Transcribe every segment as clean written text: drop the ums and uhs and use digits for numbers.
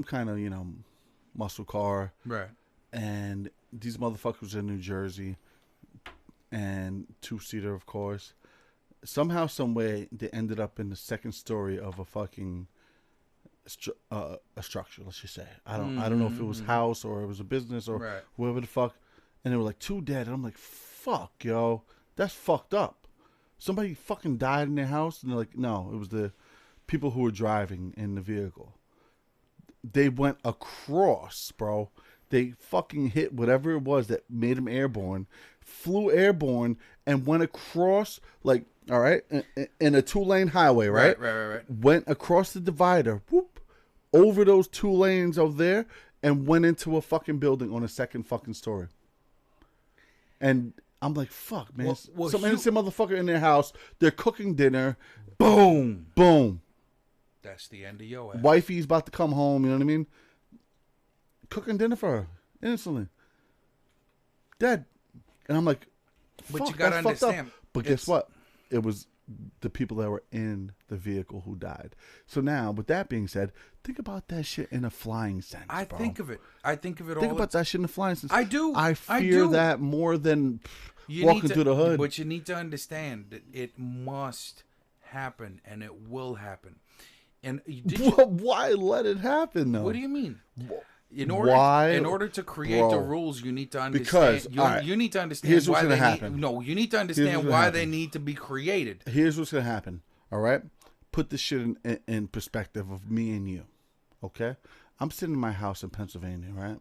kind of, muscle car. Right. And these motherfuckers in New Jersey, and two-seater, of course. Somehow, some way, they ended up in the second story of a fucking a structure. Let's just say I don't know if it was house or it was a business or Right. whoever the fuck. And they were like, two dead. And I'm like, fuck, yo, that's fucked up. Somebody fucking died in their house, and they're like, no, it was the people who were driving in the vehicle. They went across, bro. They fucking hit whatever it was that made them airborne, flew airborne, and went across, like, all right, in a 2-lane highway, right? Right. Went across the divider, whoop, over those 2 lanes over there, and went into a fucking building on a second fucking story. And I'm like, fuck, man. Some innocent motherfucker in their house, they're cooking dinner, boom, boom. That's the end of your ass. Wifey's about to come home, you know what I mean? Cooking dinner for her instantly. Dead. And I'm like, But fuck, you gotta that's fucked up. understand. But guess what? It was the people that were in the vehicle who died. So now, with that being said, think about that shit in a flying sense. I bro. think of it all. Think about that shit in a flying sense. I do. I fear that more than walking through the hood. But you need to understand that it must happen, and it will happen. And why let it happen though? What do you mean? In Why? order to create the rules, you need to understand. Because you need to understand. Here's what's why gonna they happen. You need to understand why they need to be created. Here's what's gonna happen. All right, put this shit in perspective of me and you. Okay, I'm sitting in my house in Pennsylvania, right?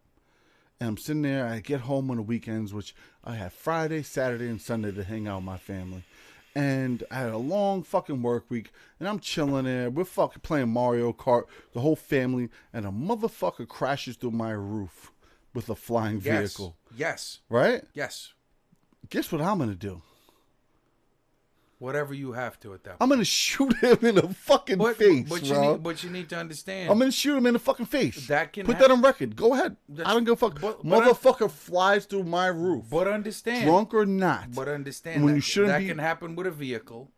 And I'm sitting there. I get home on the weekends, which I have Friday, Saturday, and Sunday to hang out with my family. And I had a long fucking work week, and I'm chilling there. We're fucking playing Mario Kart, the whole family, and a motherfucker crashes through my roof with a flying vehicle. Yes. Right? Yes. Guess what I'm gonna do? Whatever you have to at that point. I'm gonna shoot him in the fucking face, bro. But you need to understand. I'm gonna shoot him in the fucking face. That can Put that on record. Go ahead. I don't give a fuck. Motherfucker flies through my roof. But understand. Drunk or not. But understand when you shouldn't that be... can happen with a vehicle.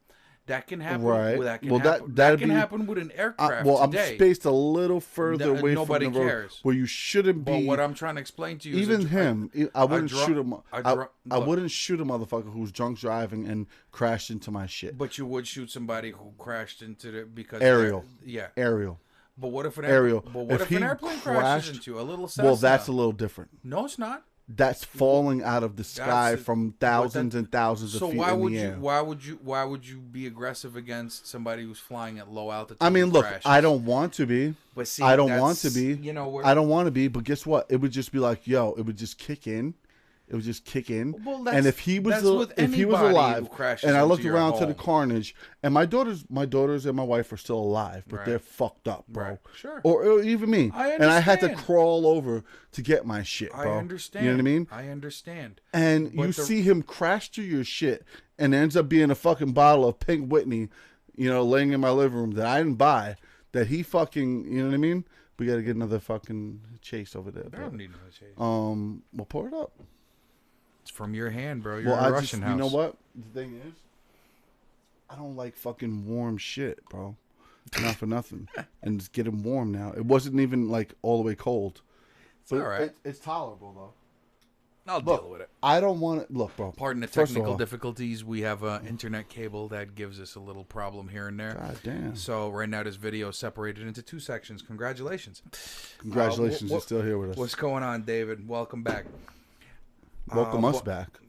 That can happen. Right. That can happen with an aircraft today. I'm spaced a little further away from the road. Nobody cares. Where you shouldn't be. But what I'm trying to explain to you is... Even him. I wouldn't shoot him. I wouldn't shoot a motherfucker who's drunk driving and crashed into my shit. But you would shoot somebody who crashed into the... because Aerial. Yeah. Aerial. But what if an aerial? But what if an airplane crashes into you? A little Cessna. Well, that's a little different. No, it's not. That's falling out of the sky from thousands and thousands of feet in the air. So why would you be aggressive against somebody who's flying at low altitude? I mean, look, I don't want to be. But see, I don't want to be. You know, I don't want to be. But guess what? It would just be like, yo, it would just kick in. It would just kick in. Well, and if he was alive, and I looked around to the carnage, and my daughters and my wife are still alive, but they're fucked up, bro. Right. Sure. Or even me. And I had to crawl over to get my shit, bro. I understand. You know what I mean? I understand. And you see him crash through your shit, and it ends up being a fucking bottle of Pink Whitney, laying in my living room that I didn't buy, that he fucking, you know what I mean? We got to get another fucking chase over there. I don't need another chase. We'll pour it up. It's from your hand, bro. You're in a Russian house. You know what? The thing is, I don't like fucking warm shit, bro. Not for nothing. And it's getting warm now. It wasn't even like all the way cold. It's all right. It's tolerable though. I'll deal with it. I don't want to look, bro. Pardon the technical difficulties. We have an internet cable that gives us a little problem here and there. God damn. So right now this video is separated into 2 sections. Congratulations. Congratulations, you're still here with us. What's going on, David? Welcome back. Welcome us back.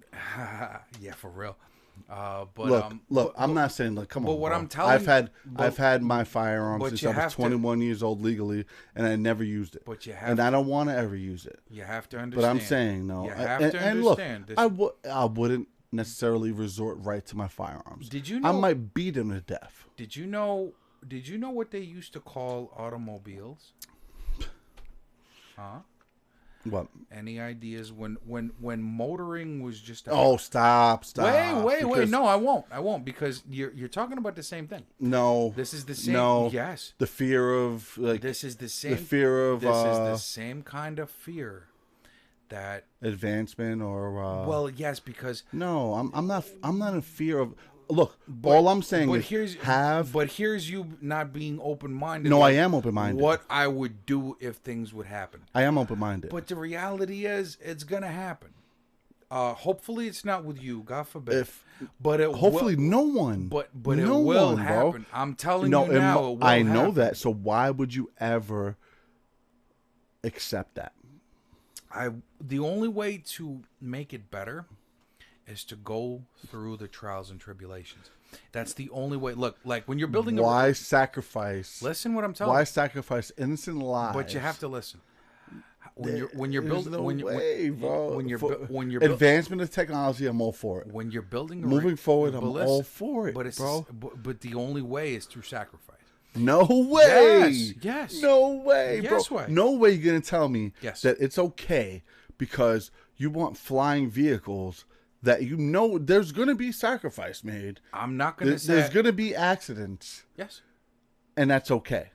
Yeah, for real. But look. I'm not saying like, come on. But what bro. I'm telling I've had my firearms since I was 21 years old legally, and I never used it. But you have, and I don't want to ever use it. You have to understand. But I'm saying no. You have to understand. And look, I wouldn't necessarily resort right to my firearms. Did you know? I might beat him to death. Did you know what they used to call automobiles? Huh? What? Any ideas when motoring was just stop. Wait. No, I won't because you're talking about the same thing. No. This is the same. No. Yes. The fear of this is the same. The fear of this is the same kind of fear that advancement or well, yes, because no, I'm not in fear of. look. All I'm saying But is here's you not being open-minded. No, like I am open-minded. What I would do if things would happen. I am open-minded. But the reality is, it's gonna happen. Hopefully, it's not with you. God forbid. But it hopefully will, no one. But no it will one, happen. Bro. I'm telling you now. It will I know happen. that. So why would you ever accept that? The only way to make it better is to go through the trials and tribulations. That's the only way. Look, like when you're building why sacrifice? Listen what I'm telling you. Why sacrifice innocent lives? But you have to listen. When you're There's building no way, bro. when you're advancement of technology, I'm all for it. When you're building moving forward, I'm all for it, but bro. But the only way is through sacrifice. No way. Yes. No way, yes, bro. Way. No way you're gonna tell me yes. that it's okay because you want flying vehicles that you know there's gonna be sacrifice made. I'm not gonna say there's gonna be accidents. Yes. And that's okay.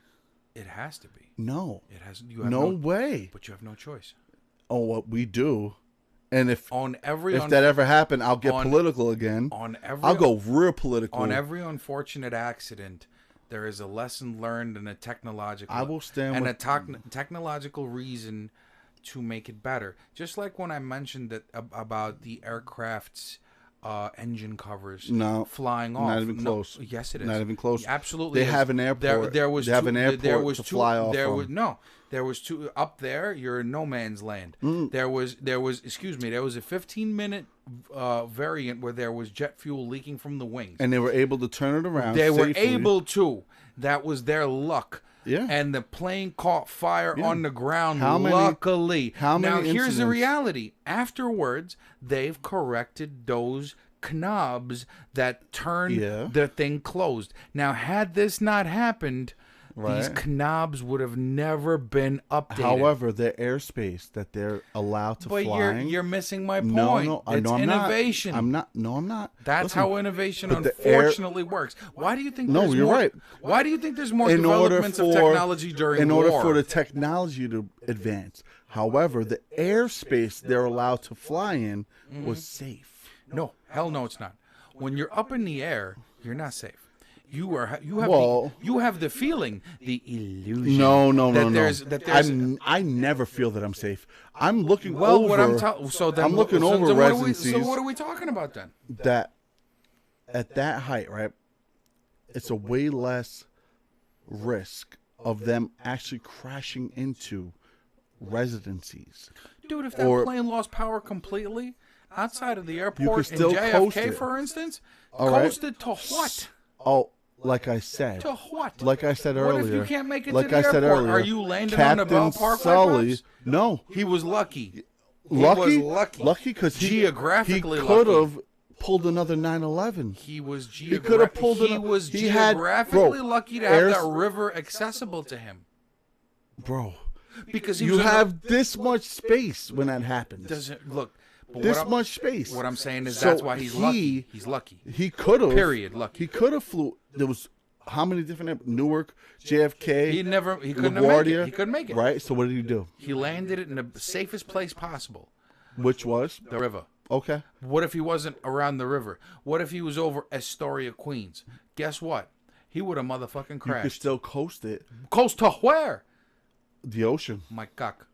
It has to be. No. It has. You have no way. But you have no choice. Oh, what we do. And if that ever happened, I'll get political again. I'll go real political. On every unfortunate accident, there is a lesson learned and a technological. I will stand and with a technological reason to make it better. Just like when I mentioned that about the aircraft's engine covers flying off. Not even close. Yes, it is. Not even close. Absolutely, they have an airport. There was to fly off from. There was two up there. You're in no man's land. There was a 15-minute variant where there was jet fuel leaking from the wings, and they were able to turn it around. They safely. were able to. That was their luck. Yeah. And the plane caught fire on the ground. Luckily. Now here's the reality. Afterwards, they've corrected those knobs that turned the thing closed. Now, had this not happened, these knobs would have never been updated. However, the airspace that they're allowed to fly. But you're missing my point. It's innovation. I'm not. That's how innovation unfortunately works. Why do you think right. Why do you think there's more developments of technology during war? In order for the technology to advance. However, the airspace they're allowed to fly in was safe. No, hell no, it's not. When you're up in the air, you're not safe. You have the feeling, the illusion. No. I never feel that I'm safe. I'm looking over. I'm looking over residencies. So what are we talking about then? That at that height, right? It's a way less risk of them actually crashing into residencies. Dude, if that plane lost power completely outside of the airport in JFK, for instance, coasted to what? Oh. Like I said. To what? Like I said earlier. What if you can't make it to the airport? Are you landing on the Bell Parkway? No. He was lucky. Lucky because he could have pulled another 9/11. He was geographically lucky to have that river accessible to him. Bro. Because you have this much space when that happens. This much space. What I'm saying is that's why he's lucky. He's lucky. He could have. Period. Lucky. He could have flew. There was how many different Newark, JFK. He couldn't make it. He couldn't make it. Right. So what did he do? He landed it in the safest place possible. Which was the river. Okay. What if he wasn't around the river? What if he was over Astoria, Queens? Guess what? He would have motherfucking crashed. You could still coast it. Coast to where? The ocean. My cock.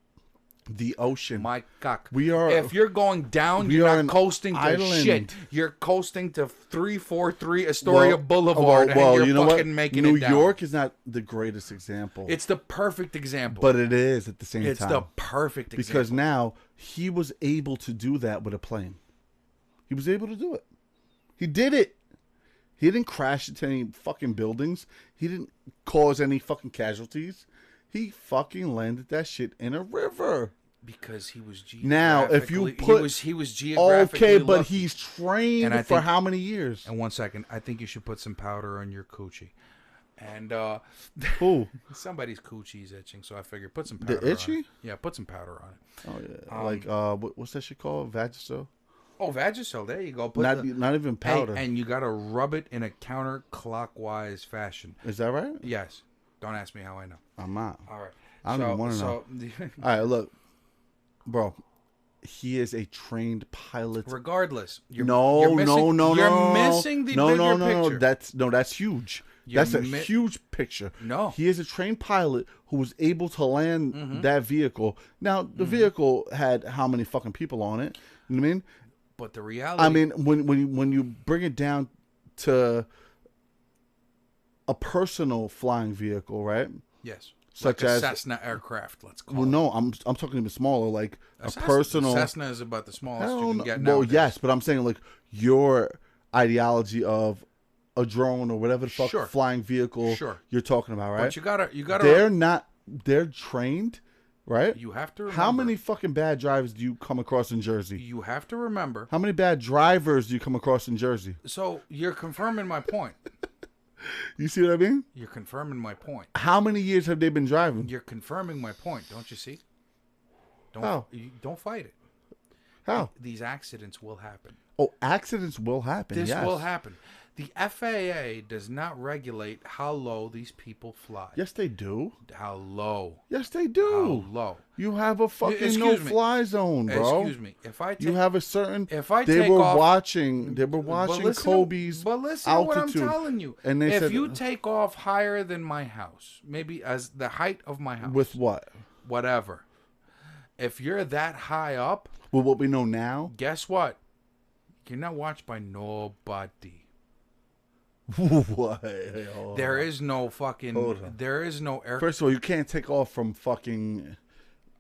The ocean. My cock. If you're going down, you're not coasting to shit. You're coasting to 343 Astoria Boulevard, and you're fucking making it down. New York is not the greatest example. It's the perfect example. But it is at the same time. It's the perfect example. Because now he was able to do that with a plane. He was able to do it. He did it. He didn't crash into any fucking buildings. He didn't cause any fucking casualties. He fucking landed that shit in a river. Because he was geographically... Now, if you put... He was geographically okay, but lucky. He's trained for how many years? And 1 second, I think you should put some powder on your coochie. And, who? Somebody's coochie's itching, so I figured put some powder on it. The itchy? Yeah, put some powder on it. Oh, yeah. What's that shit called? Vagisil? Oh, Vagisil. There you go. Not even powder. Hey, and you got to rub it in a counterclockwise fashion. Is that right? Yes. Don't ask me how I know. I'm not. All right. I don't even want to know. All right, look, bro. He is a trained pilot. Regardless, You're missing the bigger picture. That's huge. That's a huge picture. No, he is a trained pilot who was able to land that vehicle. Now the vehicle had how many fucking people on it? You know what I mean? But the reality, I mean, when you bring it down to a personal flying vehicle, right? Yes. Such like a as Cessna aircraft, let's call it. Well, no, I'm talking even smaller, like a personal. Cessna is about the smallest you can get now. Well, nowadays. yes, but I'm saying like your ideology of a drone or whatever the fuck flying vehicle you're talking about, right? But you gotta. They're trained, right? You have to remember. How many fucking bad drivers do you come across in Jersey? You have to remember. How many bad drivers do you come across in Jersey? So you're confirming my point. You see what I mean? You're confirming my point. How many years have they been driving? You're confirming my point, don't you see? Don't fight it. How? These accidents will happen. Oh, accidents will happen. This will happen. The FAA does not regulate how low these people fly. Yes, they do. How low? Yes, they do. How low? You have a fucking no-fly zone, bro. Excuse me. If I take, you have a certain. If I they take were off, watching. They were watching Kobe's but listen altitude. to what I'm telling you. And they if said, you take off higher than my house, maybe as the height of my house, with what? Whatever. If you're that high up, with what we know now, guess what? You're not watched by nobody. What? There is no fucking. There is no air. First of all, you can't take off from fucking.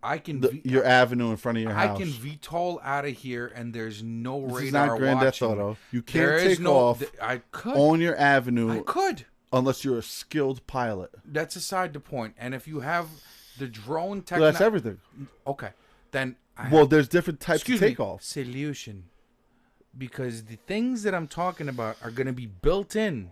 I can your avenue in front of your house. I can VTOL out of here, and there's no radar This is not Grand Theft Auto. You can't take off. I could on your avenue. I could, unless you're a skilled pilot. That's aside the point. And if you have the drone technology, well, that's everything. Okay, then. There's different types of takeoff. Solution. Because the things that I'm talking about are going to be built in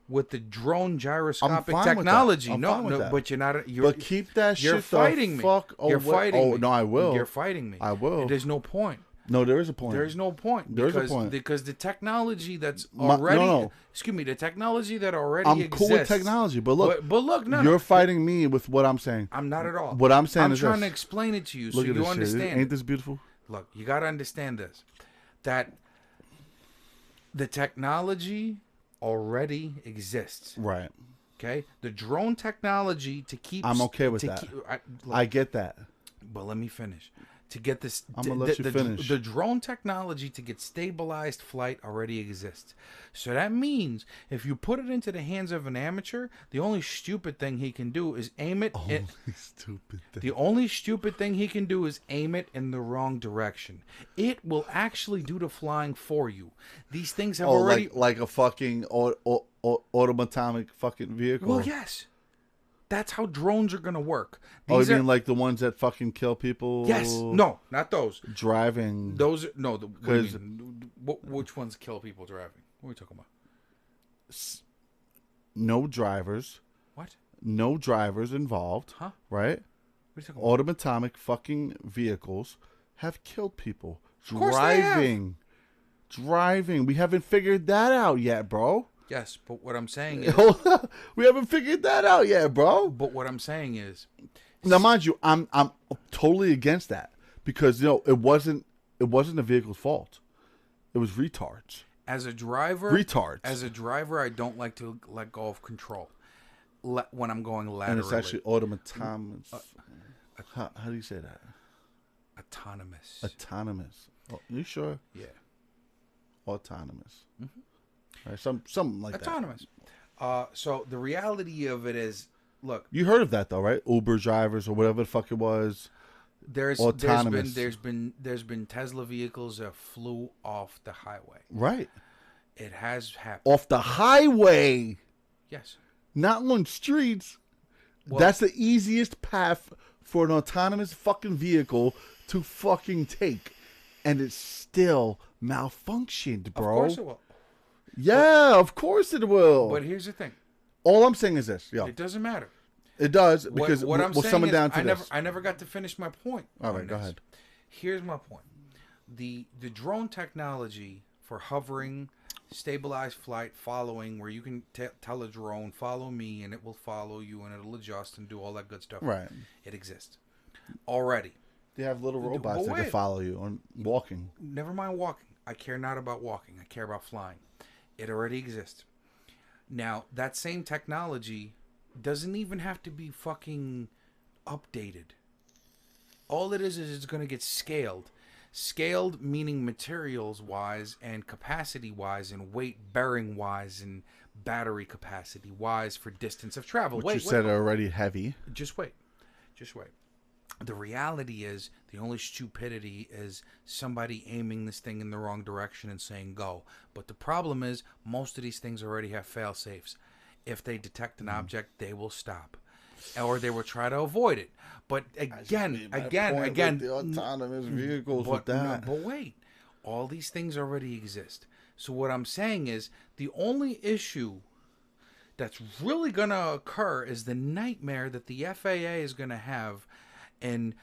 with the drone gyroscopic technology. No, but you're not. But keep that shit. You're fighting me. You're fighting me. No, I will. You're fighting me. I will. There's no point. No, there is a point. There's no point. There's a point. Because the technology that's already. Excuse me. The technology that already exists. I'm cool with technology, but look. But look, you're fighting me with what I'm saying. I'm not at all. What I'm saying is I'm trying to explain it to you so you understand. Ain't this beautiful? Look, you got to understand this. That the technology already exists. Right. Okay? The drone technology to keep... I'm okay with that. I get that. But let me finish. To get this... I'm going to let you finish. The drone technology to get stabilized flight already exists. So that means if you put it into the hands of an amateur, the only stupid thing he can do is aim it... The only stupid thing he can do is aim it in the wrong direction. It will actually do the flying for you. These things have already... like a fucking automatic fucking vehicle? Well, yes. That's how drones are going to work. You mean like the ones that fucking kill people? Yes. No, not those. Driving. Those, no. Which ones kill people driving? What are we talking about? No drivers. What? No drivers involved. Huh? Right? What are you talking about? Automatic fucking vehicles have killed people. Of course they have. Driving. We haven't figured that out yet, bro. Yes, but what I'm saying is... we haven't figured that out yet, bro. But what I'm saying is... Now, mind you, I'm totally against that. Because, it wasn't the vehicle's fault. It was retards. As a driver... Retards. As a driver, I don't like to let go of control when I'm going laterally. And it's actually autonomous. How do you say that? Autonomous. Oh, you sure? Yeah. Autonomous. Mm-hmm. Right, something like autonomous. So the reality of it is, look. You heard of that though, right? Uber drivers or whatever the fuck it was. There's been Tesla vehicles that flew off the highway. Right. It has happened. Off the highway. Yes. Not on streets. Well, that's the easiest path for an autonomous fucking vehicle to fucking take, and it still malfunctioned, bro. Of course it will. Yeah, of course it will. But here's the thing. All I'm saying is this. Yeah. It doesn't matter. It does, because what I'm saying summon is down to this. I never got to finish my point. All right, go ahead. Here's my point. The drone technology for hovering, stabilized flight, following, where you can tell a drone, follow me, and it will follow you, and it'll adjust and do all that good stuff. Right. It exists already. They have little robots that can follow you on walking. Never mind walking. I care not about walking. I care about flying. It already exists. Now, that same technology doesn't even have to be fucking updated. All it is it's going to get scaled. Scaled meaning materials-wise and capacity-wise and weight-bearing-wise and battery capacity-wise for distance of travel. Which you said are already heavy. Just wait. The reality is, the only stupidity is somebody aiming this thing in the wrong direction and saying go. But the problem is, most of these things already have fail-safes. If they detect an object, they will stop. Or they will try to avoid it. But again, the autonomous vehicles with that. But wait, all these things already exist. So what I'm saying is, the only issue that's really going to occur is the nightmare that the FAA is going to have in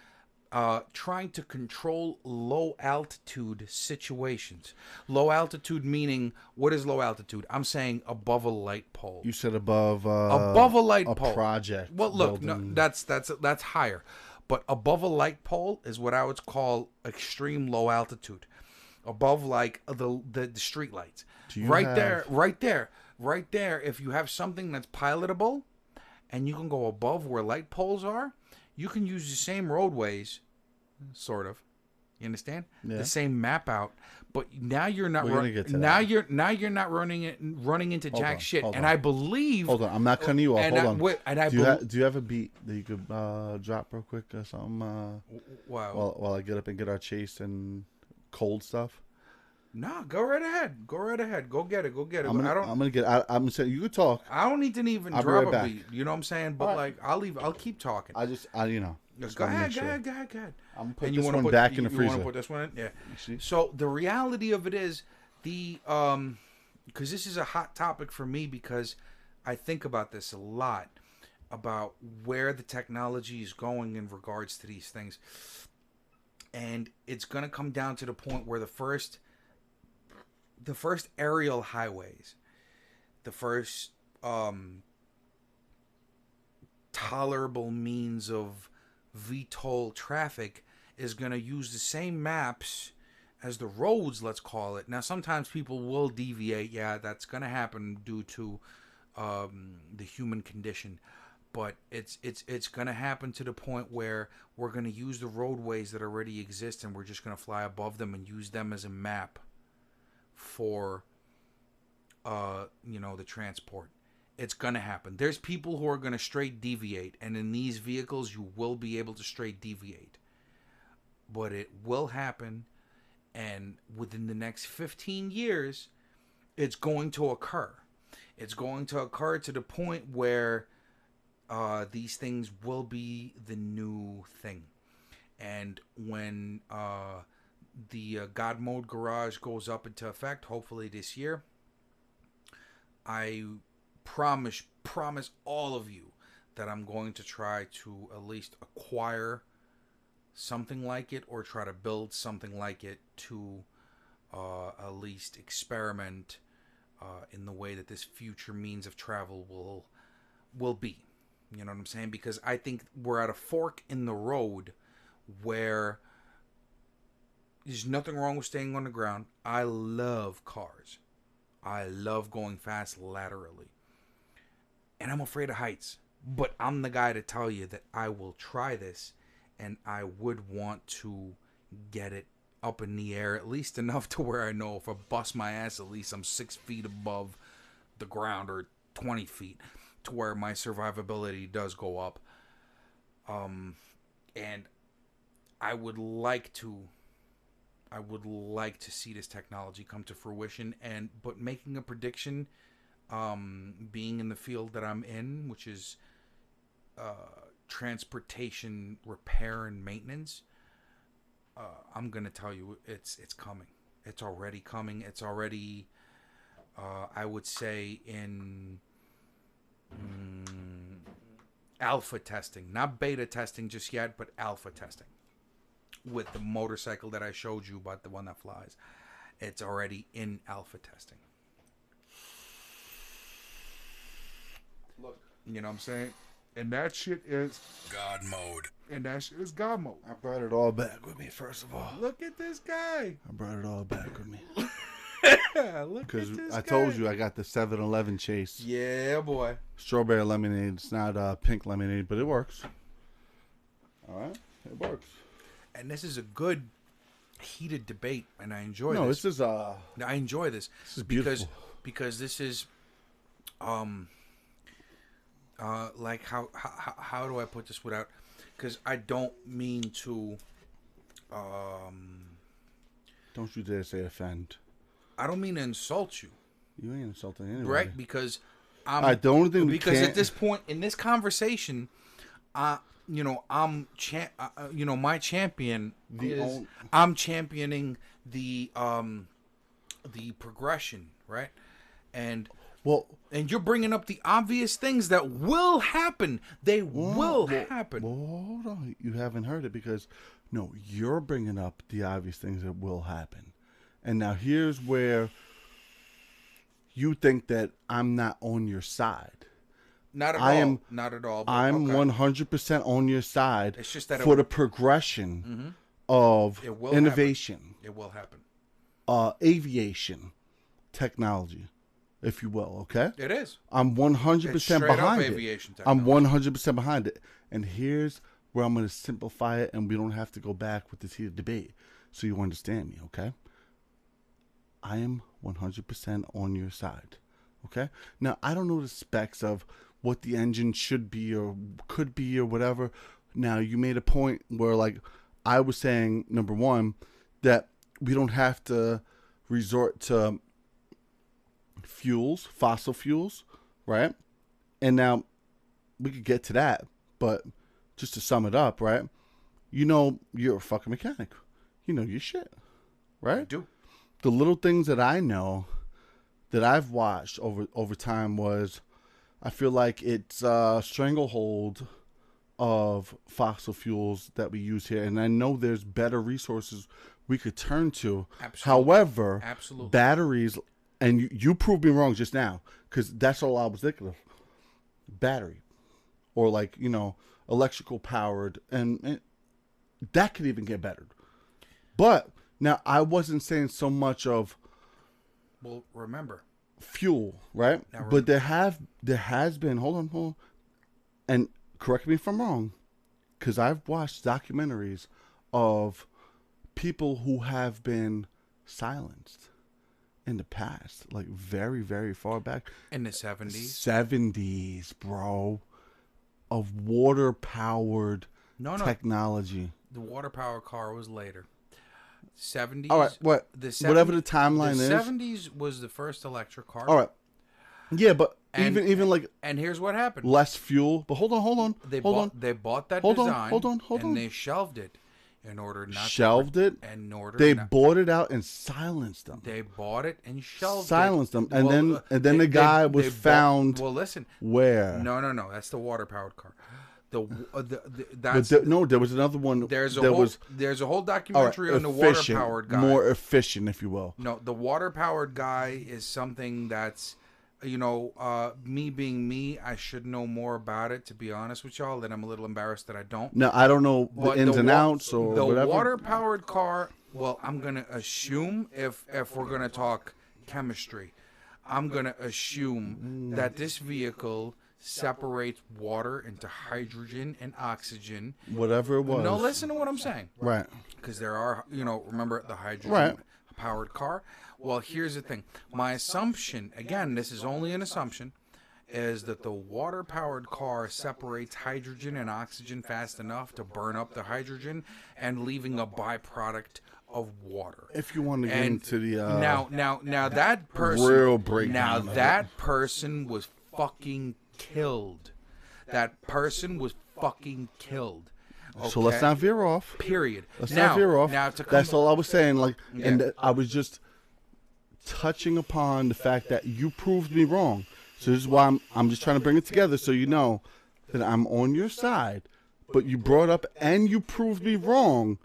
trying to control low altitude situations. Low altitude meaning, what is low altitude? I'm saying above a light pole. You said above a light pole project. Well, look, no, that's higher, but above a light pole is what I would call extreme low altitude. Above like the street lights. Right there. If you have something that's pilotable, and you can go above where light poles are. You can use the same roadways, sort of. You understand? Yeah. The same map out, but now you're not you're not running into jack shit. And I believe. Hold on, I'm not cutting you off. Hold on. Do you have a beat that you could drop real quick or something? Wow. While I get up and get our chase and cold stuff. Nah, go right ahead. Go get it. I'm gonna say you could talk. I don't need to even drop a beat. You know what I'm saying? But like, I'll keep talking. Go ahead. I'm gonna put this one back in the freezer. You want to put this one in? Yeah. So the reality of it is because this is a hot topic for me because I think about this a lot about where the technology is going in regards to these things, and it's gonna come down to the point where the first aerial highways, the first tolerable means of VTOL traffic is going to use the same maps as the roads, let's call it. Now, sometimes people will deviate. Yeah, that's going to happen due to the human condition. But it's going to happen to the point where we're going to use the roadways that already exist and we're just going to fly above them and use them as a map for the transport. It's gonna happen. There's people who are gonna straight deviate, and in these vehicles you will be able to straight deviate, but it will happen, and within the next 15 years it's going to occur. It's going to occur to the point where these things will be the new thing. And when the GodMode garage goes up into effect, hopefully this year, I promise all of you that I'm going to try to at least acquire something like it or try to build something like it to at least experiment in the way that this future means of travel will be. You know what I'm saying? Because I think we're at a fork in the road where there's nothing wrong with staying on the ground. I love cars. I love going fast laterally. And I'm afraid of heights. But I'm the guy to tell you that I will try this. And I would want to get it up in the air at least enough to where I know if I bust my ass, at least I'm 6 feet above the ground or 20 feet to where my survivability does go up. And I would like to see this technology come to fruition, but making a prediction, being in the field that I'm in, which is transportation repair and maintenance, I'm gonna tell you it's coming. It's already coming. It's already, I would say, in alpha testing, not beta testing just yet, but alpha testing. With the motorcycle that I showed you about, the one that flies, it's already in alpha testing. Look, you know what I'm saying? And that shit is God mode. And that shit is God mode. I brought it all back with me, first of all. Look at this guy. I brought it all back with me. Look Because at this I guy. told you I got the 7-Eleven chase. Yeah, boy. Strawberry lemonade. It's not pink lemonade, but it works. All right? It works. And this is a good heated debate, and I enjoy No, this. this is I enjoy this. This is beautiful. Because this is like how do I put this without, because I don't mean to Don't you dare say offend. I don't mean to insult you, You ain't insulting anybody. right? Because I don't think because at this point in this conversation, you know, my champion is I'm championing the progression, right? And you're bringing up the obvious things that will happen. They will happen. Well, hold on. You haven't heard it because, no, you're bringing up the obvious things that will happen. And now here's where you think that I'm not on your side. Not at all. Not at all. I'm 100% on your side. It's just that for the progression of innovation. It will happen. Aviation technology, if you will, okay? It is. I'm 100% behind it. Aviation I'm 100% behind it. And here's where I'm going to simplify it, and we don't have to go back with this heated debate, so you understand me, okay? I am 100% on your side, okay? Now, I don't know the specs of what the engine should be or could be or whatever. Now, you made a point where, like, I was saying, number one, that we don't have to resort to fuels, fossil fuels, right? And now we could get to that, but just to sum it up, right? You know, you're a fucking mechanic. You know your shit, right? I do. The little things that I know that I've watched over time was, I feel like it's a stranglehold of fossil fuels that we use here. And I know there's better resources we could turn to. Absolutely. However, Absolutely. batteries, and you proved me wrong just now, because that's all I was thinking of. Battery. Or like, you know, electrical powered. And that could even get bettered. But now I wasn't saying so much of... Well, remember. Fuel, right? But there has been, hold on, and correct me if I'm wrong, because I've watched documentaries of people who have been silenced in the past, like very, very far back. In the 70s? 70s, bro. Of water-powered technology. The water-powered car was later. 70s. All right, whatever the timeline is. The 70s was the first electric car. All right. Yeah, but even like... And here's what happened. Less fuel. But hold on. They bought that design. Hold on. And they shelved it in order not shelved it? In order they bought it out and silenced them. They bought it and shelved silenced it. them. And then the guy was found... Well, listen. Where? No. That's the water-powered car. There was another one. There's a whole documentary on the water-powered guy. More efficient, if you will. No, the water-powered guy is something that's, you know, me being me, I should know more about it, to be honest with y'all, and I'm a little embarrassed that I don't. No, I don't know the ins and outs or whatever. The water-powered car, well, I'm going to assume, if we're going to talk chemistry, I'm going to assume that this vehicle separates water into hydrogen and oxygen. Whatever it was. No, listen to what I'm saying. Right. Because there are, you know, remember the hydrogen-powered car? Well, here's the thing. My assumption, again, this is only an assumption, is that the water-powered car separates hydrogen and oxygen fast enough to burn up the hydrogen and leaving a byproduct of water. If you want to get into the... Now that person... Real breakdown. Now that person was fucking killed. That person was fucking killed. Okay? So let's not veer off. Period. Let's not veer off. That's all I was saying. Like, Yeah. And I was just touching upon the fact that you proved me wrong. So this is why I'm just trying to bring it together so you know that I'm on your side. But you brought up and you proved me wrong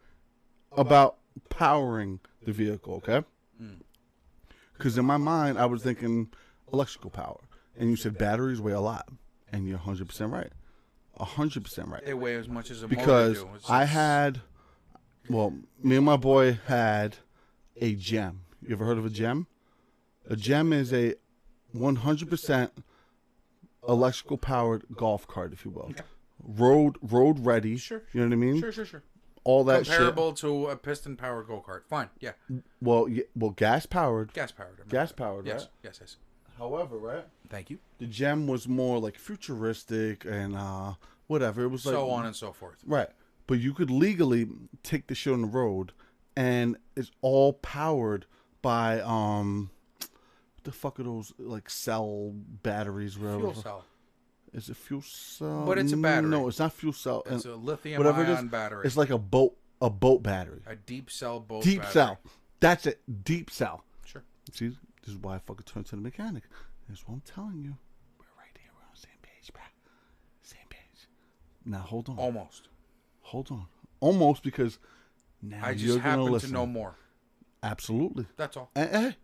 about powering the vehicle, okay? Because in my mind, I was thinking electrical power. And you said batteries weigh a lot. And you're 100% right. 100% right. They weigh as much as a Because motor do. I had, well, me and my boy had a gem. You ever heard of a gem? A gem is a 100% electrical powered golf cart, if you will. Okay. Road ready. Sure. You know what I mean? Sure. All that comparable to a piston powered go kart. Fine. Yeah. Well, gas powered. Gas powered. Gas powered. Yes. Right? Yes. However, right? Thank you. The gem was more like futuristic and whatever. It was like so on and so forth. Right. But you could legally take the shit on the road, and it's all powered by what the fuck are those, like, cell batteries? Fuel cell. Is it fuel cell? But it's a battery. No, it's not fuel cell. It's a lithium-ion battery. It's like a boat battery. A deep cell boat Deep battery. cell. That's it. Deep cell. Sure. See, this is why I fucking turned to the mechanic. That's what I'm telling you. We're right here. We're on the same page, bro. Same page. Now, hold on. Almost. Hold on. Almost, because now I just you're going to happen listen. to know more. Absolutely. That's all. Hey.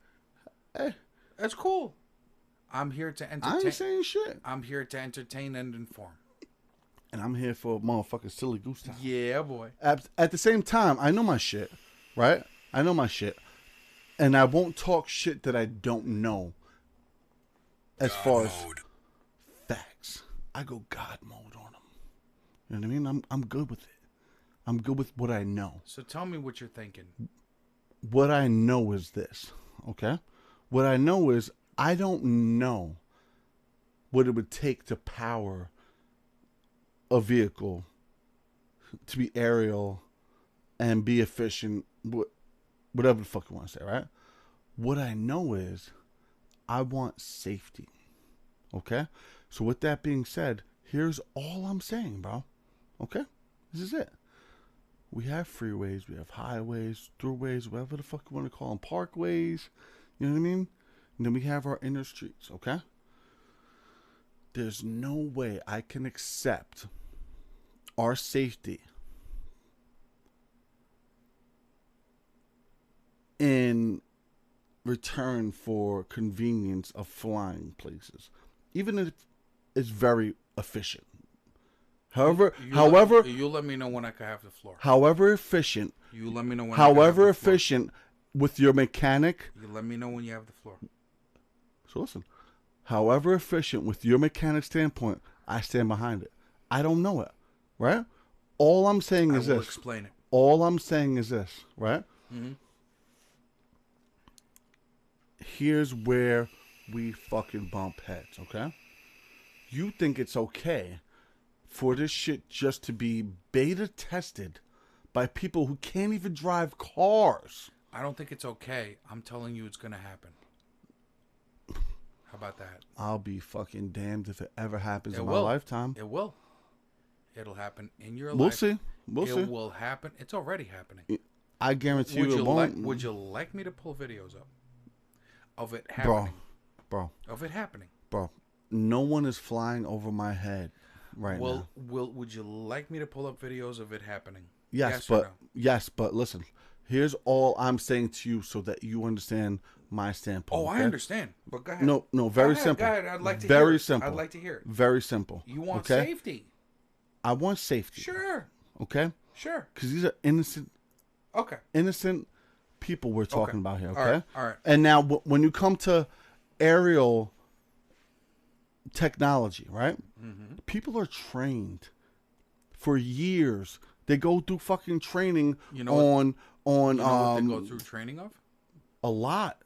That's cool. I'm here to entertain. I ain't saying shit. I'm here to entertain and inform. And I'm here for a motherfucking silly goose time. Yeah, boy. At the same time, I know my shit, right? I know my shit. And I won't talk shit that I don't know. As far as facts. I go God mode on them. You know what I mean? I'm good with it. I'm good with what I know. So tell me what you're thinking. What I know is this, okay? What I know is I don't know what it would take to power a vehicle to be aerial and be efficient, whatever the fuck you want to say, right? What I know is I want safety, okay? So with that being said, here's all I'm saying, bro, okay? This is it. We have freeways, we have highways, throughways, whatever the fuck you want to call them, parkways, you know what I mean? And then we have our inner streets, okay? There's no way I can accept our safety in return for convenience of flying places, even if it's very efficient. However, you let me know when I can have the floor. However efficient. You let me know when. However efficient with your mechanic. You let me know when you have the floor. So listen, however efficient with your mechanic standpoint, I stand behind it. I don't know it, right? All I'm saying is this. I will explain it. All I'm saying is this, right? Mm-hmm. Here's where we fucking bump heads, okay? You think it's okay for this shit just to be beta tested by people who can't even drive cars? I don't think it's okay. I'm telling you it's going to happen. How about that? I'll be fucking damned if it ever happens in my will. lifetime. It will. It'll happen in your life. We'll see. It will happen. It's already happening. I guarantee you it won't. Would you like me to pull videos up of it happening? Bro. Of it happening. Bro, no one is flying over my head right now. Would you like me to pull up videos of it happening? Yes, but listen. Here's all I'm saying to you so that you understand my standpoint. Oh, okay? I understand. But go ahead. No, very simple. Go ahead. I'd like to very hear it. simple. I'd like to hear it. Very simple. You want okay? safety. I want safety. Sure. Okay? Sure. Because these are innocent people we're talking about here, okay? All right. And now when you come to aerial technology, right? Mm-hmm. People are trained for years. They go through fucking training on what they go through training of? A lot.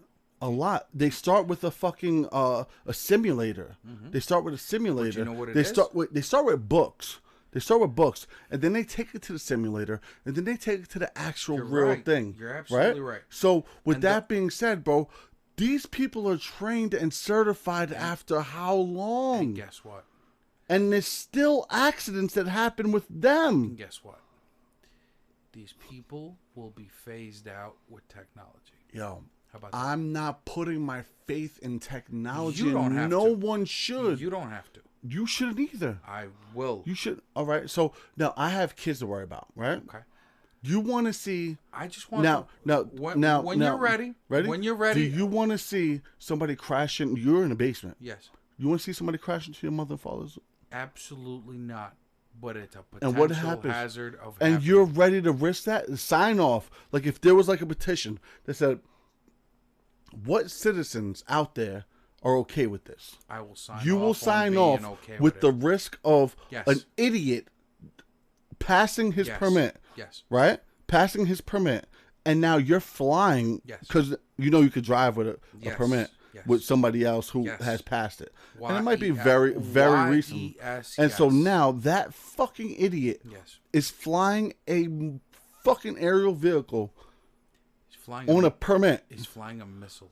They start with a fucking a simulator. Mm-hmm. They start with a simulator. But you know what They start with books. They start with books, and then they take it to the simulator, and then they take it to the actual real thing. You're absolutely right. So with that being said, bro, these people are trained and certified after how long? And guess what? And there's still accidents that happen with them. And guess what? These people will be phased out with technology. Yo, how about that? I'm not putting my faith in technology. You don't have no to. one should. You don't have to. You shouldn't either. I will. You should. All right. So now I have kids to worry about, right? Okay. You want to see? I just want when you're ready. When you're ready. Do you want to see somebody crashing? You're in the basement. Yes. You want to see somebody crash into your mother and father's? Absolutely not. But it's a And what potential happens? hazard of And happening. you're ready to risk that? Sign off. Like if there was like a petition that said, what citizens out there are okay with this? I will sign You off will on sign being off okay with it. the risk of Yes. an idiot passing his Yes. permit. Yes. Right? Passing his permit. And now you're flying Yes. because you could drive with a Yes. permit Yes. with somebody else who Yes. has passed it. Y- And it might be E- very, very recent. YES, And so yes. now that fucking idiot Yes. is flying a fucking aerial vehicle He's flying on a permit He's flying a missile.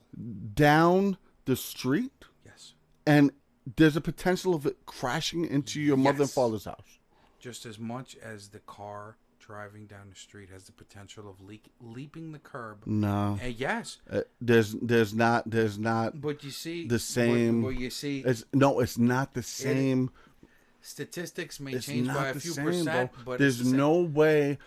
down the street, Yes. and there's a potential of it crashing into your mother and Yes. father's house. Just as much as the car driving down the street has the potential of leaping the curb. No, Yes. there's not But you see the same. But you see, It's not the same. statistics may It's change not by a the few same, percent, bro. but There's it's the same. no way.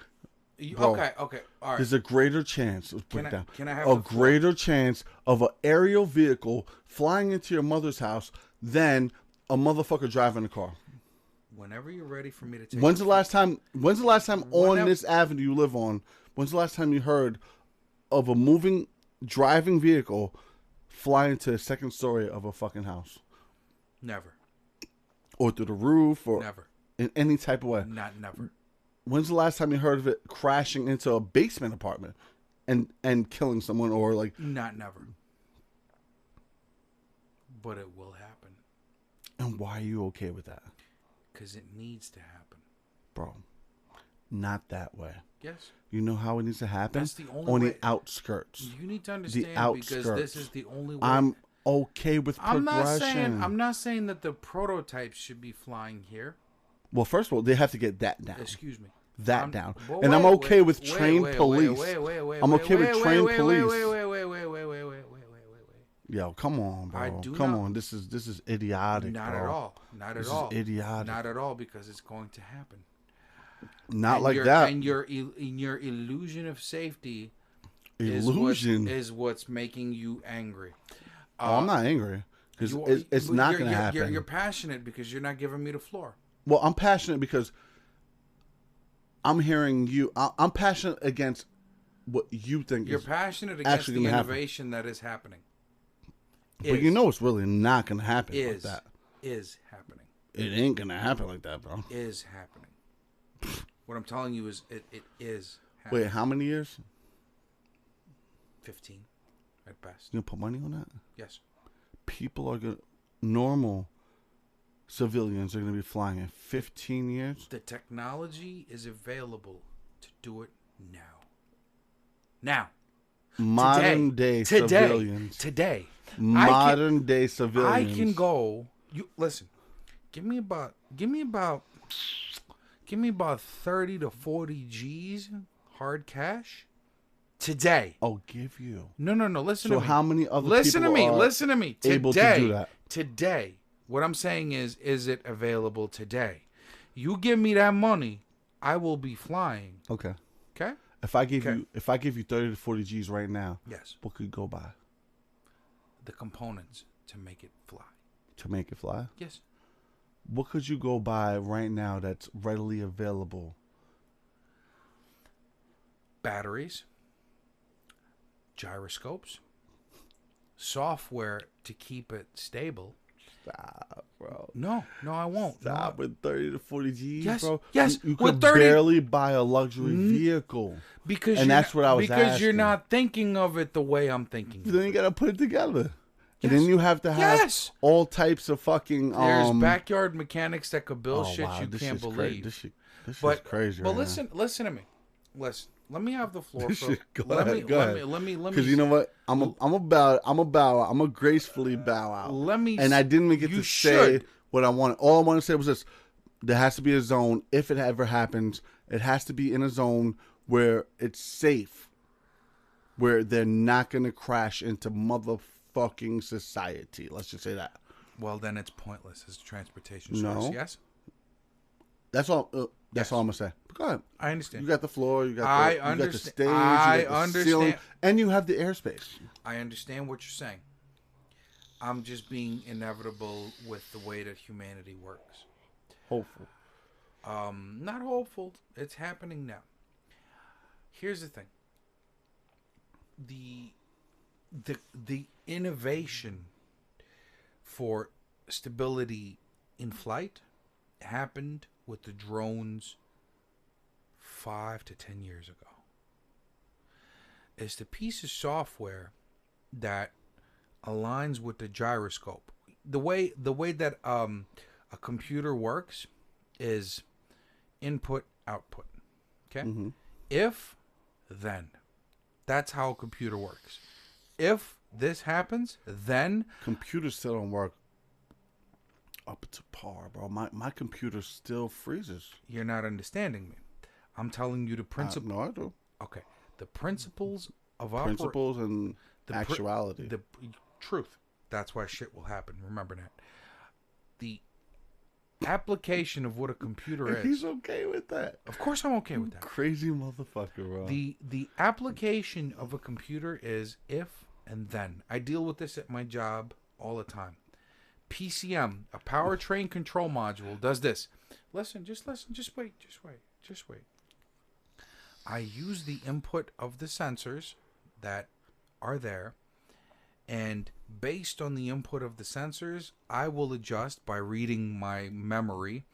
Bro, Okay, all right. There's a greater chance. Let's put Can it I- down. can I have a the floor? greater chance of an aerial vehicle flying into your mother's house than a motherfucker driving a car. Whenever you're ready for me to take. When's the last time on Whenever- this avenue you live on? When's the last time you heard of a moving, driving vehicle flying to the second story of a fucking house, Never. or through the roof, or Never. in any type of way? Not never. When's the last time you heard of it crashing into a basement apartment and killing someone, or like? Not never. But it will happen. And why are you okay with that, Because it needs to happen. bro? Not that way. Yes. You know how it needs to happen? That's the only on way. the outskirts. You need to understand because outskirts. this is the only way. I'm okay with progression. I'm not saying that the prototypes should be flying here. Well, first of all, they have to get that down. Excuse me. Down. But And I'm wait, okay with wait, trained wait, police. wait, I'm okay with trained police. Wait. Yo, come on, bro. I do Come not- on. This is idiotic, Not bro. at all. Not at This all. is idiotic. Not at all, because it's going to happen. Not And like your- that. And your illusion of safety Illusion. is what's making you angry. Oh, I'm not angry because it's but not you're- going to happen. You're passionate because you're not giving me the floor. Well, I'm passionate because I'm hearing you. I'm passionate against what you think You're is passionate against actually the gonna happen. innovation that is happening. But you know it's really not going to happen like is that. is happening. It ain't going to happen like that, bro. Is happening. What I'm telling you is it is happening. Wait, how many years? 15 at best. You going to put money on that? Yes. People are going to... Normal civilians are going to be flying in 15 years? The technology is available to do it now. Now. Modern day civilians. Today. Modern day civilians. I can go. You listen. Give me about 30 to 40 G's hard cash today. I'll give you. No. Listen So to me. how many other Listen to people me. are Listen to me. Today, able to do that? Today. What I'm saying is it available today? You give me that money, I will be flying. Okay. Okay? If I give you 30 to 40 G's right now, Yes. what could you go buy The components to make it fly. to make it fly? Yes. What could you go buy right now that's readily available? Batteries, gyroscopes, software to keep it stable. Stop, bro. No, I won't. Stop with 30 to 40 G's, Yes, bro. yes, You with could 30 barely buy a luxury vehicle. Because And you're that's what I was Because you're asking. not thinking of it the way I'm thinking. Then you got to put it together. And Yes. then you have to have Yes. all types of fucking... There's backyard mechanics that could build oh, shit wow, you this can't shit's believe. This is But crazy But right now. listen to me. Listen. Let me have the floor. Go let ahead. me. Let me. Because you know what? I'm a gracefully bow out. Let me. And I didn't even get you to say should. what I wanted. All I wanted to say was this. There has to be a zone. If it ever happens, it has to be in a zone where it's safe. Where they're not going to crash into motherfucking society. Let's just say that. Well, then it's pointless as a transportation No. source. Yes. That's all. Yes. That's all I'm gonna say. But go ahead. I understand. You got the floor. You got I you got the understand. stage. I you got the understand. ceiling, and you have the airspace. I understand what you're saying. I'm just being inevitable with the way that humanity works. Hopeful. Not hopeful. It's happening now. Here's the thing. The innovation for stability in flight happened with the drones 5 to 10 years ago. It's the piece of software that aligns with the gyroscope. The way that a computer works is input output. Okay? Mm-hmm. If then. That's how a computer works. If this happens, then computers still don't work up to par, bro. My computer still freezes. You're not understanding me. I'm telling you the principle. No, I do. Okay. The principles of principles and actuality. The truth. That's why shit will happen. Remember that. The application of what a computer is. He's okay with that. Of course I'm okay with that. Crazy motherfucker, bro. The application of a computer is if and then. I deal with this at my job all the time. PCM, a powertrain control module, does this. Listen, just wait. I use the input of the sensors that are there, and based on the input of the sensors, I will adjust by reading my memory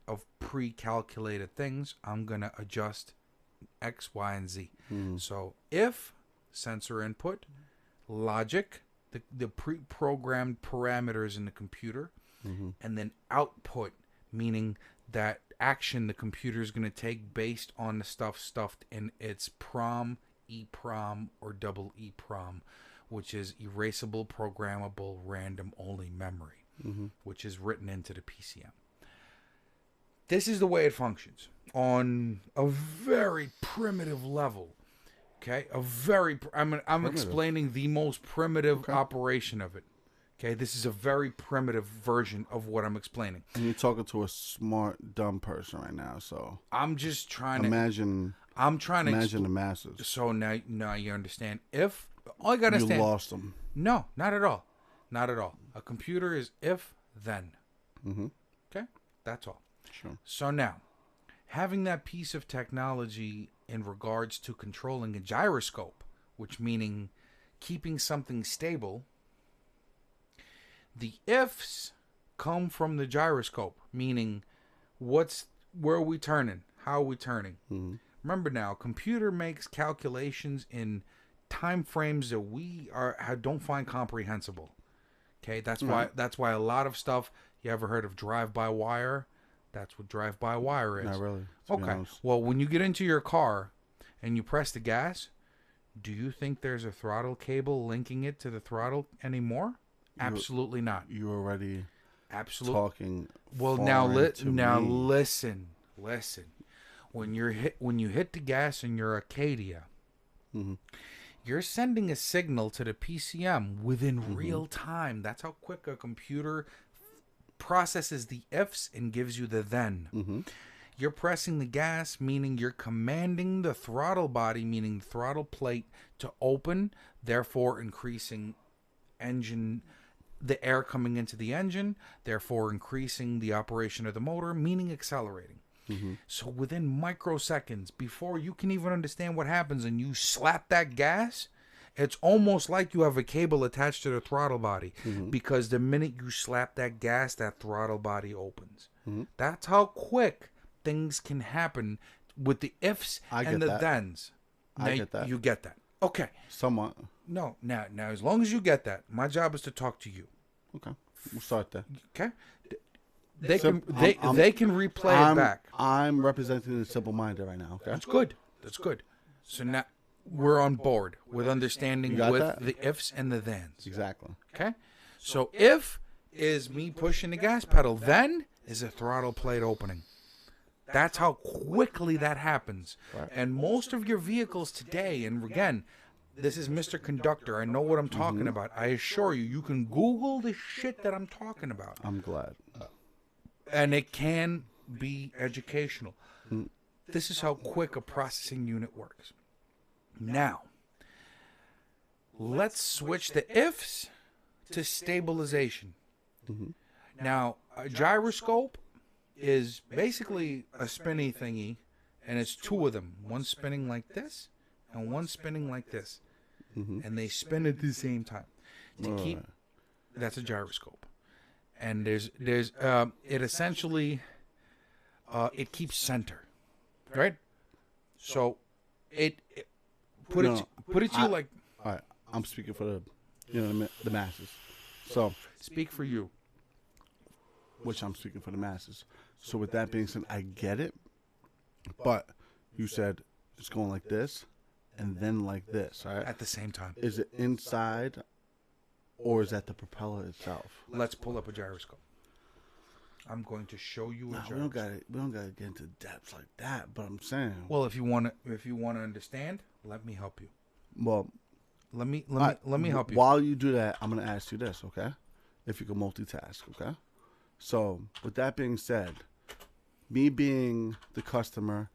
of pre-calculated things. I'm going to adjust X, Y, and Z. So if sensor input, logic, the pre-programmed parameters in the computer, and then output, meaning that action the computer is going to take based on the stuff stuffed in its PROM, EEPROM, or double EEPROM, which is erasable, programmable, random only memory, which is written into the PCM. This is the way it functions on a very primitive level. Okay, I'm explaining the most primitive operation of it. Okay, this is a very primitive version of what I'm explaining. And you're talking to a smart, dumb person right now, so I'm just trying imagine the masses. So now you understand. If all you gotta understand, you lost them. No, not at all. Not at all. A computer is if then. Okay, that's all. Sure. So now, having that piece of technology in regards to controlling a gyroscope, which meaning keeping something stable, the ifs come from the gyroscope, meaning where are we turning? How are we turning? Remember now, computer makes calculations in time frames that we don't find comprehensible. Okay, that's why a lot of stuff. You ever heard of drive-by-wire? That's what drive-by-wire is. Not really. Okay. Well, when you get into your car and you press the gas, do you think there's a throttle cable linking it to the throttle anymore? Absolutely not. You already talking. Well, now listen. When you hit the gas in your Acadia, you're sending a signal to the PCM within real time. That's how quick a computer processes the ifs and gives you the then. You're pressing the gas, meaning you're commanding the throttle body, meaning the throttle plate, to open, therefore increasing the air coming into the engine, therefore increasing the operation of the motor, meaning accelerating. So within microseconds, before you can even understand what happens and you slap that gas, it's almost like you have a cable attached to the throttle body, because the minute you slap that gas, that throttle body opens. That's how quick things can happen with the ifs and the thens. I get that. You get that. Okay. Somewhat. No, now, as long as you get that, my job is to talk to you. Okay. We'll start there. Okay. They can replay it back. I'm representing the simple-minded right now. Okay. That's good. So now we're on board with understanding with that? the ifs and the thens. Exactly. Okay. So if is me pushing the gas pedal, then is a throttle plate opening. That's how quickly that happens. Right. And most of your vehicles today, and again, this is Mr. Conductor. I know what I'm talking about. I assure you, you can Google the shit that I'm talking about. I'm glad. And it can be educational. This is how quick a processing unit works. Now, let's switch the ifs to stabilization. Now, a gyroscope is basically a spinny thingy, and it's two of them. One spinning like this, and one spinning like this. And they spin at the same time. That's a gyroscope. And there's it essentially, it keeps center. Right? So, put it to you like... All right, I'm speaking for the masses. So speak for you. Which I'm speaking for the masses. So with that being said, I get it. But you said it's going like this and then like this, right? At the same time. Is it inside or is that the propeller itself? Let's pull up a gyroscope. I'm going to show you a gyroscope. We don't gotta get into depths like that, but I'm saying. Well, if you want to understand, let me help you. Well, let me help you. While you do that, I'm gonna ask you this, okay? If you can multitask, okay? So, with that being said, me being the customer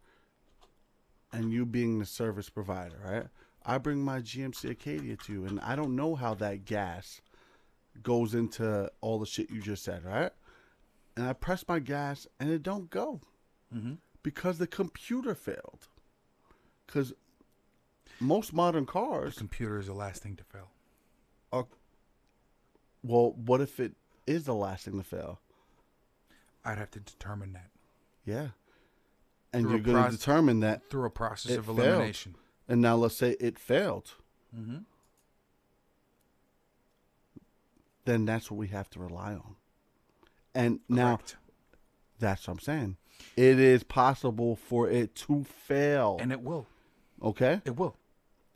and you being the service provider, right? I bring my GMC Acadia to you, and I don't know how that gas goes into all the shit you just said, right? And I press my gas, and it don't go because the computer failed. Because most modern cars... The computer is the last thing to fail. Well, what if it is the last thing to fail? I'd have to determine that. Yeah. And you're going to determine that through a process of elimination. Failed. And now let's say it failed. Then that's what we have to rely on. And now, that's what I'm saying. It is possible for it to fail. And it will. Okay? It will.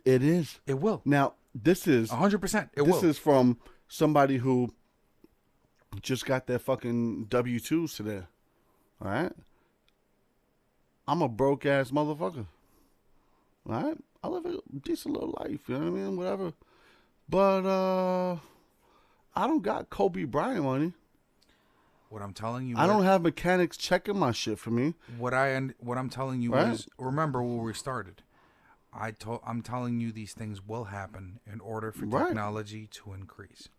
It is. It will. Now, this is... 100%. This is from somebody who just got their fucking W-2s today. All right? I'm a broke-ass motherfucker. All right? I live a decent little life. You know what I mean? Whatever. But, I don't got Kobe Bryant money. What I'm telling you, I don't have mechanics checking my shit for me. What I'm telling you is, remember where we started. I'm telling you these things will happen in order for technology to increase.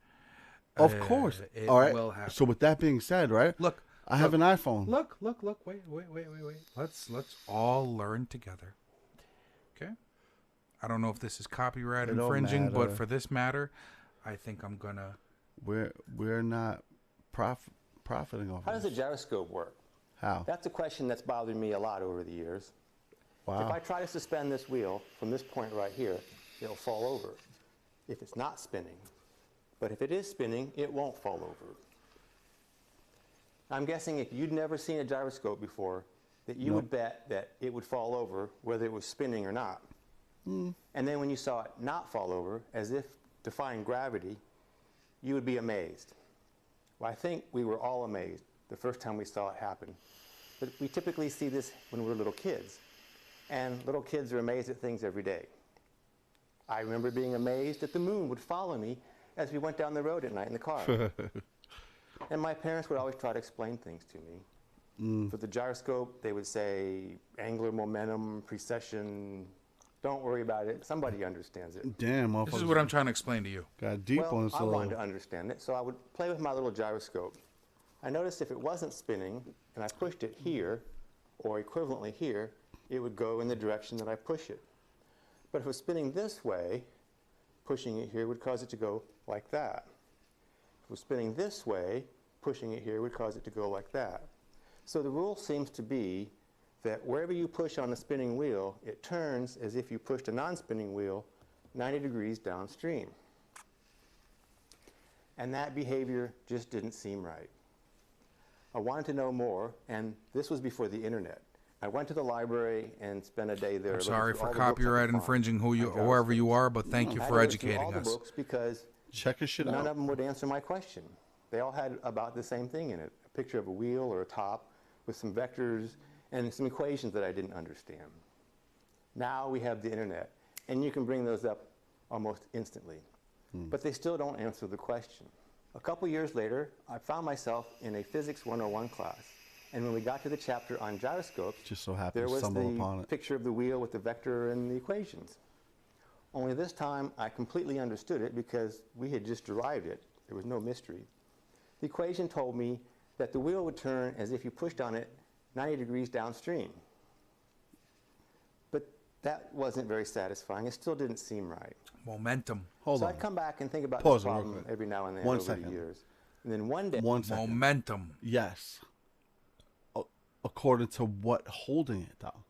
Of course, it all right. will happen. So with that being said, right? Look, I have an iPhone. Look. Wait. Let's all learn together. Okay. I don't know if this is copyright infringing, but for this matter, I think I'm gonna. We're not profiting off. How does a gyroscope work? How? That's a question that's bothered me a lot over the years. Wow. If I try to suspend this wheel from this point right here, it'll fall over if it's not spinning. But if it is spinning, it won't fall over. I'm guessing if you'd never seen a gyroscope before, that you would bet that it would fall over whether it was spinning or not. And then when you saw it not fall over, as if defying gravity, you would be amazed. Well, I think we were all amazed the first time we saw it happen. But we typically see this when we're little kids. And little kids are amazed at things every day. I remember being amazed that the moon would follow me as we went down the road at night in the car. And my parents would always try to explain things to me. For the gyroscope, they would say, angular momentum, precession, don't worry about it. Somebody understands it. Damn, this is what I'm trying to explain to you. Got deep on I wanted to understand it, so I would play with my little gyroscope. I noticed if it wasn't spinning, and I pushed it here, or equivalently here, it would go in the direction that I push it. But if it was spinning this way, pushing it here would cause it to go like that. If it was spinning this way, pushing it here would cause it to go like that. So the rule seems to be that wherever you push on the spinning wheel, it turns as if you pushed a non-spinning wheel 90 degrees downstream. And that behavior just didn't seem right. I wanted to know more, and this was before the internet. I went to the library and spent a day there. I'm sorry for copyright infringing whoever you are, but thank you for educating all the us. books because check your shit out. None of them would answer my question. They all had about the same thing in it: a picture of a wheel or a top with some vectors and some equations that I didn't understand. Now we have the internet, and you can bring those up almost instantly. But they still don't answer the question. A couple years later, I found myself in a Physics 101 class. And when we got to the chapter on gyroscopes, just so happened there to was stumble upon the it. picture of the wheel with the vector and the equations. Only this time, I completely understood it because we had just derived it. There was no mystery. The equation told me that the wheel would turn as if you pushed on it 90 degrees downstream. But that wasn't very satisfying. It still didn't seem right. Momentum. Hold so on. I'd come back and think about Pause this it real problem quick. every now and then One over second. the years. And then one day... One second. Momentum. Yes. According to what holding it, though?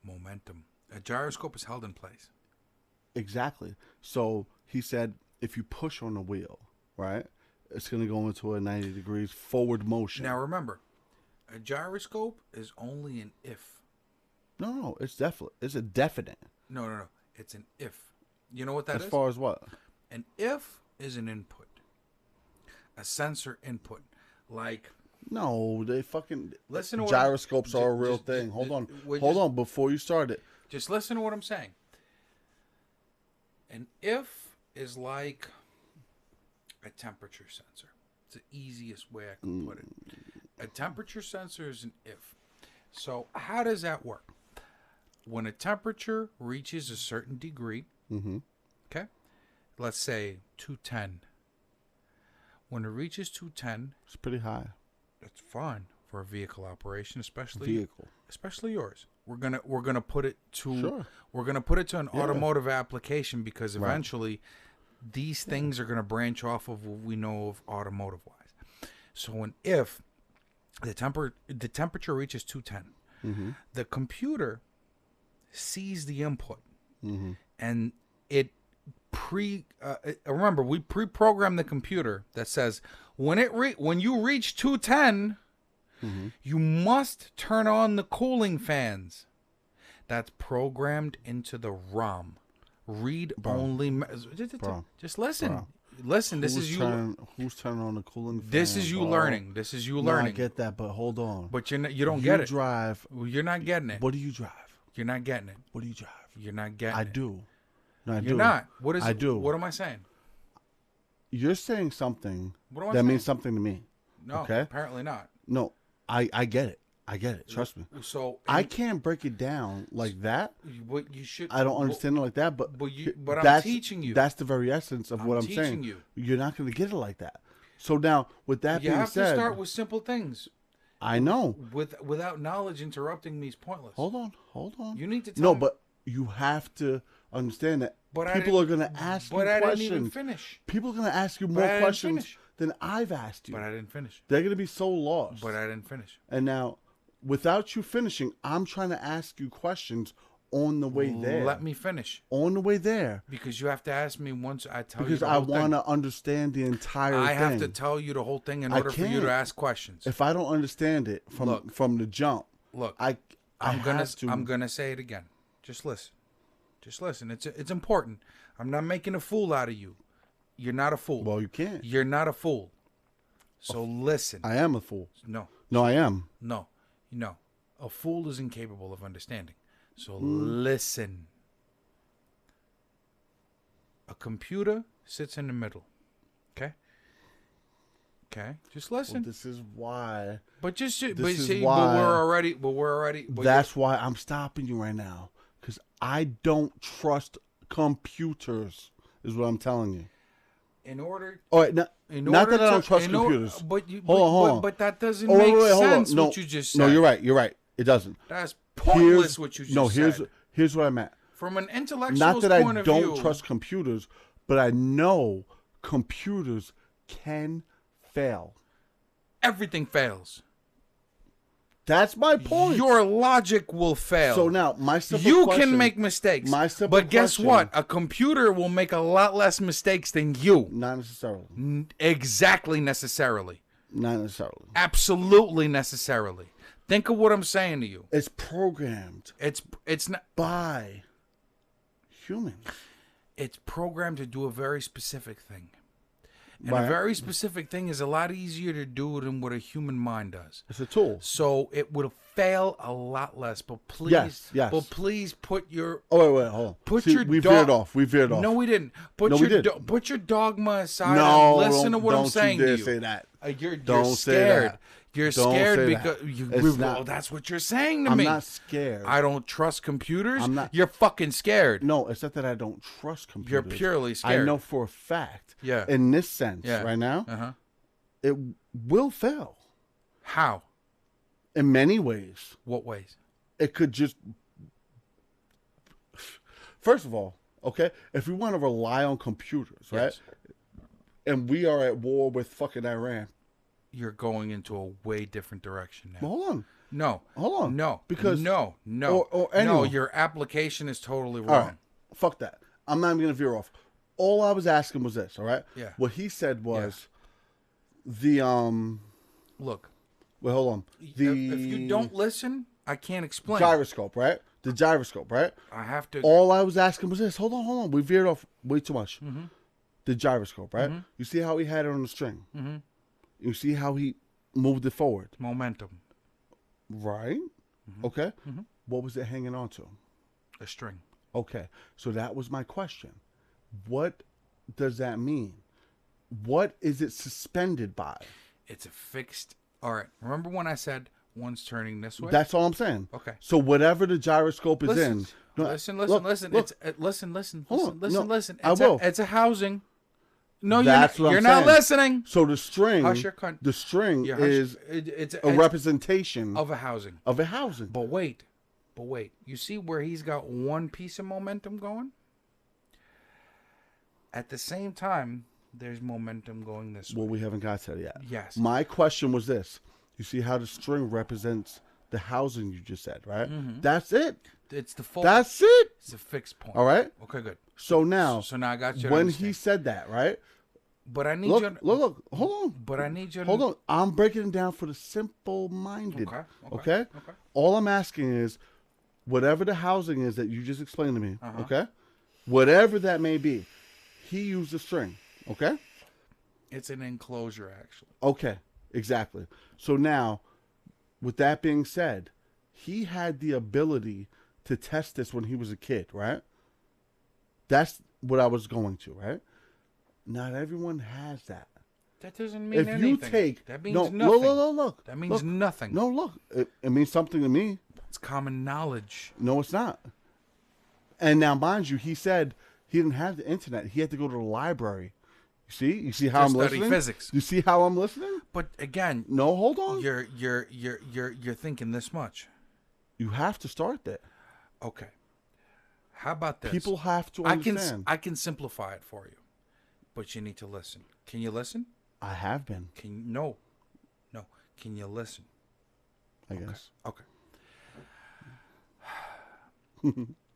Momentum. A gyroscope is held in place. Exactly. So he said if you push on the wheel, right, it's going to go into a 90 degrees forward motion. Now remember, a gyroscope is only an if. No, it's definitely. It's a definite. No. It's an if. You know what that is? As far as what? An if is an input. A sensor input. Like... No, they fucking... Listen to what gyroscopes are a real thing. Hold on. Before you start it. Just listen to what I'm saying. An if is like a temperature sensor. It's the easiest way I can put it. A temperature sensor is an if. So how does that work? When a temperature reaches a certain degree, okay, let's say 210. When it reaches 210, it's pretty high. It's fine for a vehicle operation, especially yours. We're gonna put it to we're gonna put it to an automotive application because eventually these things are gonna branch off of what we know of automotive wise. So if the temperature reaches 210, the computer sees the input and it remember we pre-program the computer that says when you reach 210 you must turn on the cooling fans. That's programmed into the ROM. Read only. Just listen. Bro. Listen. This is you. Who's turning on the cooling fan? This is you learning. This is you learning. I get that, but hold on. But you don't get it. Drive. You're not getting it. What do you drive? You're not getting it. What do you drive? You're not getting it. I do. No, I do. You're not. What is I it? do. What am I saying? You're saying something that saying? Means something to me. No, okay? Apparently not. No, I get it. I get it. Trust me. So I can't break it down like that. What you should. I don't understand it like that. But I'm teaching you. That's the very essence of what I'm saying. You're not going to get it like that. So now, with that being said, you have to start with simple things. I know. Without knowledge, interrupting me is pointless. Hold on. You need to tell me. But you have to understand that people are going to ask you questions. But I didn't even finish. People are going to ask you more questions than I've asked you. But I didn't finish. They're going to be so lost. But I didn't finish. And now, without you finishing, I'm trying to ask you questions on the way there. Let me finish. On the way there. Because you have to ask me once I tell you because the I whole thing. want to understand the entire thing. I have to tell you the whole thing in order for you to ask questions. If I don't understand it from the jump, I'm gonna say it again. Just listen. Just listen. It's important. I'm not making a fool out of you. You're not a fool. Well, you can't. You're not a fool. So listen. I am a fool. No, I am. No. A fool is incapable of understanding. So listen. A computer sits in the middle. Okay? Just listen. Well, this is why. But we're already. That's why I'm stopping you right now. Because I don't trust computers, is what I'm telling you. In order. All right, not that I don't trust computers. Hold on. But that doesn't make sense. What you just said. No, you're right. It doesn't. That's pointless. What you just said. Here's what I meant. From an intellectual not that point I of view, don't trust computers, but I know computers can fail. Everything fails. That's my point. Your logic will fail. So now, my simple you question. can make mistakes. My simple but guess question, what? A computer will make a lot less mistakes than you. Not necessarily. Exactly necessarily. Not necessarily. Absolutely necessarily. Think of what I'm saying to you. It's programmed. It's not by humans. It's programmed to do a very specific thing. And a very specific thing is a lot easier to do than what a human mind does. It's a tool. So it will fail a lot less. But please, yes. But please put your... Oh, wait, hold on. We veered off. No, we didn't. Put your dogma aside and listen to what I'm saying to you. Don't say that. You're scared. You're scared because that's what you're saying to me. I'm not scared. I don't trust computers. I'm not. You're fucking scared. No, it's not that I don't trust computers. You're purely scared. I know for a fact. Yeah. In this sense, right now, it will fail. How? In many ways. What ways? It could just... First of all, okay, if we want to rely on computers, right? Yes. And we are at war with fucking Iran. You're going into a way different direction now. Hold on. No. Hold on. No. Because... No. Or anyone. No, your application is totally wrong. All right. Fuck that. I'm not even going to veer off. All I was asking was this, all right? Yeah. What he said was the... Look. Well, hold on. The If you don't listen, I can't explain. gyroscope, right? The gyroscope, right? I have to... All I was asking was this. Hold on. We veered off way too much. Mm-hmm. The gyroscope, right? Mm-hmm. You see how he had it on the string? Mm-hmm. You see how he moved it forward? Momentum. Right? Mm-hmm. Okay. Mm-hmm. What was it hanging on to? A string. Okay. So that was my question. What does that mean? What is it suspended by? It's a fixed... All right. Remember when I said one's turning this way? That's all I'm saying. Okay. So whatever the gyroscope is in... Listen. Look. Listen. I will. It's a housing. No, That's you're not listening. So the string... Hush your cunt. The string Yeah, is it's a representation of a housing. of a housing. But wait. You see where he's got one piece of momentum going? At the same time, there's momentum going this way. Well, we haven't got to that yet. Yes. My question was this. You see how the string represents the housing you just said, right? Mm-hmm. That's it. It's the full... That's it. It's a fixed point. All right? Okay, good. So now... So now I got you. When he said that, right? But I need Look, you... look. Hold on. But I need you... Hold on. I'm breaking it down for the simple-minded. Okay. All I'm asking is, whatever the housing is that you just explained to me, Uh-huh. okay? Whatever that may be, he used a string, okay? It's an enclosure, actually. Okay, exactly. So now, with that being said, he had the ability to test this when he was a kid, right? That's what I was going to, right? Not everyone has that. That doesn't mean If anything. you take... That means no, nothing. Look. That means nothing. No, look. It means something to me. It's common knowledge. No, it's not. And now, mind you, he said he didn't have the internet. He had to go to the library. You see how I'm study listening? physics. You see how I'm listening? But again, No, hold on. you're thinking this much. You have to start there. Okay. How about this? People have to understand. I can simplify it for you, but you need to listen. Can you listen? I have been, No. Can you listen? I guess. Okay.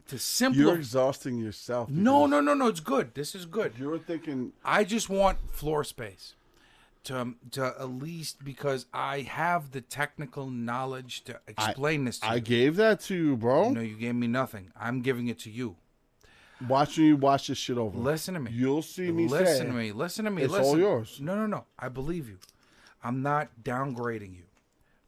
To simplify. You're exhausting yourself. No. It's good. This is good. You're thinking... I just want floor space to at least, because I have the technical knowledge to explain this to you. I gave that to you, bro. No, you gave me nothing. I'm giving it to you. Watching you watch this shit over. Listen to me. You'll see me Listen to me. It's all yours. No. I believe you. I'm not downgrading you,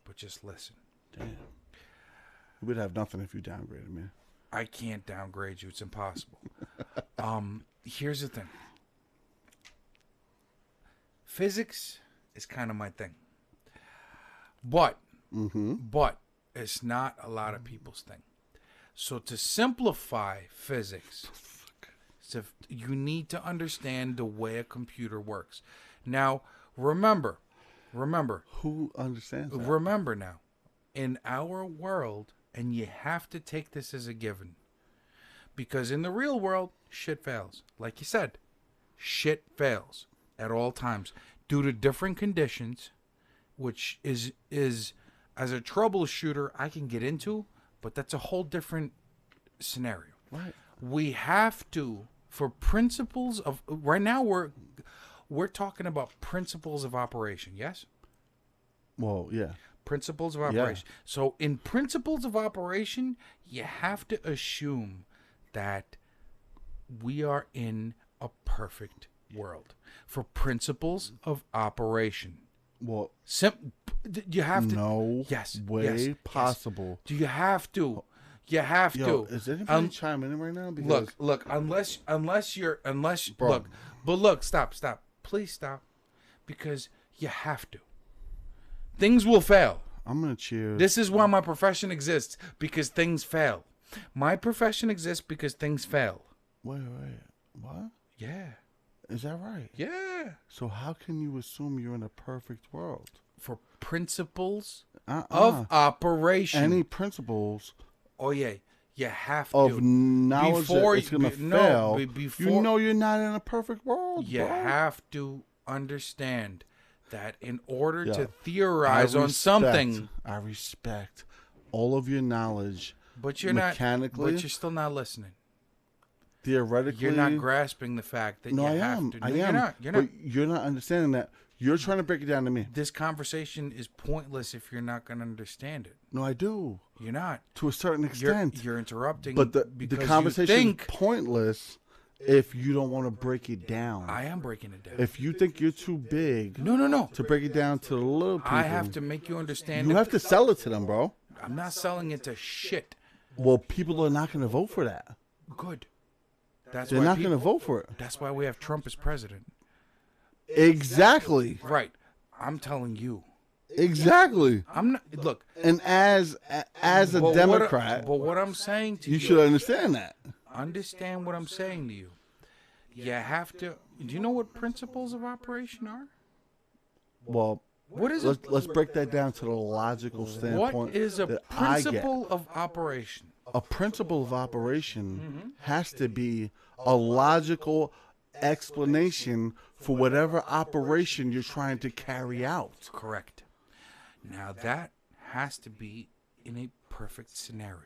but just listen. Damn. You would have nothing if you downgraded me. I can't downgrade you. It's impossible. Here's the thing. Physics is kind of my thing. But it's not a lot of people's thing. So to simplify physics, you need to understand the way a computer works. Now, remember. Who understands that? Remember now, in our world, and you have to take this as a given, because in the real world, shit fails. Like you said, shit fails at all times due to different conditions, which is as a troubleshooter I can get into, but that's a whole different scenario. Right. We have to, for principles of, right now we're talking about principles of operation, yes? Well, yeah. Principles of operation. Yeah. So in principles of operation, you have to assume that we are in a perfect world for principles of operation. Well, you have to. No way possible. Yes. You have to. You have to. Is anybody chiming in right now? Because look. Look. Stop. Please stop. Because you have to. Things will fail. I'm gonna cheer. This is why my profession exists, because things fail. My profession exists because things fail. Wait. What? Yeah. Is that right? Yeah. So how can you assume you're in a perfect world? for principles of operation. Any principles. Oh yeah, you have of to. knowledge before that it's gonna fail. No, before, you know you're not in a perfect world. You bro. have to understand that in order to theorize on something, I respect all of your knowledge. But you're mechanically, but you're still not listening. Theoretically, you're not grasping the fact that you have to. No, I am. You're not. But you're not understanding that. You're trying to break it down to me. This conversation is pointless if you're not going to understand it. No, I do. You're not. To a certain extent. You're interrupting. But the conversation is pointless if you don't want to break it down. I am breaking it down. If you think you're too big. No. To break it down to the little people. I have to make you understand. You have to sell it to them, bro. I'm not selling it to shit. Well, people are not going to vote for that. Good. They're not going to vote for it. That's why we have Trump as president. Exactly. Right. I'm telling you. Exactly. I'm not. Look. And as a Democrat, but what I'm saying to you, you should understand that. Understand what I'm saying to you. You have to. Do you know what principles of operation are? Well, what is let's break that down to the logical standpoint. What is a principle of operation? A principle of operation has to be a logical explanation for whatever operation you're trying to carry out. Correct. Now that has to be in a perfect scenario.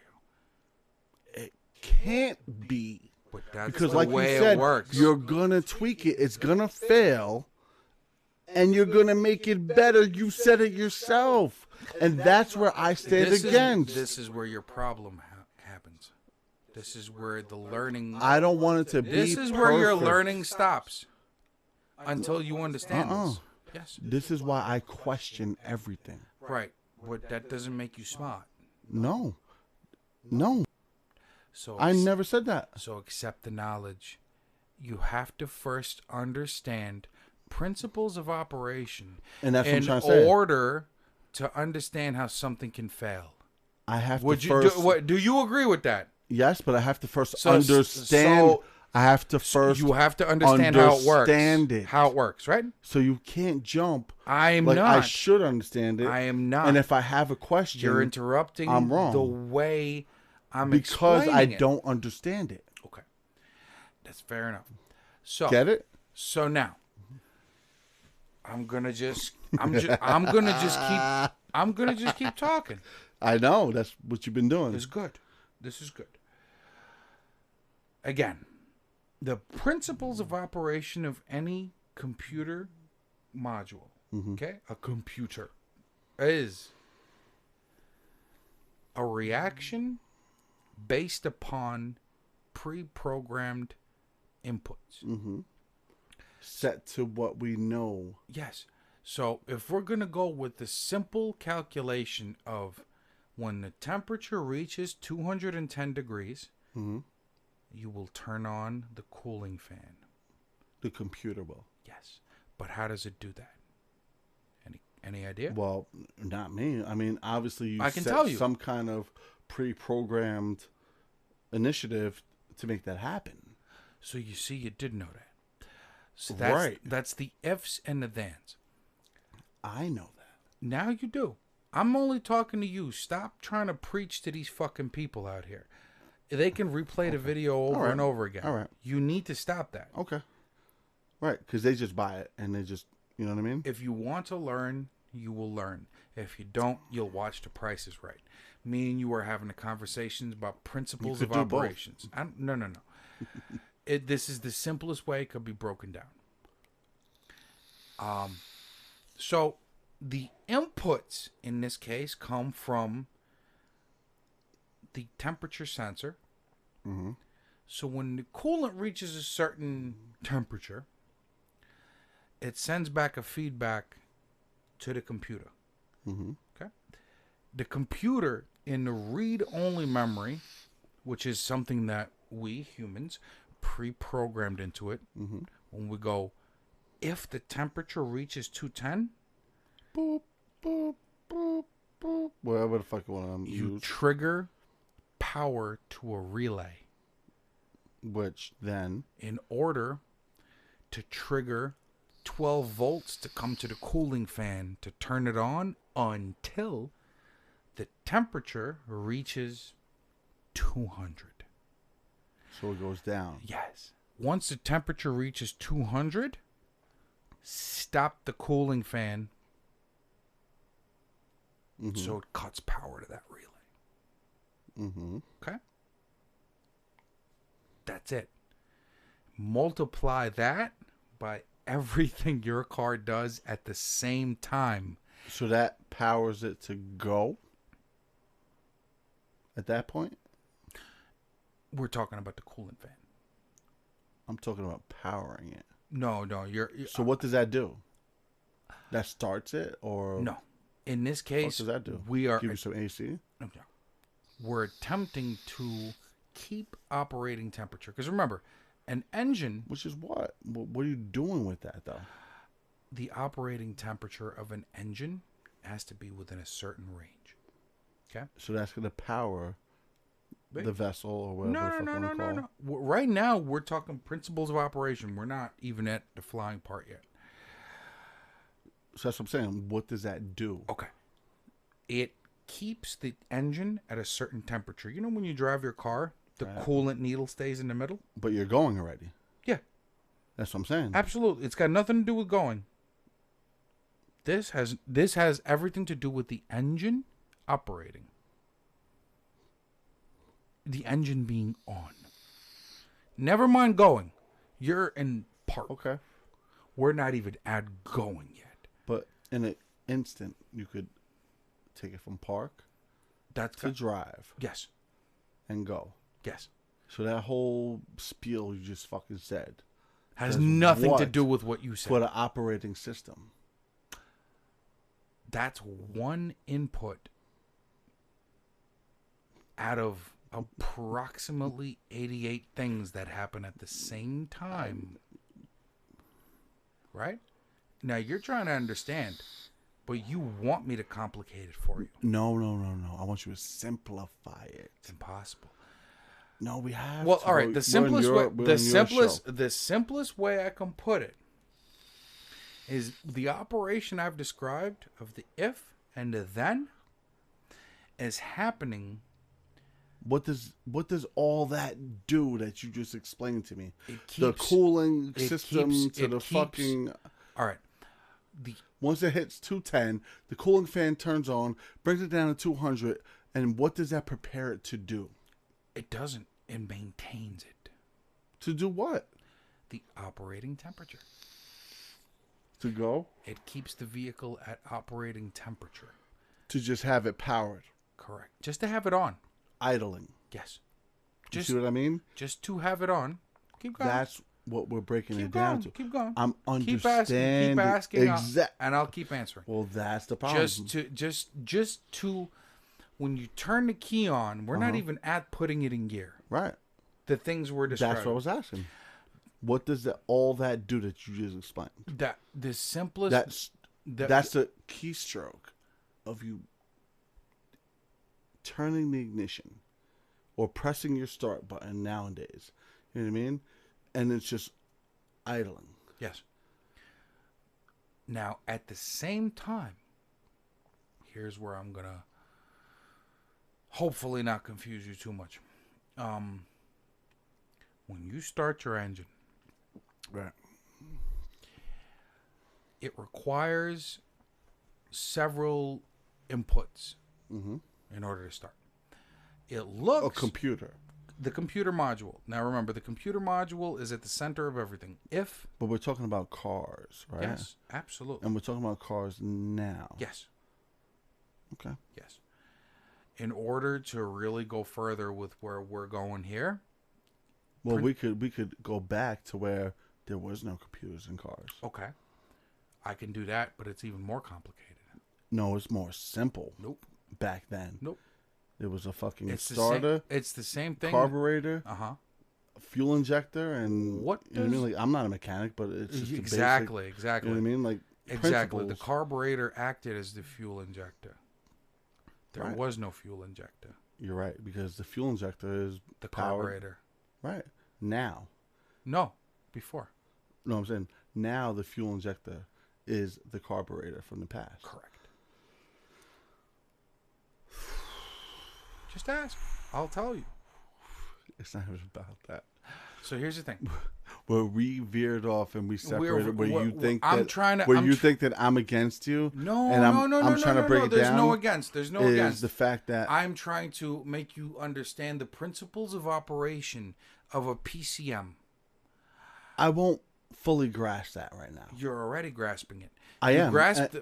It can't be. But that's because the like way you said, it works. You're going to tweak it. It's going to fail. And you're going to make it better. You said it yourself. And that's where I stand against. This is where your problem happens. This is where the learning... I don't want it to be This is where your learning stops. Until you understand this. Yes. This is why I question everything. Right. But that doesn't make you smart. No. So I never said that. So accept the knowledge. You have to first understand principles of operation. And that's what I'm trying to say. In order to understand how something can fail. I have to first... Do you agree with that? Yes, but I have to first understand... I have to first. You have to understand how it works. It. How it works, right? So you can't jump. I am not. I should understand it. I am not. And if I have a question, you're interrupting. I'm wrong. The way I'm because I explaining don't understand it. Okay, that's fair enough. So get it? So now, I'm gonna just keep talking. I know that's what you've been doing. This is good. Again. The principles of operation of any computer module, okay? A computer is a reaction based upon pre-programmed inputs. Set to what we know. Yes. So if we're going to go with the simple calculation of when the temperature reaches 210 degrees, you will turn on the cooling fan. The computer will. Yes. But how does it do that? Any idea? Well, not me. I mean, obviously I can tell you some kind of pre-programmed initiative to make that happen. So you see, you did know that. So that's the ifs and the thens. I know that. Now you do. I'm only talking to you. Stop trying to preach to these fucking people out here. They can replay the video over and over again. All right. You need to stop that. Okay. Right, because they just buy it and they just, you know what I mean? If you want to learn, you will learn. If you don't, you'll watch The Price is Right. Me and you are having a conversations about principles of operations. No. This is the simplest way it could be broken down. So the inputs in this case come from the temperature sensor. So when the coolant reaches a certain temperature, it sends back a feedback to the computer. Okay. The computer in the read-only memory, which is something that we humans pre-programmed into it, when we go, if the temperature reaches 210, boop, boop, boop, boop. Whatever the fuck you want to use. You trigger power to a relay. Which then, in order to trigger 12 volts to come to the cooling fan to turn it on until the temperature reaches 200. So it goes down. Yes. Once the temperature reaches 200, stop the cooling fan. So it cuts power to that relay. Okay? That's it. Multiply that by everything your car does at the same time. So that powers it to go at that point? We're talking about the coolant fan. I'm talking about powering it. No, you're so what does that do? That starts it, or no? In this case, what does that do? We are give you some AC. No, we're attempting to keep operating temperature because remember, an engine. Which is what? What are you doing with that though? The operating temperature of an engine has to be within a certain range. Okay. So that's going to power the vessel or whatever. No. Right now, we're talking principles of operation. We're not even at the flying part yet. So that's what I'm saying. What does that do? Okay. It keeps the engine at a certain temperature. You know when you drive your car, the coolant needle stays in the middle? But you're going already. Yeah. That's what I'm saying. Absolutely. It's got nothing to do with going. This has everything to do with the engine operating. The engine being on. Never mind going. You're in park. Okay. We're not even at going yet. But in an instant, you could take it from park to drive. Yes. And go. Yes. So that whole spiel you just fucking said has nothing to do with what you said. For the operating system. That's one input out of approximately 88 things that happen at the same time. Right? Now, you're trying to understand, but you want me to complicate it for you. No. I want you to simplify it. It's impossible. No, we have Well, to. all right, the simplest way I can put it is the operation I've described of the if and the then is happening. What does all that do that you just explained to me? The cooling system fucking. All right. Once it hits 210, the cooling fan turns on, brings it down to 200, and what does that prepare it to do? It doesn't. It maintains it. To do what? The operating temperature. To go? It keeps the vehicle at operating temperature. To just have it powered. Correct. Just to have it on. Idling. Yes. You see what I mean? Just to have it on. Keep going. That's what we're breaking it down to. Keep going. I'm understanding. Keep asking. And I'll keep answering. Well, that's the problem. Just to when you turn the key on, we're not even at putting it in gear. Right. The things we're describing. That's what I was asking. What does all that do that you just explained? That the simplest. That's the keystroke of you turning the ignition or pressing your start button nowadays. You know what I mean? And it's just idling. Yes. Now, at the same time, here's where I'm going to hopefully not confuse you too much. When you start your engine, right, it requires several inputs in order to start. It looks... A computer. The computer module. Now remember, the computer module is at the center of everything. But we're talking about cars, right? Yes, absolutely. And we're talking about cars now. Yes. Okay. Yes. In order to really go further with where we're going here... Well, we could go back to where there was no computers in cars. Okay. I can do that, but it's even more complicated. No, it's more simple. Nope. Back then. Nope. There was a fucking starter. It's the same thing. Carburetor. Fuel injector, and what does... You know what I mean? Like, I'm not a mechanic, but it's just exactly. You know what I mean? Like exactly. The carburetor acted as the fuel injector. There was no fuel injector. You're right, because the fuel injector is the carburetor. Right now. No, before. No, I'm saying Now the fuel injector is the carburetor from the past. Correct. Just ask. I'll tell you. It's not even about that. So here's the thing. Where we veered off and we separated, where you think that I'm against you, no, and I'm trying to break it down. There's no against. There's no against. The fact that I'm trying to make you understand the principles of operation of a PCM. I won't fully grasp that right now. You're already grasping it. I am,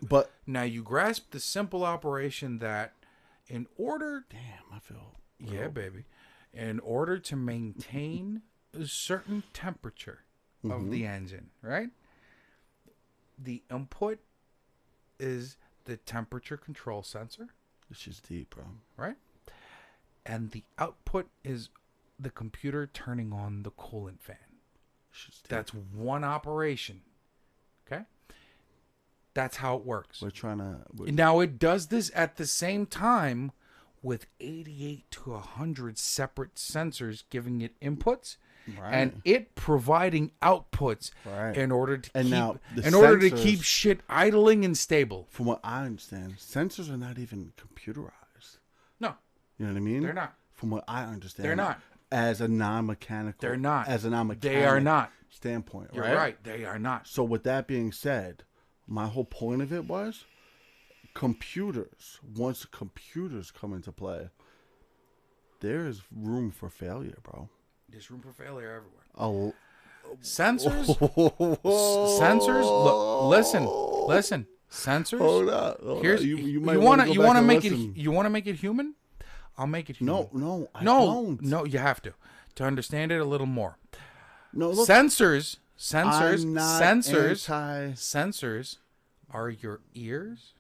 but now you grasp the simple operation that in order... Damn, I feel... Yeah, baby. In order to maintain a certain temperature of the engine, right? The input is the temperature control sensor. This is deep, bro. Right? And the output is the computer turning on the coolant fan. That's one operation. Okay? That's how it works. Now, it does this at the same time with 88 to 100 separate sensors giving it inputs, and it providing outputs in order to keep shit idling and stable. From what I understand, sensors are not even computerized. No. You know what I mean? They're not. From what I understand. They're not. As a non-mechanical. They're not. As a non-mechanical. They are not. Standpoint, You're right. They are not. So with that being said, my whole point of it was computers. Once computers come into play, there is room for failure, bro. There's room for failure everywhere. Oh, sensors. Sensors. Look, listen. Sensors. Hold up. You want to make it. You want to make it human? I'll make it human. No, I don't. No, you have to understand it a little more. No, look, sensors are your ears,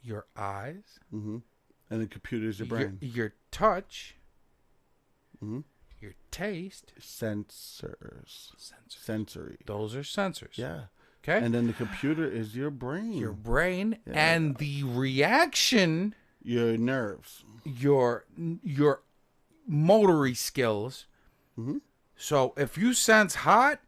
your eyes, and the computer's your brain, your touch, your taste. Sensors. Sensory. Those are sensors. Yeah. Okay. And then the computer is your brain. Your brain and the reaction. Your nerves. Your motory skills. So if you sense hot,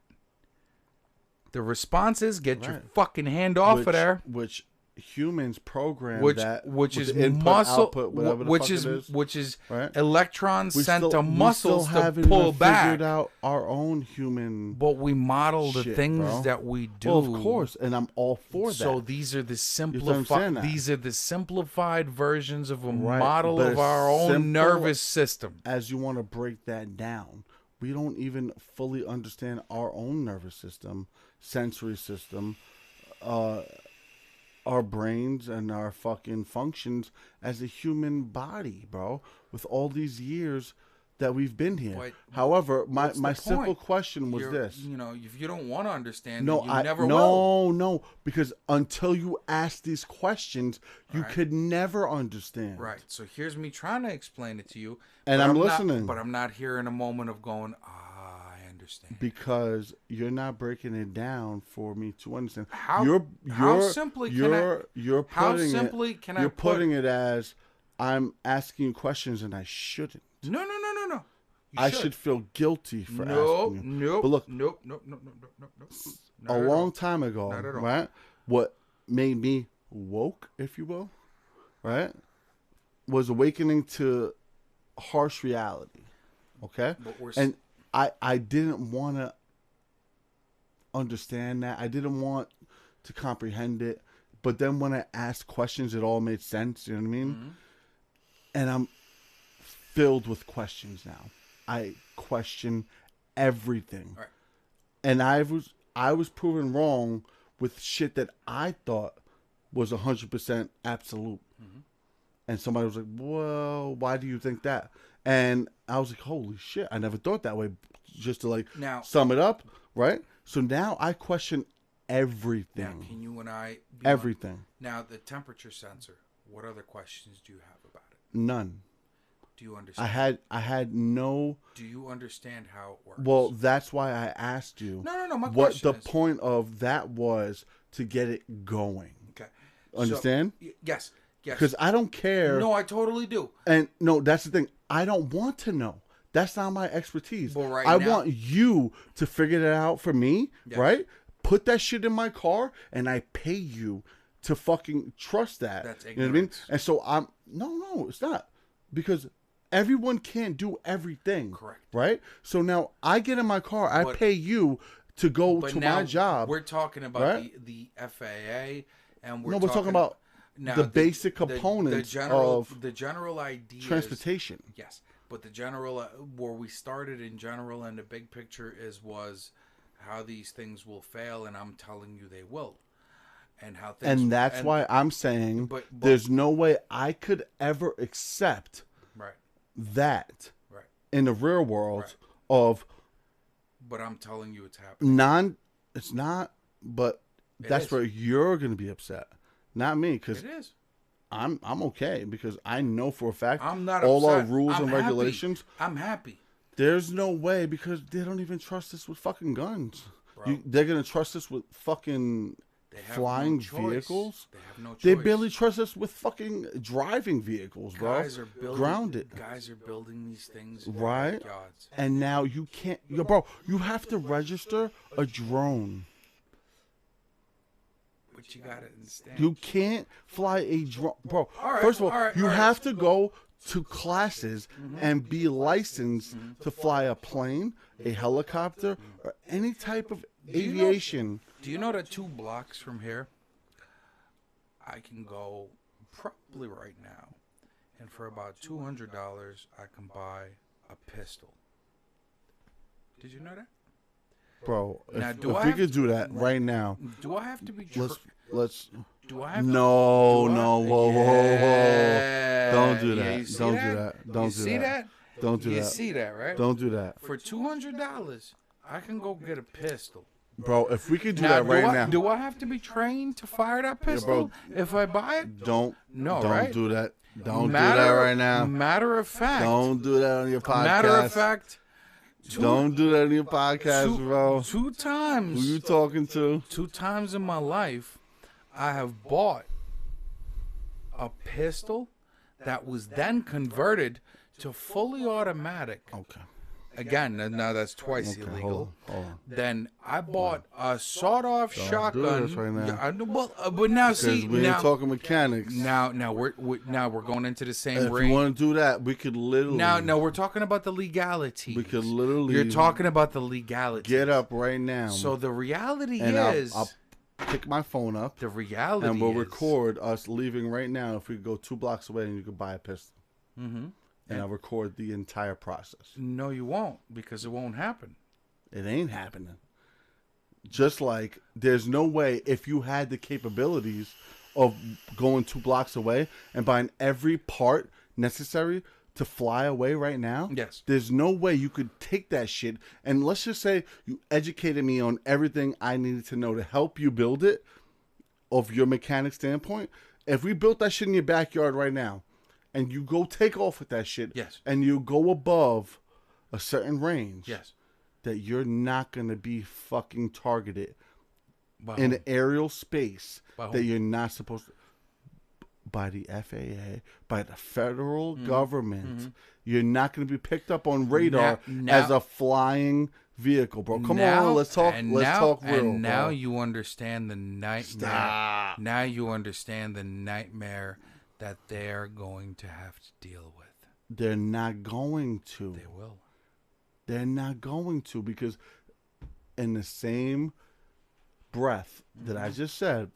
the response is get your fucking hand off of there. Which humans program which is muscle, output, whatever which is electrons sent to muscles to pull back. Figured out our own human, but we model the things that we do. Well, of course, and I'm all for that. So these are the simplified. These are the simplified versions of a model of our own nervous system. As you want to break that down, we don't even fully understand our own nervous system, sensory system, our brains and our fucking functions as a human body, bro, with all these years that we've been here. However, my simple question was this. You know, if you don't want to understand, you never will. No, because until you ask these questions, you could never understand. Right. So here's me trying to explain it to you. And I'm listening. But I'm not here in a moment of going, I understand. Because you're not breaking it down for me to understand. How simply can I putting it as I'm asking you questions and I shouldn't. No. I should feel guilty for asking you. Nope. But look, nope. A long time ago, right? What made me woke, if you will, right, was awakening to harsh reality. Okay? And I didn't want to understand that. I didn't want to comprehend it. But then when I asked questions, it all made sense. You know what I mean? And I'm filled with questions now. I question everything. Right. And I was proven wrong with shit that I thought was 100% absolute. And somebody was like, well, why do you think that? And I was like, holy shit, I never thought that way. Just to sum it up, right? So now I question everything. Now, can you and I... Everything. Now, the temperature sensor, what other questions do you have about it? None. Do you understand? I had no... Do you understand how it works? Well, that's why I asked you. No. My what question the point of that was to get it going. Okay. Understand? So, yes. Because I don't care. No, I totally do. And no, that's the thing. I don't want to know. That's not my expertise. Well, I want you to figure it out for me, right? put that shit in my car and I pay you to fucking trust that. That's ignorance. You know what I mean? And so no, it's not. Because everyone can't do everything. Correct. Right? So now I get in my car, I pay you to go to my job. We're talking about right? the FAA, and we're talking about now, the basic components of the general idea transportation. Yes, but the general where we started in general and the big picture was how these things will fail, and I'm telling you they will, and how things. And that's why I'm saying there's no way I could ever accept that in the real world of. But I'm telling you, it's happening. It's not, but that's where you're going to be upset, not me, because it is. I'm okay because I know for a fact I'm not all upset. our rules and happy. regulations. I'm happy. There's no way because they don't even trust us with fucking guns. They're going to trust us with fucking flying vehicles. They have no choice. They barely trust us with fucking driving vehicles, bro. Guys are building, grounded. Guys are building these things, right? And now you can't, bro. You have to register a drone. But you gotta understand. You can't fly a drone, bro. First of all, you have to go to classes and be licensed to fly a plane, a helicopter, or any type of aviation. Do you know that 2 blocks from here, I can go probably right now, and for about $200, I can buy a pistol. Did you know that? Bro, if we could do that right now. Do I have to be... Let's... Do I have whoa. Yeah. Don't do that. Yeah, Don't do that. Don't do that. Don't do that. You see that, right? Don't do that. For $200, I can go get a pistol. Bro, if we could do that right now. Do I have to be trained to fire that pistol if I buy it? Don't do that. Don't do that right now. Matter of fact. Don't do that on your podcast. Matter of fact. Don't do that on your podcast, bro. 2 times. Who you talking to? 2 times in my life, I have bought a pistol that was then converted to fully automatic. Okay. Again, now that's twice illegal. Hold on. Then I bought a sawed-off shotgun. Do right now. But now see, we ain't talking mechanics. Now we're going into the same ring. If you want to do that, we could literally. Now we're talking about the legality. We could literally. You're talking about the legality. Get up right now. So the reality is, I'll pick my phone up. The reality and we'll record us leaving right now. If we go 2 blocks away, and you could buy a pistol. Mm-hmm. And I'll record the entire process. No, you won't, because it won't happen. It ain't happening. Just like there's no way if you had the capabilities of going 2 blocks away and buying every part necessary to fly away right now. Yes. There's no way you could take that shit and let's just say you educated me on everything I needed to know to help you build it of your mechanic standpoint. If we built that shit in your backyard right now, and you go take off with that shit, yes, and you go above a certain range, yes, that you're not going to be fucking targeted in an aerial space that you're not supposed to. By the FAA, by the federal government. Mm-hmm. You're not going to be picked up on radar as a flying vehicle, bro. Come on, let's talk. Let's talk real. And now you understand the nightmare. Stop. Now you understand the nightmare that they're going to have to deal with. They're not going to. They will. They're not going to because in the same breath that I just said,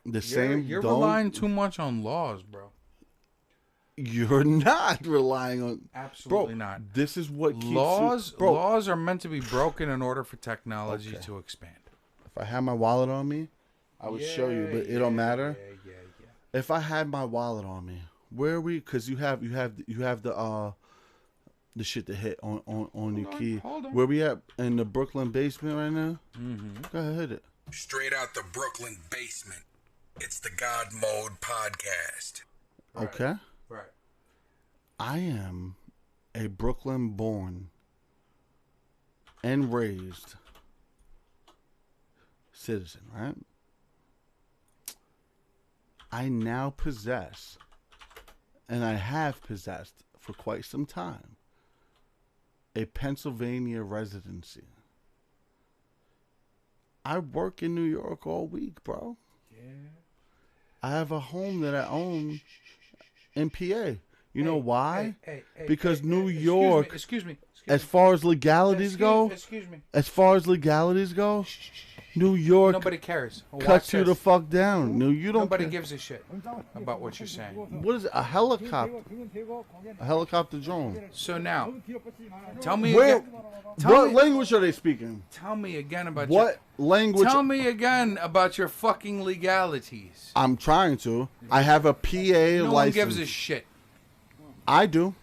you're relying too much on laws, bro. You're not relying on absolutely not. This is what keeps laws are meant to be broken in order for technology to expand. If I had my wallet on me, I would show you, but it don't matter. Yeah. If I had my wallet on me, where are we? Because you have the shit to hit on your key. Where we at in the Brooklyn basement right now? Mm-hmm. Go ahead, hit it. Straight out the Brooklyn basement. It's the GodMode podcast. Okay. Right. I am a Brooklyn-born and raised citizen, right? I now possess, and I have possessed for quite some time, a Pennsylvania residency. I work in New York all week, bro. Yeah. I have a home that I own in PA. You know why? Because New York. Excuse me. As far as legalities go. Excuse me. As far as legalities go. New York. Nobody cares. Cuts you the fuck down. No, you don't. Nobody gives a shit about what you're saying. What is it? A helicopter? A helicopter drone. So now, tell me Where? again. What language are they speaking? Tell me again about what language? Tell me again about your fucking legalities. I'm trying to. I have a PA license. No one gives a shit. I do.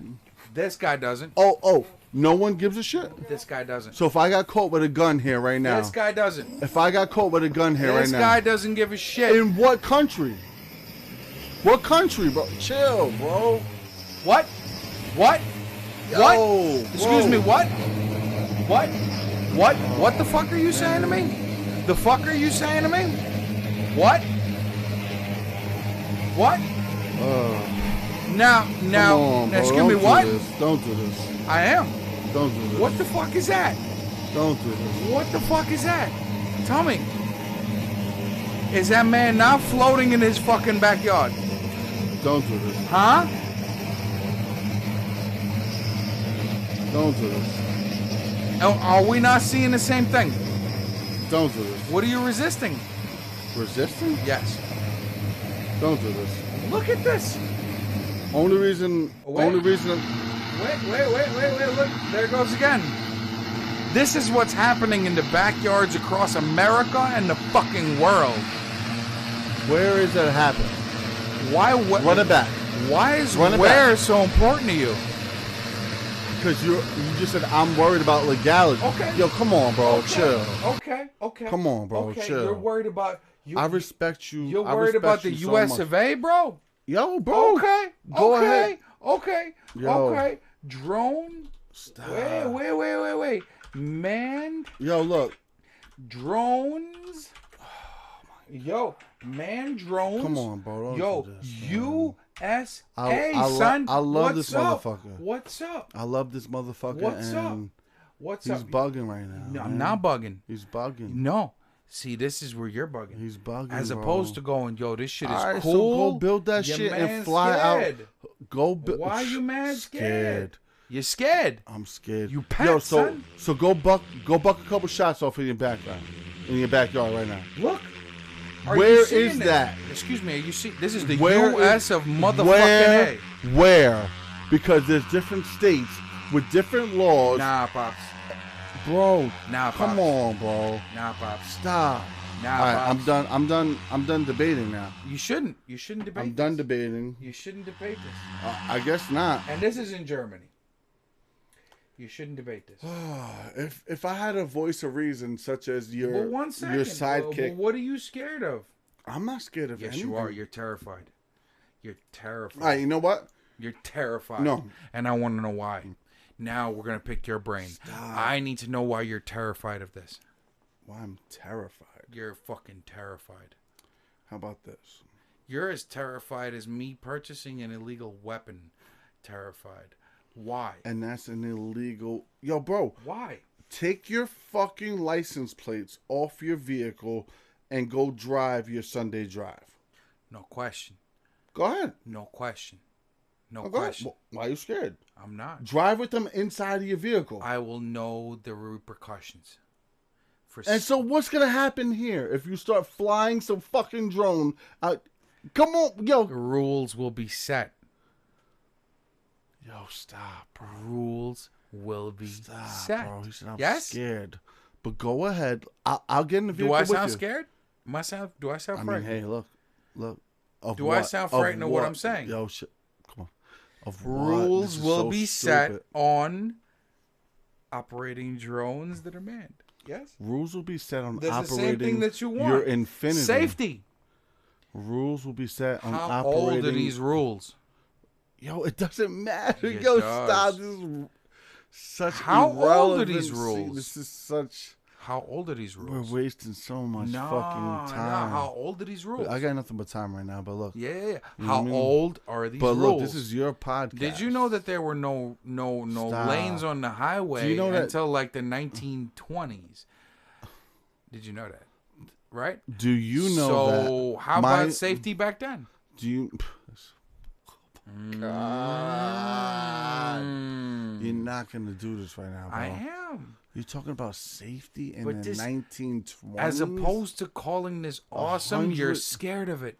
This guy doesn't. Oh. No one gives a shit. This guy doesn't. So if I got caught with a gun here right now. This guy doesn't. If I got caught with a gun here right now. This guy doesn't give a shit. In what country? What country, bro? Chill, bro. What? What? Yo, what? Excuse me, what? What? What the fuck are you saying to me? The fuck are you saying to me? What? What? Now, excuse me, what? Don't do this. I am. Don't do this. What the fuck is that? Don't do this. What the fuck is that? Tell me. Is that man now floating in his fucking backyard? Don't do this. Huh? Don't do this. Are we not seeing the same thing? Don't do this. What are you resisting? Resisting? Yes. Don't do this. Look at this. Only reason. Wait, look. There it goes again. This is what's happening in the backyards across America and the fucking world. Where is that happening? Why? Run it back. Why is where so important to you? Because you just said I'm worried about legality. Okay. Yo, come on, bro. Okay. Chill. Okay. Come on, bro. Okay. Chill. You're worried about. I respect you. You're worried about the U.S. of A, bro. Yo, bro. Okay. Go ahead. Okay. Yo. Okay. Drone. Stop. Wait. Man. Yo, look. Drones. Yo, man, drones. Come on, bro. Yo, USA, son. I love this motherfucker. What's up? I love this motherfucker. What's up? He's bugging right now. No, I'm not bugging. He's bugging. No. See, this is where you're bugging. He's bugging, as opposed to going, yo, this shit is all right, cool. So go build that shit and fly scared. out. Go build. Why are you mad scared? You're scared. I'm scared. You packed, son. So go buck a couple shots off in your backyard right now. Look. Where is that? Excuse me. You see, this is the U.S. of motherfucking A. Where? Because there's different states with different laws. Nah, pops. Bro. Nah, pops. Come on, bro. Nah, pops. Stop. Nah, all right, pops. I'm done debating now. You shouldn't. You shouldn't debate. I'm done debating. You shouldn't debate this. I guess not. And this is in Germany. You shouldn't debate this. If I had a voice of reason, such as your sidekick, what are you scared of? I'm not scared of anything. Yes, you are. You're terrified. You're terrified. All right, you know what? You're terrified. No. And I want to know why. Now we're going to pick your brain. Stop. I need to know why you're terrified of this. Why I'm terrified? You're fucking terrified. How about this? You're as terrified as me purchasing an illegal weapon. Terrified. Why? And that's an illegal... Yo, bro. Why? Take your fucking license plates off your vehicle and go drive your Sunday drive. No question. Go ahead. No question. No question. Well, why are you scared? I'm not. Drive with them inside of your vehicle. I will know the repercussions. And so what's going to happen here if you start flying some fucking drone out? Come on, yo. The rules will be set. Yo, stop, bro. Rules will be set. Bro. He said, I'm scared. But go ahead. I'll get in the vehicle with you. Do I sound scared? Do I sound frightened? I mean, hey, look. Do I sound frightened of what I'm saying? Yo, shit. Come on. Rules will be set on operating drones that are manned. Yes? Rules will be set on That's operating the same thing that you want. your Infinity. Safety. Rules will be set on How operating... old are these rules? Yo, it doesn't matter. It Yo, does. stop. This is such How old are these irrelevancy. rules? This is such... How old are these rules? We're wasting so much fucking time. How old are these rules? I got nothing but time right now, but look. Yeah. How old are these rules? But look, this is your podcast. Did you know that there were no lanes on the highway until like the 1920s? Did you know that? right? Do you know So how about safety back then? Do you? God, you're not gonna do this right now, bro. I am. You're talking about safety in But the this, 1920s? as opposed to calling this awesome, you're scared of it.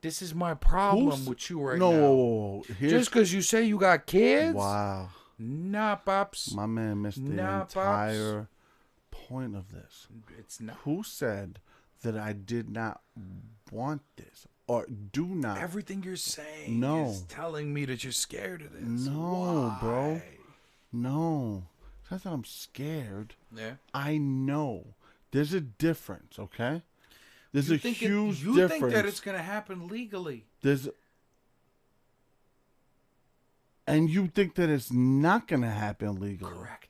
This is my problem with you right now. No, just because you say you got kids? Wow. Nah, pops. My man missed the entire point of this. It's not. Who said that I did not want this or do not? Everything you're saying is telling me that you're scared of this. No, bro. No. It's not that I'm scared. Yeah. I know. There's a difference, okay? There's a huge difference. You think that it's going to happen legally. And you think that it's not going to happen legally. Correct.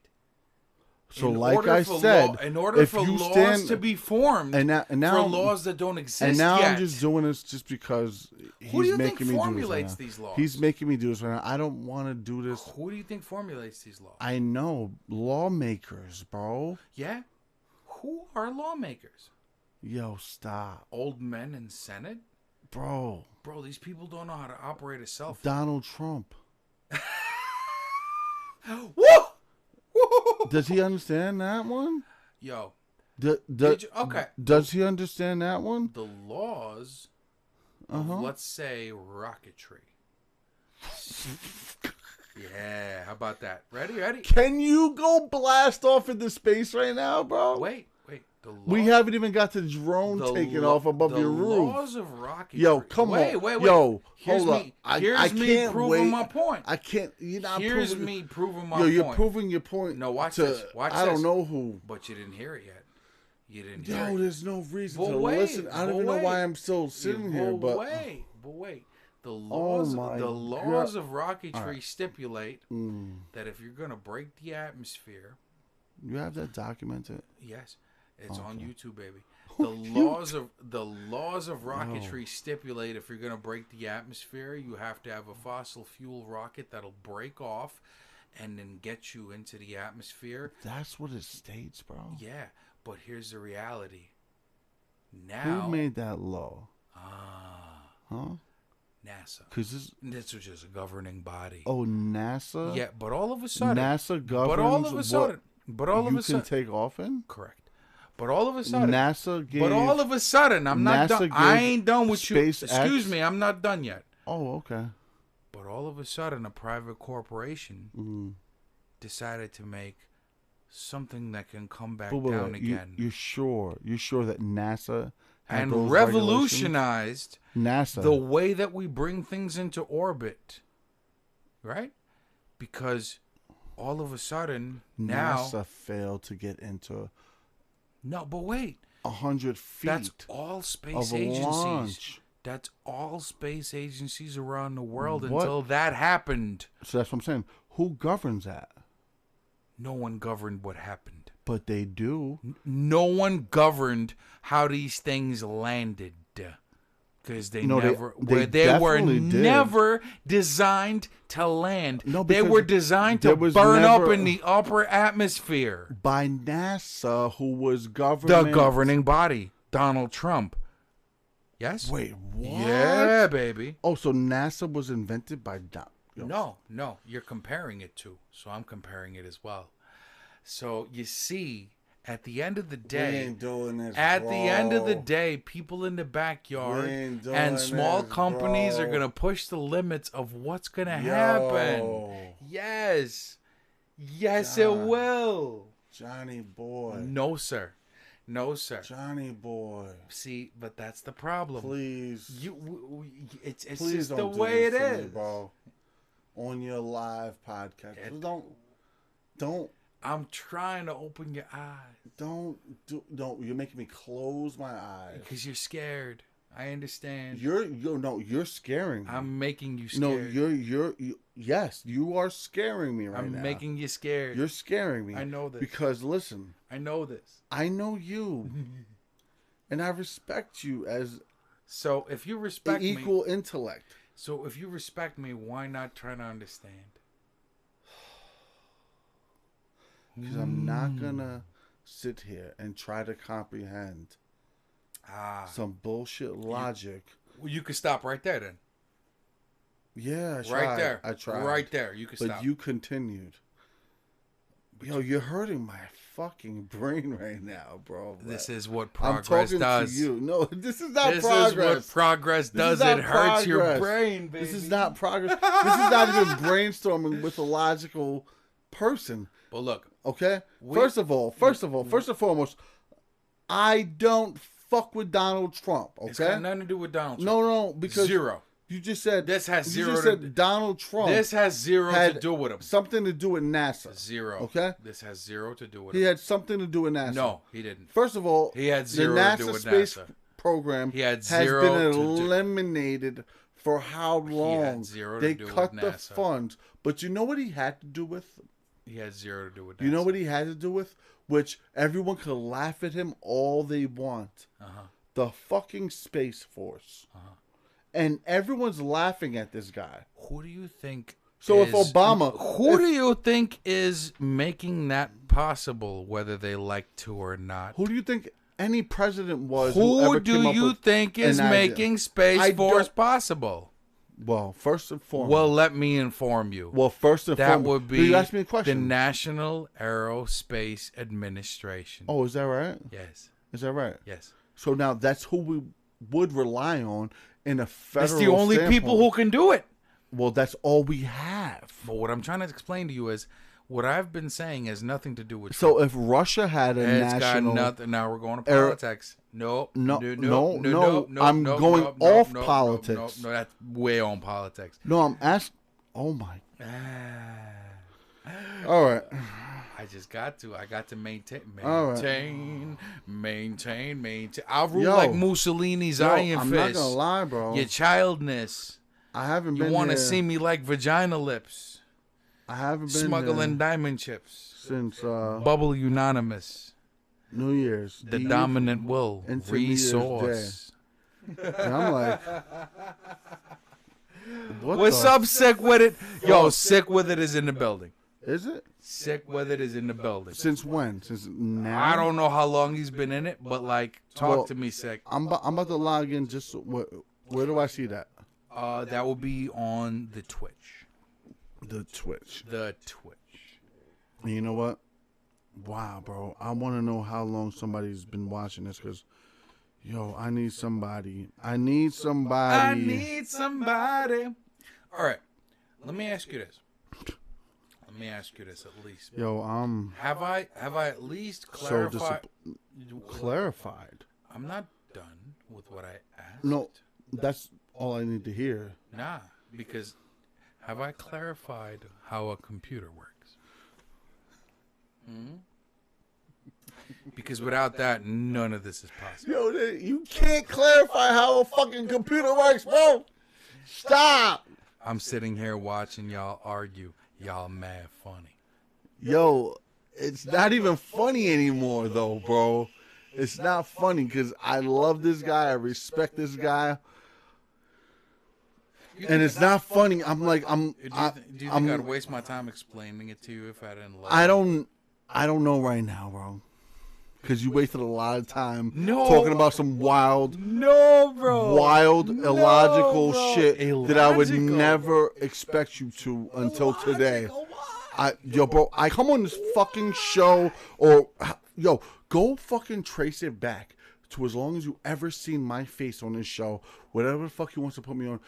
So like I said, in order for laws to be formed, and now for laws that don't exist and now yet. I'm just doing this just because he's making me do this. Who do you think formulates these laws? He's making me do this right now. I don't want to do this. Who do you think formulates these laws? I know. Lawmakers, bro. Yeah? Who are lawmakers? Yo, stop. Old men in Senate? Bro, these people don't know how to operate a cell phone. Donald Trump. Woo! Does he understand that one? Yo. Okay. Does he understand that one? The laws of, let's say, rocketry. Yeah, how about that? Ready? Can you go blast off into space right now, bro? Wait. We haven't even got the drone taken off above your roof. The laws of rocketry. Yo, come on. Wait. Yo, hold up. Here's me proving my point. I can't. You're not Here's proving. me proving my point. Yo, you're proving your point. No, watch this. I don't know who. But you didn't hear it yet. You didn't hear it. There's no reason to listen. I don't even know why I'm still sitting here. But wait. The laws of rocketry stipulate that if you're going to break the atmosphere. You have that documented? Yes. It's on YouTube, baby. The laws of rocketry stipulate if you're going to break the atmosphere, you have to have a fossil fuel rocket that'll break off and then get you into the atmosphere. That's what it states, bro. Yeah, but here's the reality. Now, who made that law? NASA. Because this was just a governing body. Oh, NASA? Yeah, but all of a sudden, NASA governs but all of a sudden, you can take off in? Correct. But all of a sudden, NASA gave. But all of a sudden, I'm not done. I ain't done with you. Excuse me, I'm not done yet. Oh, okay. But all of a sudden, a private corporation decided to make something that can come back down again. You're sure? You're sure that NASA and revolutionized NASA the way that we bring things into orbit, right? Because all of a sudden now NASA failed to get into. No, but wait. 100 feet. That's all space agencies. Launch. That's all space agencies around the world until that happened. So that's what I'm saying. Who governs that? No one governed what happened. But they do. No one governed how these things landed. Because they were never designed to land. No, they were designed to burn up in the upper atmosphere. By NASA, who was governing. The governing body. Donald Trump. Yes? Wait, what? Yeah, baby. Oh, so NASA was invented by No. You're comparing it to. So I'm comparing it as well. So you see, at the end of the day, we ain't doing this, the end of the day, people in the backyard and small companies are going to push the limits of what's going to happen. Yes. Yes, it will. Johnny boy. No, sir. Johnny boy. See, but that's the problem. Please. It's just the way it is. Me, bro. On your live podcast. Don't. I'm trying to open your eyes. Don't. You're making me close my eyes. Because you're scared. I understand. You're scaring me. I'm making you scared. Yes, you are scaring me right now. I'm making you scared. You're scaring me. I know this. Because listen. I know this. I know you. And I respect you as so if you respect me, equal intellect. So if you respect me, why not try to understand? Because I'm not going to sit here and try to comprehend some bullshit logic. Well, you could stop right there then. Yeah, I tried. Right there. I tried. Right there. You could stop. But you continued. Yo, you're hurting my fucking brain right now, bro. This is what I'm progress talking does. to you. No, this is not This progress. is what progress does. It hurts your progress. brain, baby. This is not progress. This is not even brainstorming with a logical person. But look. Okay? First and foremost, I don't fuck with Donald Trump. Okay? It's got nothing to do with Donald Trump. No, because zero. You just said this has zero. You just said Donald Trump. This has zero to do with him. Something to do with NASA. Zero. Okay. This has zero to do with him. He had something to do with NASA. No, he didn't. First of all, he had zero the NASA to do with space NASA. program He had has zero been to eliminated for how long? They cut the NASA. funds. But you know what he had to do with? He had zero to do with NASA. You know what he had to do with? Which everyone could laugh at him all they want. The fucking Space Force. And everyone's laughing at this guy. Who do you think? So if Obama... Who do you think is making that possible, whether they like to or not? Who do you think any president was? Who do you think is making Space Force possible? Well, first and foremost. Well, let me inform you. Well, first and foremost. That would be you asked me a question. The National Aerospace Administration. Oh, is that right? Yes. Is that right? Yes. So now that's who we would rely on in a federal It's the only standpoint. people who can do it. Well, that's all we have. But what I'm trying to explain to you is what I've been saying has nothing to do with So Trump. if Russia had a national... got nothing. Now we're going to politics. No. I'm going off politics. No, that's way on politics. No, I'm asking... Oh, my... All right. I just got to. I got to maintain. I'll rule Yo, like Mussolini's Iron I'm Fist. not gonna lie, bro. Your childness. I haven't been. You want to see me like vagina lips? I haven't been smuggling diamond chips since Bubble Unanimous. New Year's. The dominant will into resource. And I'm like, what's up? Sick with it, yo. Sick with it is in the building. Is it? Sick with it is in the building. Since when? Since now? I don't know how long he's been in it, but like, talk to me, Sick. I'm about to log in. Just where do I see that? That will be on the Twitch. The Twitch. You know what? Wow, bro. I want to know how long somebody's been watching this because, yo, I need somebody. I need somebody. All right. Let me ask you this. At least. Yo, Have I at least clarified? Clarified. I'm not done with what I asked. No, that's all I need to hear. Nah, because have I clarified how a computer works? Because without that, none of this is possible. Yo, you can't clarify how a fucking computer works, bro. Stop. I'm sitting here watching y'all argue. Y'all mad funny. Yo, it's not even funny anymore, though, bro. It's not funny because I love this guy. I respect this guy. And it's not funny. I'm like, Do you think I'd waste my time explaining it to you if I didn't love it? I don't know right now, bro. Because you wasted a lot of time talking about some illogical shit that I would never expect you to until today. Bro, I come on this fucking show go fucking trace it back to as long as you ever seen my face on this show. Whatever the fuck you want to put me on.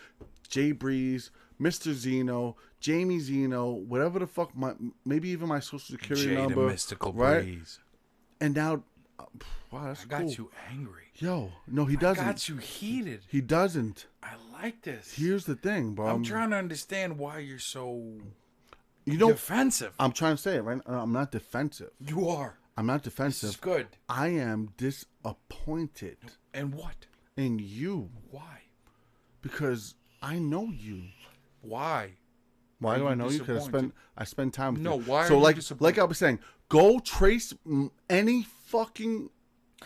Jay Breeze, Mr.Zeno, Jamie Zeno, whatever the fuck, maybe even my social security number. Mystical right? Breeze. And now, wow, that's cool. I got you angry. Yo, no, he doesn't. I got you heated. He doesn't. I like this. Here's the thing, bro. I'm trying to understand why you're so defensive. I'm trying to say it, right? I'm not defensive. You are. I'm not defensive. This is good. I am disappointed. In what? In you. Why? Because I know you. Why? Why do I know you? Because I spend time with you. No, why so are you disappointed? Like I was saying, go trace any fucking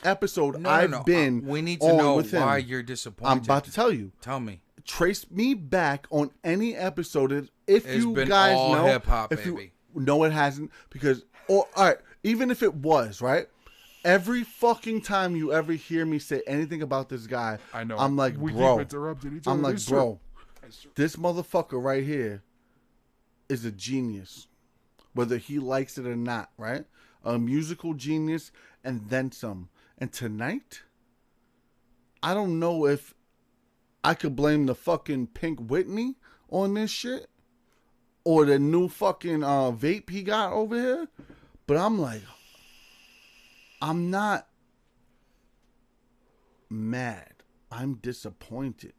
episode I've been we need to know with why him. you're disappointed. I'm about to tell you. Tell me. Trace me back on any episode if it's you been guys all know. Hip-hop, if baby. No, it hasn't. Because, all right, even if it was, right? Every fucking time you ever hear me say anything about this guy, I know. I'm like, we bro. keep interrupting each I'm other. like, bro, this motherfucker right here is a genius. Whether he likes it or not, right? A musical genius and then some. And tonight, I don't know if I could blame the fucking Pink Whitney on this shit or the new fucking vape he got over here. But I'm like, I'm not mad. I'm disappointed.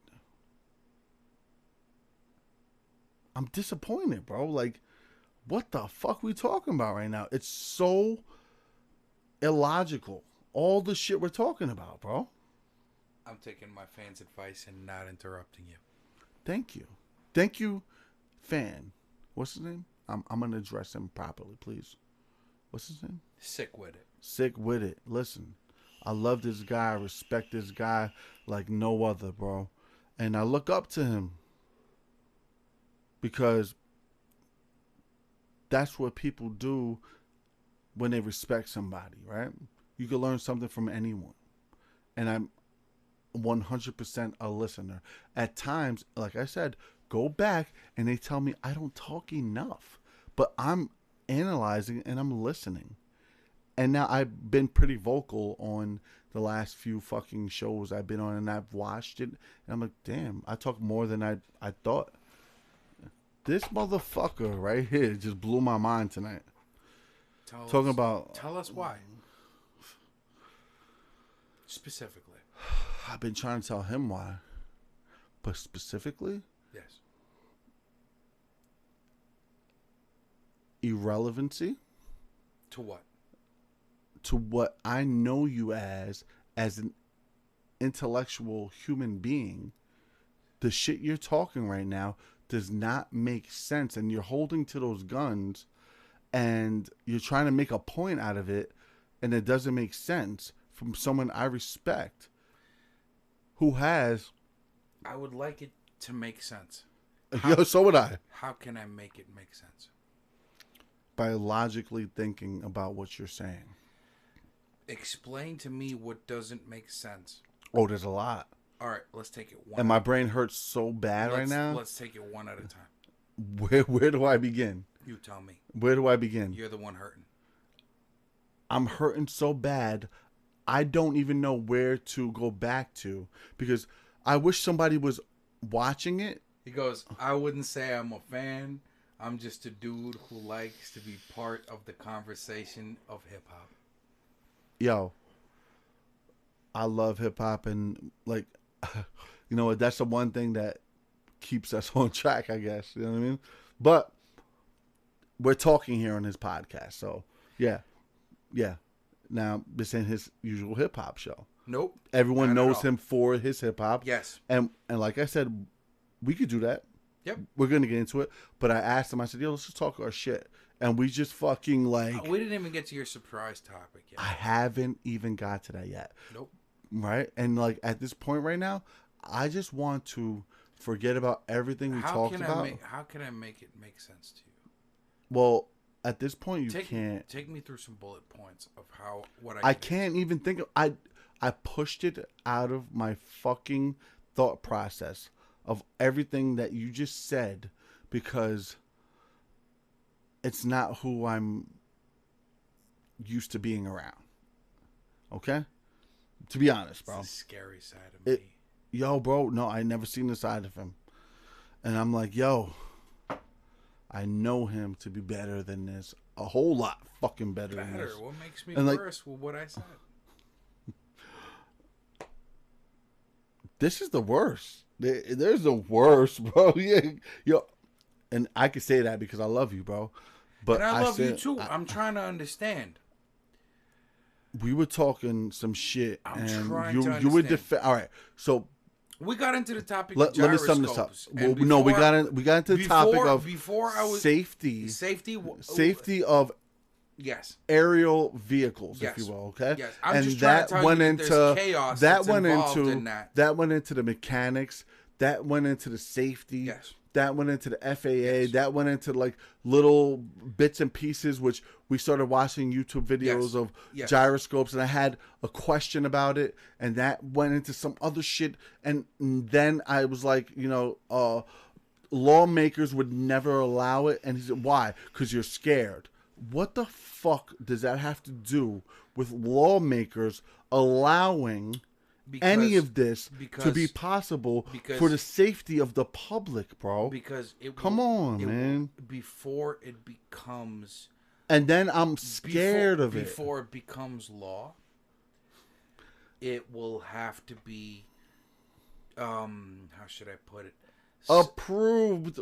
I'm disappointed, bro. Like, what the fuck we talking about right now? It's so illogical. All the shit we're talking about, bro. I'm taking my fan's advice and not interrupting you. Thank you. Thank you, fan. What's his name? I'm going to address him properly, please. What's his name? Sick with it. Sick with it. Listen, I love this guy. I respect this guy like no other, bro. And I look up to him because that's what people do when they respect somebody, right? You can learn something from anyone. And I'm 100% a listener. At times, like I said, go back and they tell me I don't talk enough. But I'm analyzing and I'm listening. And now I've been pretty vocal on the last few fucking shows I've been on, and I've watched it. And I'm like, damn, I talk more than I thought. This motherfucker right here just blew my mind tonight. Tell us why. Specifically. I've been trying to tell him why. But specifically? Yes. Irrelevancy. To what? To what I know you as an intellectual human being. The shit you're talking right now does not make sense. And you're holding to those guns and you're trying to make a point out of it, and it doesn't make sense from someone I respect who has... I would like it to make sense. Yo, so would I. How can I make it make sense? By logically thinking about what you're saying. Explain to me what doesn't make sense. Oh, there's a lot. All right, let's take it one. And my brain hurts so bad right now. Let's take it one at a time. Where do I begin? You tell me. Where do I begin? You're the one hurting. I'm hurting so bad, I don't even know where to go back to. Because I wish somebody was watching it. He goes, I wouldn't say I'm a fan. I'm just a dude who likes to be part of the conversation of hip-hop. Yo, I love hip-hop, and, like, you know what, that's the one thing that keeps us on track, I guess. You know what I mean? But we're talking here on his podcast, so, yeah. Now, this ain't his usual hip-hop show. Nope. Everyone knows him for his hip-hop. Yes. And like I said, we could do that. Yep. We're going to get into it. But I asked him, I said, yo, let's just talk our shit. And we just fucking like... We didn't even get to your surprise topic yet. I haven't even got to that yet. Nope. Right? And like at this point right now, I just want to forget about everything we talked about. How can I make it make sense to you? Well, at this point, you can't... Take me through some bullet points of what I can't even think of... I pushed it out of my fucking thought process of everything that you just said because it's not who I'm used to being around. Okay? To be honest, bro. It's the scary side of me. Yo, bro, no, I never seen the side of him. And I'm like, yo, I know him to be better than this. A whole lot fucking better than this. What makes me and worse with what I said? This is the worst. There's the worst, bro. Yeah, yo, and I can say that because I love you, bro. But and I love you too. I'm trying to understand. We were talking some shit, I'm and trying to you understand. would defend. All right, so we got into the topic. Let me sum this up. Well, no, we got into the topic of safety of aerial vehicles, if you will. Okay, yes. I'm just trying to tell you that there's chaos that's involved in that. That went into the mechanics. That went into the safety. Yes. that went into the FAA, Yes. that went into like little bits and pieces, which we started watching YouTube videos of gyroscopes, and I had a question about it, and that went into some other shit, and then I was like, lawmakers would never allow it, and he said, why? Because you're scared. What the fuck does that have to do with lawmakers allowing any of this to be possible for the safety of the public, bro? Because man. Before it becomes, and then I'm scared of it. Before it becomes law, it will have to be, how should I put it? Approved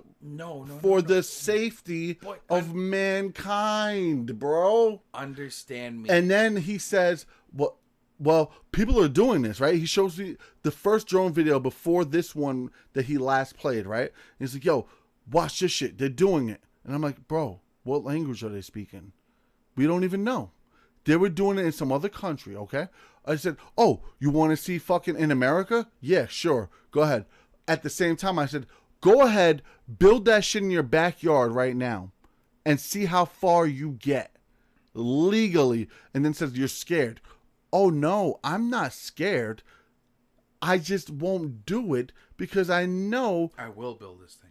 for the safety of mankind, bro. Understand me. And then he says, well, people are doing this, right? He shows me the first drone video before this one that he last played, right? And he's like, yo, watch this shit. They're doing it. And I'm like, bro, what language are they speaking? We don't even know. They were doing it in some other country, okay? I said, oh, you want to see fucking in America? Yeah, sure. Go ahead. At the same time, I said, go ahead, build that shit in your backyard right now and see how far you get legally. And then says, you're scared. Oh, no, I'm not scared. I just won't do it because I know I will build this thing.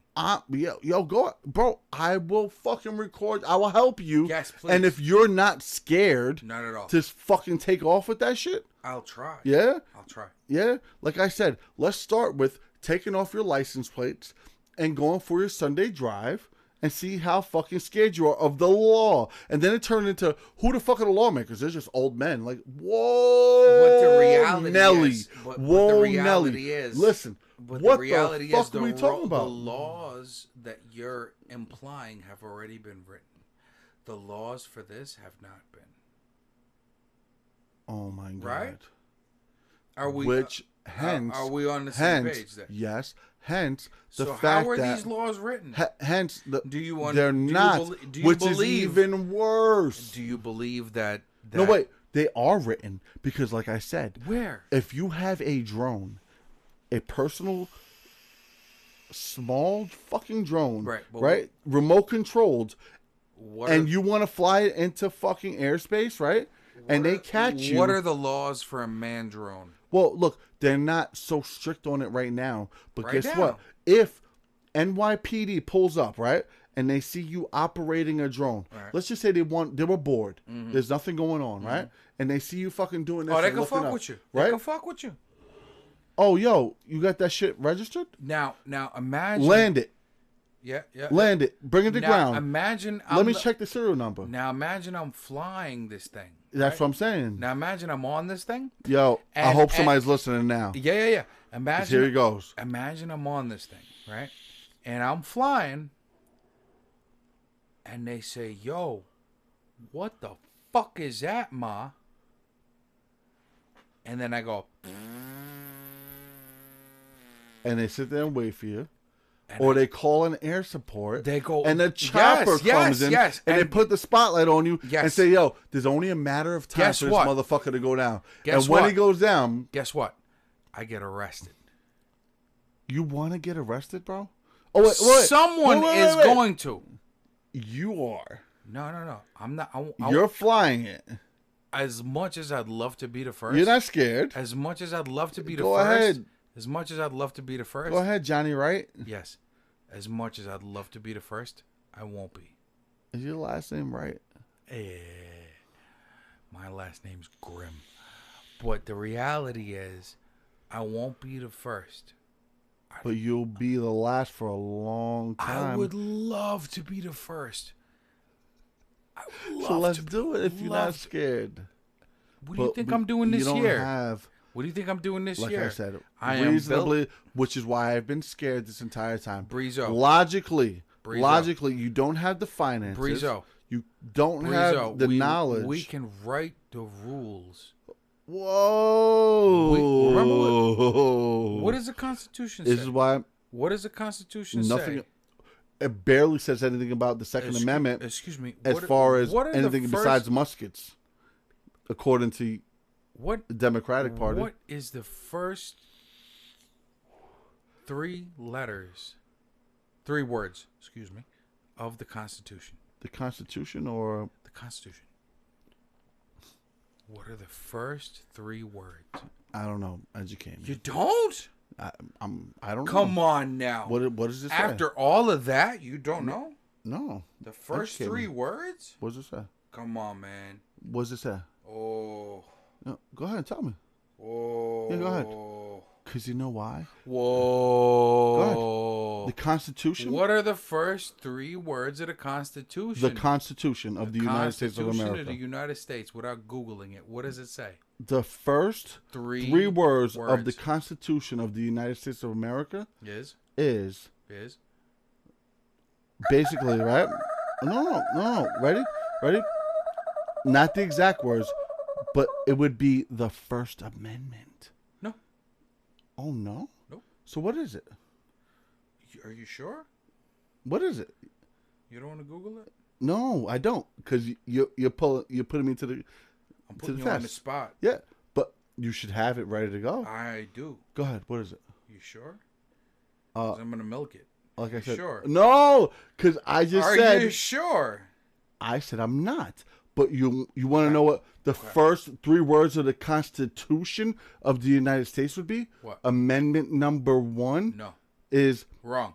Yo, go, bro. I will fucking record. I will help you. Yes, please. And if you're not scared, not at all, to fucking take off with that shit, I'll try. Yeah, I'll try. Yeah, like I said, let's start with taking off your license plates and going for your Sunday drive and see how fucking scared you are of the law. And then it turned into, who the fuck are the lawmakers? They're just old men. Like, whoa, but the reality Nelly. Is, but, whoa, but the reality Nelly. Is, listen, but what the reality the fuck is are we talking about? The laws that you're implying have already been written. The laws for this have not been. Oh my God. Right? Are we? Hence, are we on the same page then? Yes. Hence, the so fact how are that these laws written? Hence, do you they're not. Which is even worse. Do you believe that? No, wait. They are written because, like I said, where if you have a drone, a personal, small fucking drone, right, remote controlled, and you want to fly it into fucking airspace, right? And they catch you. What are the laws for a manned drone? Well, look, they're not so strict on it right now. But right guess now. what? If NYPD pulls up, right, and they see you operating a drone, let's just say they were bored. Mm-hmm. There's nothing going on, right? And they see you fucking doing this. Oh, they can fuck with you. Right? They can fuck with you. Oh, yo, you got that shit registered? Now imagine. Land it. Yeah. Land it. Bring it to ground. Imagine. Let me check the serial number. Now imagine I'm flying this thing. That's what I'm saying. Now imagine I'm on this thing. Yo, I hope somebody's listening now. Yeah. Imagine. Here he goes. Imagine I'm on this thing, right? And I'm flying. And they say, yo, what the fuck is that, ma? And then I go. And they sit there and wait for you. Or they call an air support. They go, and the chopper comes in, and they put the spotlight on you and say, "Yo, there's only a matter of time for this motherfucker to go down." And when he goes down, guess what? I get arrested. You want to get arrested, bro? Oh, wait. Someone is going to. You are. No. I'm not. You're flying it. As much as I'd love to be the first, you're not scared. As much as I'd love to be the go first. Ahead. As much as I'd love to be the first. Go ahead, Johnny Wright. Yes. As much as I'd love to be the first, I won't be. Is your last name Wright? My last name's Grimm. But the reality is, I won't be the first. But you'll be the last for a long time. I would love to be the first. So let's do it if you're not scared. What do you think I'm doing this year? Have... What do you think I'm doing this year? Like I said, reasonably, which is why I've been scared this entire time. Breezo. Logically, you don't have the finances. Breezo. You don't have the knowledge. We can write the rules. Whoa. Remember what does the Constitution say? This is why. What does the Constitution say? It barely says anything about the Second Amendment. Excuse me. As far as anything besides muskets, according to the Democratic Party. What is the first 3 letters 3 words, excuse me, of the Constitution. The Constitution or the Constitution? What are the first 3 words? I don't know. Educate me. You don't? I don't know. Come on now. What does it say? After all of that, you don't know? No. The first Educate 3 me. words? What does it say? Come on, man. What does it say? Oh. No, go ahead, tell me. Whoa. Yeah, go ahead. Because you know why? Whoa. Go ahead. The Constitution? What are the first 3 words of the Constitution? The Constitution of the United States of Constitution America. of the United States, without Googling it. What does it say? The first 3 words of the Constitution of the United States of America is basically, right? No. Ready? Not the exact words, but it would be the First Amendment. No. Oh, no? Nope. So what is it? Are you sure? What is it? You don't want to Google it? No, I don't, because you're putting me to the I'm putting you test. on the spot. Yeah, but you should have it ready to go. I do. Go ahead. What is it? You sure? 'Cause I'm gonna milk it. Like I You said, sure? no, because I just said. Are you sure? I said I'm not. But you want to know what the first 3 words of the Constitution of the United States would be? What? Amendment number 1 No. is Wrong.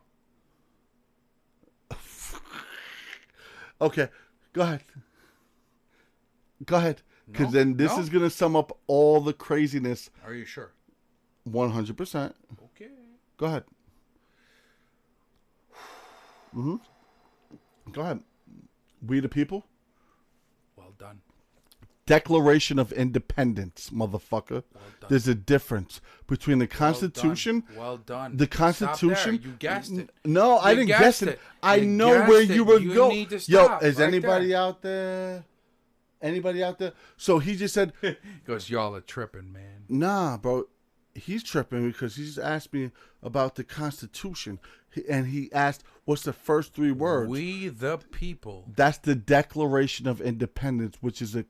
okay. Go ahead. Because No, then this no. is gonna sum up all the craziness. Are you sure? 100%. Okay. Go ahead. Go ahead. We the people. Well done. Declaration of Independence, motherfucker. Well done. There's a difference between the Constitution. Well done. The Constitution. Stop there. You guessed it. No, I didn't guess it. I You know guessed where it. you were You going. need to Yo, stop is right anybody there. out there? Anybody out there? So he just said, He goes, y'all are tripping, man. nah, bro. He's tripping because he's asked me about the Constitution. And he asked, what's the first 3 words? We the people. That's the Declaration of Independence, which is a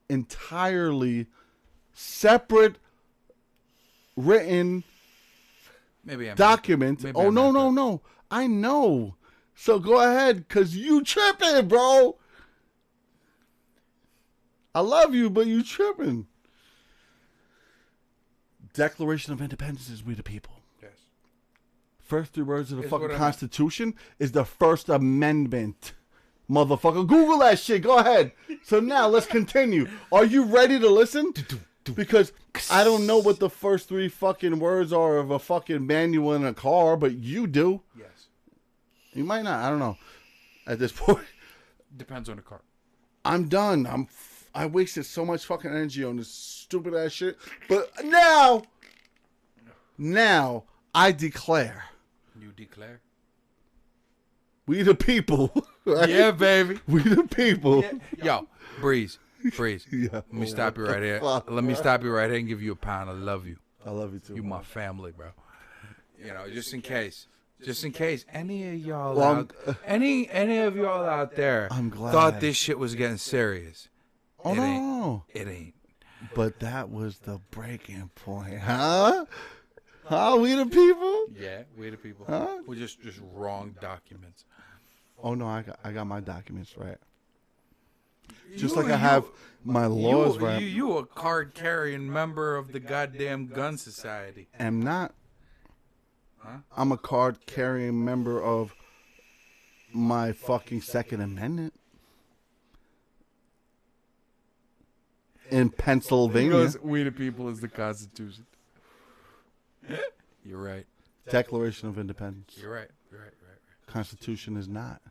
entirely separate written Maybe I'm document. maybe Oh, I'm no, not no, good. no. I know. So go ahead, because you tripping, bro. I love you, but you tripping. Declaration of Independence is we the people. Yes. First 3 words of the Is fucking what I meant. Constitution is the First Amendment. Motherfucker. Google that shit. Go ahead. So now let's continue. Are you ready to listen? Because I don't know what the first 3 fucking words are of a fucking manual in a car, but you do. Yes. You might not. I don't know. At this point, Depends on the car. I'm done. I wasted so much fucking energy on this stupid ass shit. But now I declare. You declare? We the people. Right? Yeah, baby. We the people. Yo, Breeze. Yeah. Let me stop you right here. Let me stop you right here and give you a pound. I love you. I love you too. You my family, bro. You know, just in case any of y'all Well, any of y'all out there I'm glad. thought this shit was getting serious. Oh, It no, ain't. no. It ain't. But that was the breaking point, huh? Huh? We the people? Yeah, we the people. Huh? We're just wrong documents. Oh no, I got my documents right. Just like I have my laws right. You a card carrying member of the goddamn gun society. Am not. Huh? I'm a card carrying member of my fucking Second Amendment in Pennsylvania. We the people is the Constitution. You're right. Declaration of Independence. You're right. Right. Constitution is not.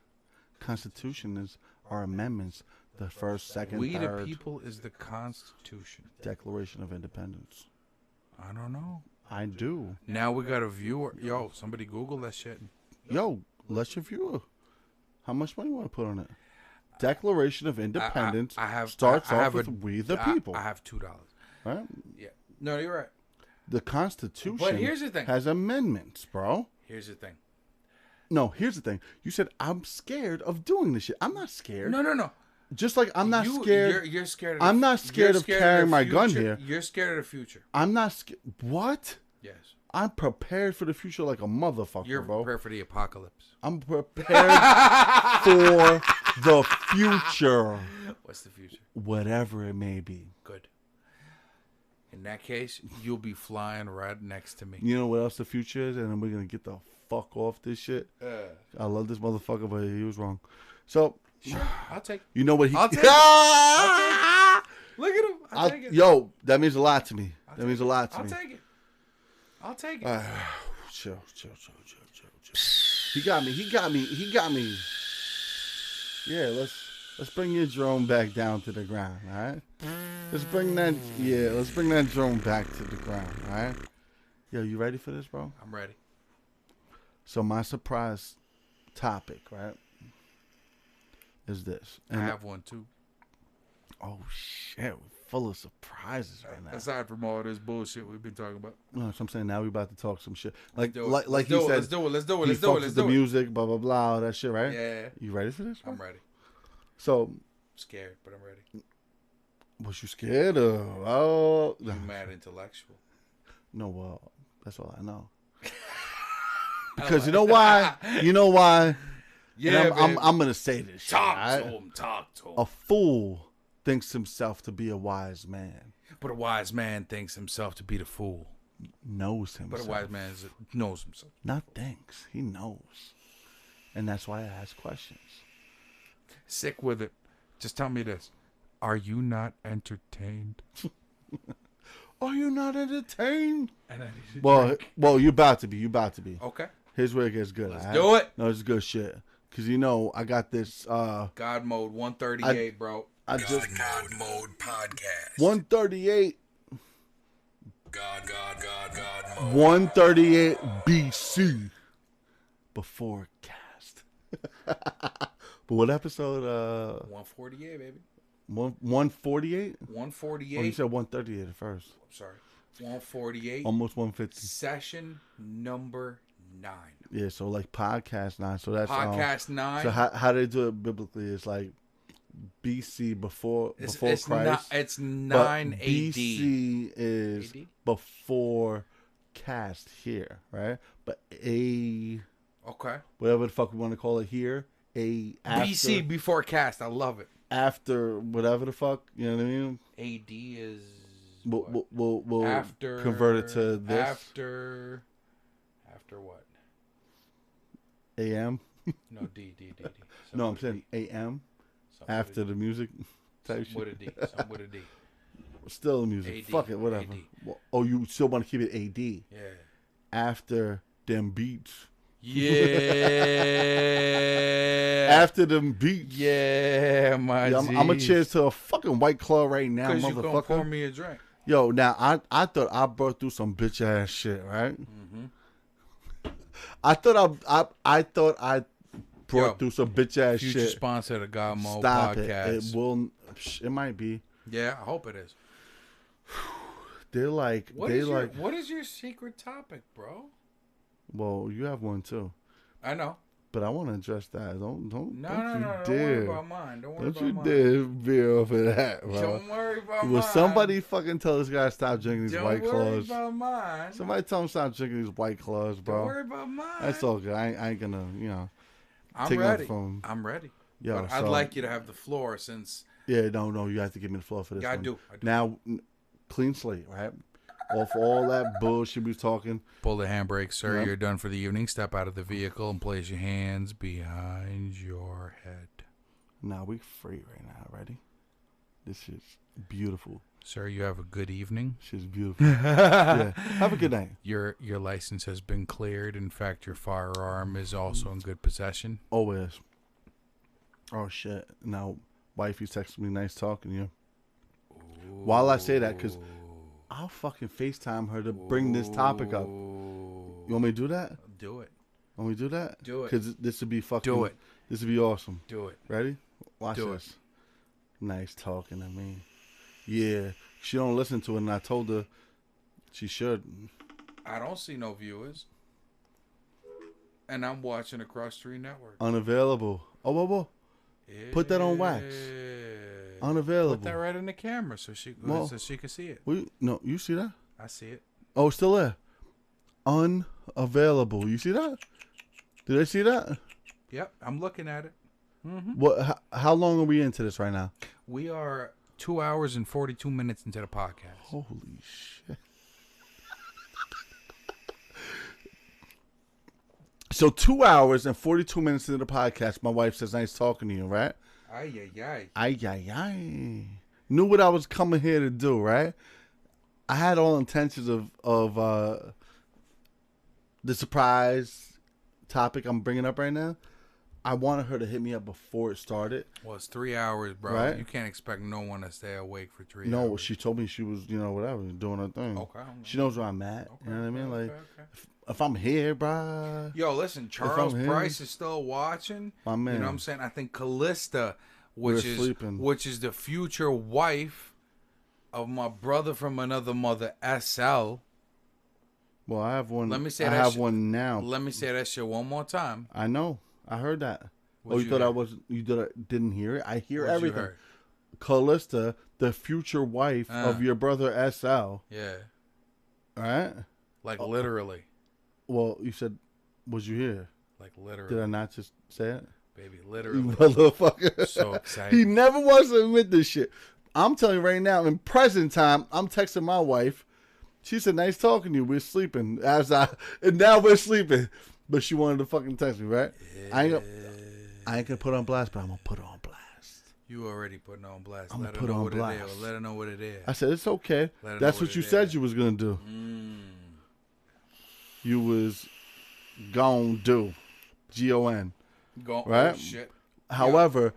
Constitution is our amendments. The first, second, We the third. people is the Constitution. Declaration of Independence. I don't know. I do. Now we got a viewer. Yo, somebody Google that shit. Yo, let's review. How much money you want to put on it? Declaration of Independence starts off with "We the People." I have $2. Right? Yeah. No, you're right. The Constitution But here's the thing. has amendments, bro. Here's the thing. No, here's the thing. You said, I'm scared of doing this shit. I'm not scared. No. Just like I'm not scared. You're scared. I'm not scared of carrying my gun here. You're scared of the future. I'm not scared. What? Yes. I'm prepared for the future like a motherfucker, You're bro. prepared for the apocalypse. I'm prepared for the future. What's the future? Whatever it may be. Good. In that case, you'll be flying right next to me. You know what else the future is? And then we're going to get the fuck off this shit. I love this motherfucker, but he was wrong. So, sure, I'll take it. You know what he... I'll take it. I'll take it. Look at him. I'll take it. Yo, that means a lot to me. That means a lot to me. I'll take it. Chill. He got me. Yeah, let's bring your drone back down to the ground, all right? Let's bring that drone back to the ground, all right? Yo, you ready for this, bro? I'm ready. So my surprise topic, right, is this. And I have one too. Oh shit, we're full of surprises right now. Aside from all this bullshit we've been talking about. No, so I'm saying now we about to talk some shit. Like he said, let's do it. He fucks with the music, blah blah blah, all that shit, right? Yeah. You ready for this, bro? I'm ready. So I'm scared, but I'm ready. Was you scared of? Oh, you mad intellectual. No, well, that's all I know. Because you know why? You know why? Yeah, I'm gonna say this shit. Talk right? to him. Talk to him. A fool thinks himself to be a wise man. But a wise man thinks himself to be the fool. Knows himself. But a wise man knows himself. Not thinks. He knows. And that's why I ask questions. Sick with it. Just tell me this. Are you not entertained? Are you not entertained? And I need well, you about to be. You about to be. Okay. Here's where it gets good. Let's do it. No, it's good shit. Because, you know, I got this. God Mode 138, bro. God Mode Podcast. 138. God Mode. 138 BC. Before cast. But what episode? 148, baby. 148? 148. Oh, you said 138 at first. I'm sorry. 148. Almost 150. Session number 9. Yeah, so like podcast 9. So that's podcast 9. So how they do it biblically is like BC before Christ. It's 9 AD. BC is AD? before cast here, right? But okay, whatever the fuck we want to call it here, after, BC before cast. I love it. After whatever the fuck, you know what I mean? AD is we'll after, convert it to this. After what? AM? No, D. No, I'm saying AM. After the music type shit. With a D. Something with a D. Still the music. AD, Fuck it, whatever. AD. Oh, you still want to keep it AD? Yeah. After them beats. Yeah. After them beats. Yeah, I'm going to cheers to a fucking White Claw right now, motherfucker. Because you going to pour me a drink. Yo, now, I thought I brought through some bitch ass shit, right? Mm-hmm. I thought I brought through some bitch ass shit. Future sponsor of the God Mode Stop Podcast. It might be. Yeah, I hope it is. They're like, what is your secret topic, bro? Well, you have one too. I know. But I want to address that. Don't Don't worry about mine. Don't you dare veer off of that, bro. Don't worry about mine. Will somebody fucking tell this guy stop drinking these White Claws? Don't worry about mine. Somebody tell him stop drinking these White Claws, bro. Don't worry about mine. That's all good. I ain't gonna, I'm take ready. From... I'm ready. Yo, but I'd like you to have the floor since... Yeah, no, you have to give me the floor for this one. I do. Now, clean slate, right? Off all that bullshit we was talking. Pull the handbrake, sir. Yep. You're done for the evening. Step out of the vehicle and place your hands behind your head. Now we free right now. Ready? This is beautiful. Sir, you have a good evening. Shit's beautiful. Yeah. Have a good night. Your license has been cleared. In fact, your firearm is also in good possession. Always. Oh, shit. Now, wifey's texting me, nice talking to you. Ooh. While I say that, because I'll fucking FaceTime her to bring this topic up. You want me to do that? Do it. Want me to do that? Do it. Because this would be fucking... Do it. This would be awesome. Do it. Ready? Watch do this. It. Nice talking to me. Yeah. She don't listen to it, and I told her she should. I don't see no viewers. And I'm watching across 3 networks. Unavailable. Oh, whoa. Yeah. Put that on wax. Unavailable. Put that right in the camera so she can see it. No, you see that? I see it. Oh, it's still there. unavailable. You see that? Did I see that? Yep, I'm looking at it. Mm-hmm. What? How long are we into this right now? We are 2 hours and 42 minutes into the podcast. Holy shit. So 2 hours and 42 minutes into the podcast, my wife says, nice talking to you, right? Ay, ay, ay. Ay, ay, ay. Knew what I was coming here to do, right? I had all intentions of the surprise topic I'm bringing up right now. I wanted her to hit me up before it started. Well, it's 3 hours, bro. Right? You can't expect no one to stay awake for 3 hours. No, she told me she was, whatever, doing her thing. Okay. She knows where I'm at. Okay, You know what I mean? Like, okay. if I'm here, bruh. Yo, listen, Charles Price is still watching. My man. You know what I'm saying? I think Callista, which is the future wife of my brother from another mother, SL. Well, I have one. Let me say I that have one now. Let me say that shit one more time. I know. I heard that. What'd you thought hear? I wasn't? You didn't hear it? I hear What'd you everything. heard? Callista, the future wife of your brother SL. Yeah. All right. Like literally. Well, you said, was you here? Like literally. Did I not just say it? Baby, You literally. motherfucker. So excited. He never wants to admit this shit. I'm telling you right now, in present time, I'm texting my wife. She said, nice talking to you. We're sleeping. And now we're sleeping. But she wanted to fucking text me, right? Yeah. I ain't gonna put her on blast, but I'm gonna put her on blast. You already putting her on blast. I'm Let her gonna put her know on what blast. it is. Let her know what it is. I said, it's okay. Let her That's know what you it said is. you was gonna do. You was gonna do. GON. Right? Oh, shit. However,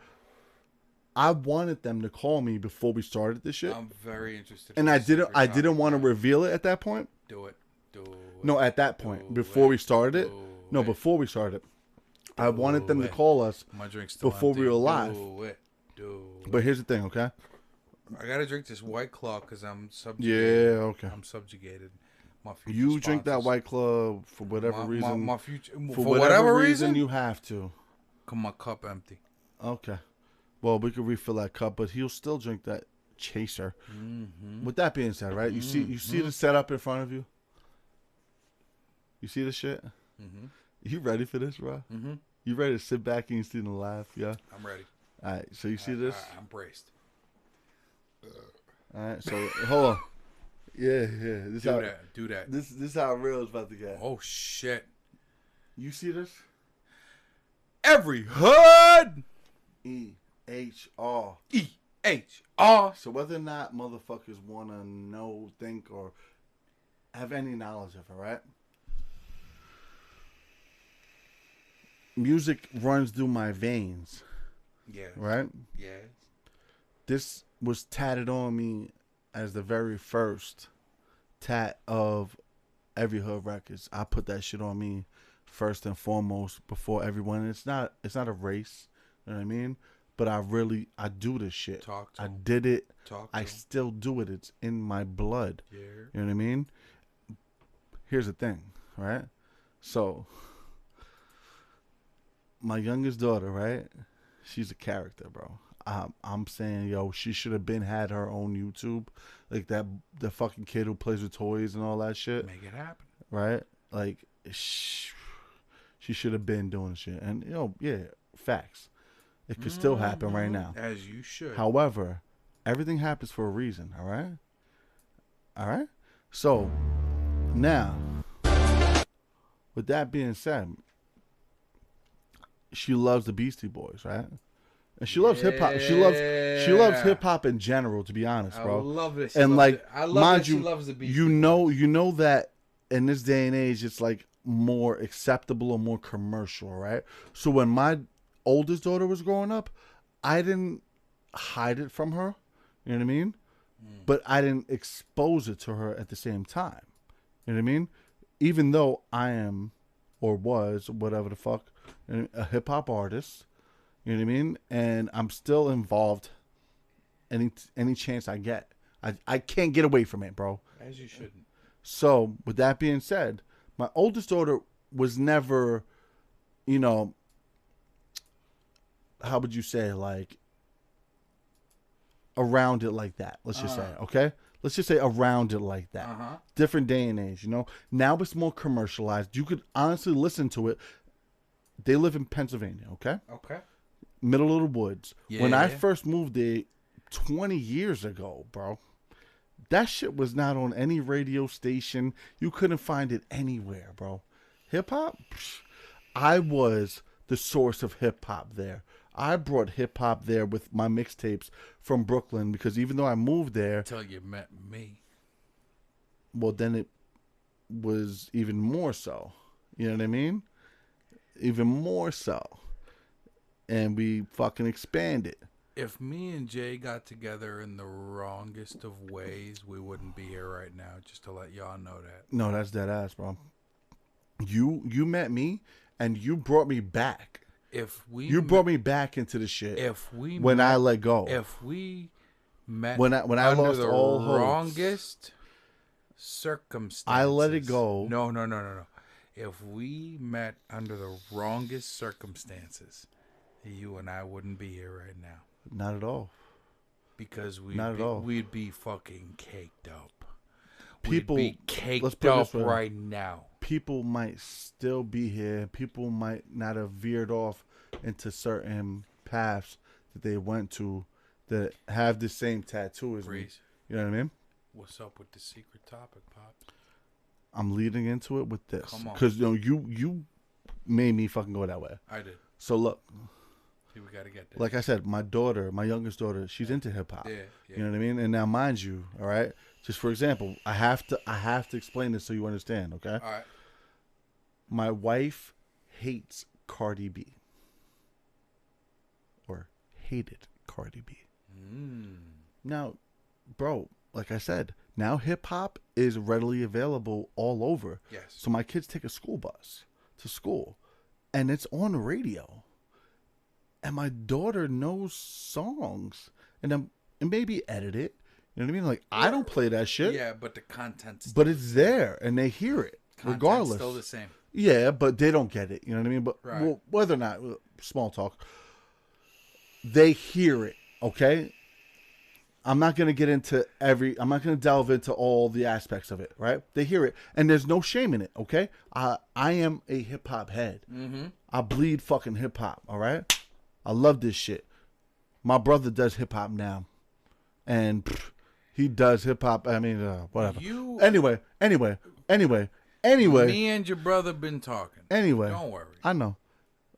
I wanted them to call me before we started this shit. I'm very interested. And in I this didn't secret topic want to now. reveal it at that point. Do it. Do it. No, at that point. Do Before it. we started it. Do No, it. before we started. I wanted them to it. call us My drink's still before empty. we were live. Do it. Do it. But here's the thing, okay? I gotta drink this White Claw because I'm Yeah, subjugated. okay. I'm subjugated. My future You drink that sponsors. White Club for whatever reason. My future. for whatever reason you have to. Come my cup empty. Okay. Well, we could refill that cup, but he'll still drink that chaser. Mm-hmm. With that being said, right? You see the setup in front of you? You see the shit? Mm-hmm. You ready for this, bro? Mm-hmm. You ready to sit back and you see the laugh? Yeah? I'm ready. All right, so you see this? I'm braced. All right, so hold on. Yeah. This Do that. This is how real it's about to get. Oh shit! You see this? Every hood. EHR. EHR. So whether or not motherfuckers want to know, think, or have any knowledge of it, right? Music runs through my veins, Yeah. right? Yeah. This was tatted on me as the very first tat of Every Hood Records. I put that shit on me first and foremost before everyone. It's not a race, you know what I mean? But I do this shit. Talk to I 'em. did it. Talk to I 'em. still do it. It's in my blood. Yeah. You know what I mean? Here's the thing, right? So, my youngest daughter, right? She's a character, bro. I'm saying, yo, she should have had her own YouTube, like the fucking kid who plays with toys and all that shit, Make it happen. right? Like, she should have been doing shit, and yeah, facts. It could still happen right now. As you should. However, everything happens for a reason, all right? All right? So, now, with that being said, she loves the Beastie Boys, right? And she loves hip hop. She loves hip hop in general, to be honest, bro. I love this. And like, I love mind that you, she loves the Beastie you know that in this day and age, it's like more acceptable or more commercial, right? So when my oldest daughter was growing up, I didn't hide it from her. You know what I mean? But I didn't expose it to her at the same time. You know what I mean? Even though I am, or was, whatever the fuck, a hip hop artist. You know what I mean? And I'm still involved any chance I get. I can't get away from it, bro. As you shouldn't. So, with that being said, my oldest daughter was never, how would you say, like, around it like that. Let's just say, okay? Let's just say around it like that. Different day and age, you know? Now it's more commercialized. You could honestly listen to it. They live in Pennsylvania, okay? Okay. Middle of the woods. Yeah. When I first moved there 20 years ago, bro, that shit was not on any radio station. You couldn't find it anywhere, bro. Hip-hop? I was the source of hip-hop there. I brought hip-hop there with my mixtapes from Brooklyn because even though I moved there... Until you met me. Well, then it was even more so. You know what I mean? Even more so. And we fucking expanded. If me and Jay got together in the wrongest of ways, we wouldn't be here right now, just to let y'all know that. No, that's dead ass, bro. You met me and you brought me back. You brought me back into the shit. I let go. If we met when I lost the all hope, wrongest circumstances, I let it go. No. If we met under the wrongest circumstances, you and I wouldn't be here right now. Not at all. Because we'd be fucking caked up. People we'd be caked up right now. People might still be here. People might not have veered off into certain paths that they went to that have the same tattoo as me. You know what I mean? What's up with the secret topic, Pops? I'm leading into it with this. Come on. Because you made me fucking go that way. I did. So look. We gotta get there. Like I said, my youngest daughter, she's into hip hop. Yeah. You know what I mean? And now, mind you, all right. Just for example, I have to explain this so you understand. Okay. All right. My wife hates Cardi B. Or hated Cardi B. Now, bro, like I said, now hip hop is readily available all over. Yes. So my kids take a school bus to school, and it's on the radio. And my daughter knows songs, and maybe edit it. You know what I mean? Like, I don't play that shit. Yeah, but the content's but it's there, and they hear it regardless. Still the same. Yeah, but they don't get it. You know what I mean? But well, whether or not, small talk, they hear it. Okay. I'm not gonna get into I'm not gonna delve into all the aspects of it. Right? They hear it, and there's no shame in it. Okay. I am a hip hop head. I bleed fucking hip hop. All right. I love this shit. My brother does hip hop now, and he does hip hop. I mean, whatever. Anyway. Me and your brother been talking. Anyway, don't worry. I know.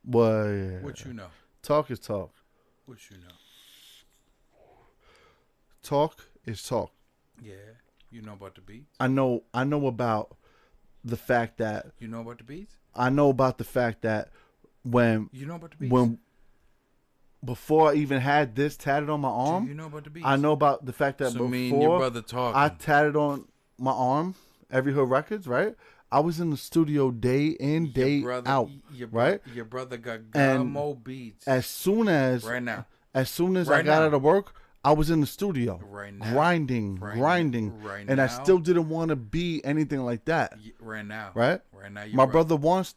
Well, yeah. What you know? Talk is talk. What you know? Talk is talk. Yeah, you know about the beats. I know about the fact that. You know about the beats. I know about the fact that when you know about the beats. Before I even had this tatted on my arm, do you know about the beats? I know about the fact that so before me and your brother talking. I tatted on my arm Every Hood Records, right? I was in the studio day in, day out, right? Your brother got GodMode beats. As soon as right now, I got out of work, I was in the studio, right now, grinding, right and now, I still didn't want to be anything like that. Right now, right now, my brother wants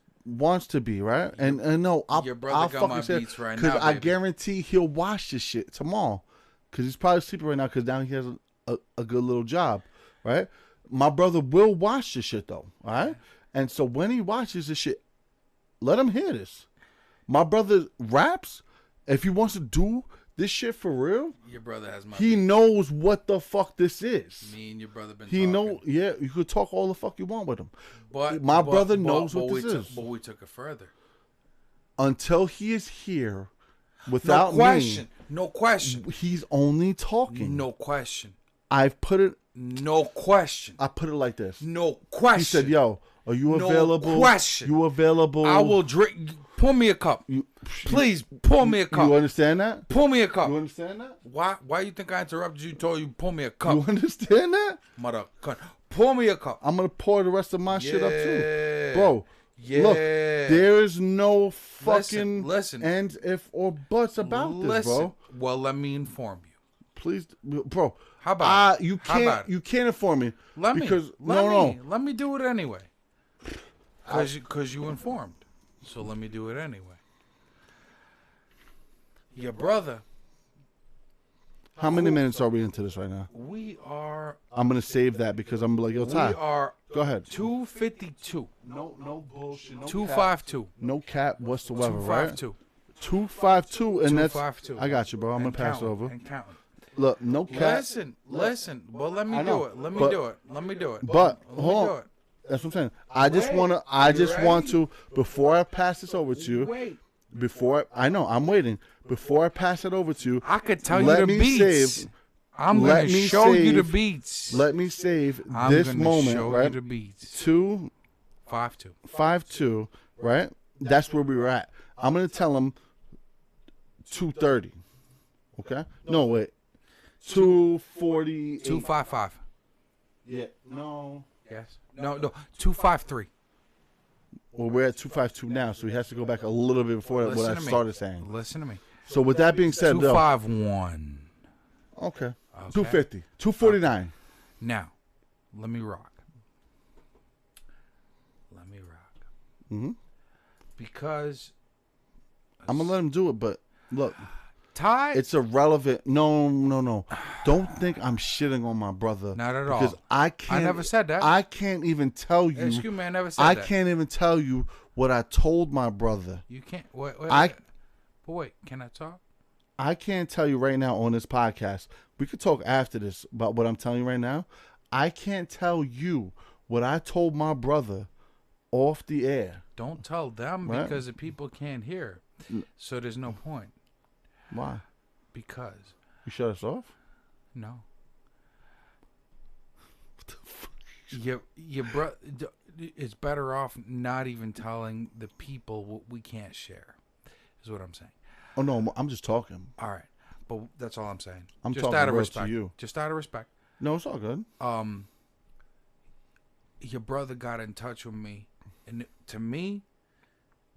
to be, right? And no, I'll fucking say it right because now, I guarantee he'll watch this shit tomorrow because he's probably sleeping right now because now he has a good little job, right? My brother will watch this shit though, all right? And so when he watches this shit, let him hear this. My brother raps. If he wants to do this shit for real, your brother has he knows what the fuck this is. Me and your brother been he talking. know, yeah, you could talk all the fuck you want with him. But my brother knows what this is. But we took it further. Until he is here without no question. He's only talking. No question. I've put it. No question. I put it like this. No question. He said, "Yo, are you available? No question. You available? I will drink. Pour me a cup. Please pour me a cup. You understand that? Pour me a cup. You understand that? Why you think I interrupted you? Told you pour me a cup. You understand that? Mother, pour me a cup. I'm gonna pour the rest of my shit up too, bro. Yeah. Look, there is no fucking ends, if, or buts about this, bro. Well, let me inform you. Please, bro. How about you can't you can't inform me. Let me do it anyway. Cause you informed. So let me do it anyway. Your brother How many minutes are we into this right now? We are. I'm gonna save that because I'm like, yo, Ty. We are. Go ahead. 252. No bullshit. No 252. No cap whatsoever, right? 252. 252, and that's. 252. I got you, bro. I'm gonna pass it counting, over. And counting. Look, no cap. Listen. Well, let me I do know, it. Let me but- do it. Let me do it. But Let me hold do on. it. That's what I'm saying. I just want to before I pass this over to you. Wait. I know I'm waiting. Before I pass it over to you, I could tell you let the me beats. save. I'm let gonna me show you the save- beats. Let me save I'm this gonna moment, show right? you the beats. 252, 5-2. right? That's where we were at. I'm gonna tell him 230. Okay? No, wait. 240. 255. Yeah. No. Yes. No. 253. Well, we're at 252 now, so he has to go back a little bit before what Listen I to me. started saying. Listen to me. So with that being said, though, 251. okay, 250, 249. Now, let me rock. Mm-hmm. Because I'm gonna let him do it, but look, Ty, it's irrelevant. No. Don't think I'm shitting on my brother. Not at all. Because I can't. I never said that. I can't even tell you. Excuse me, I never said I that. can't even tell you what I told my brother. You can't. Wait. But wait, can I talk? I can't tell you right now on this podcast. We could talk after this about what I'm telling you right now. I can't tell you what I told my brother off the air. Don't tell them Right. because the people can't hear. So there's no point. Why? Because You shut us off? no. What the fuck? Your brother. It's better off not even telling the people what we can't share. Is what I'm saying. Oh no, I'm just talking. All right, but that's all I'm saying. I'm just talking out of real respect. to you. Just out of respect. No, it's all good. Your brother got in touch with me, and to me,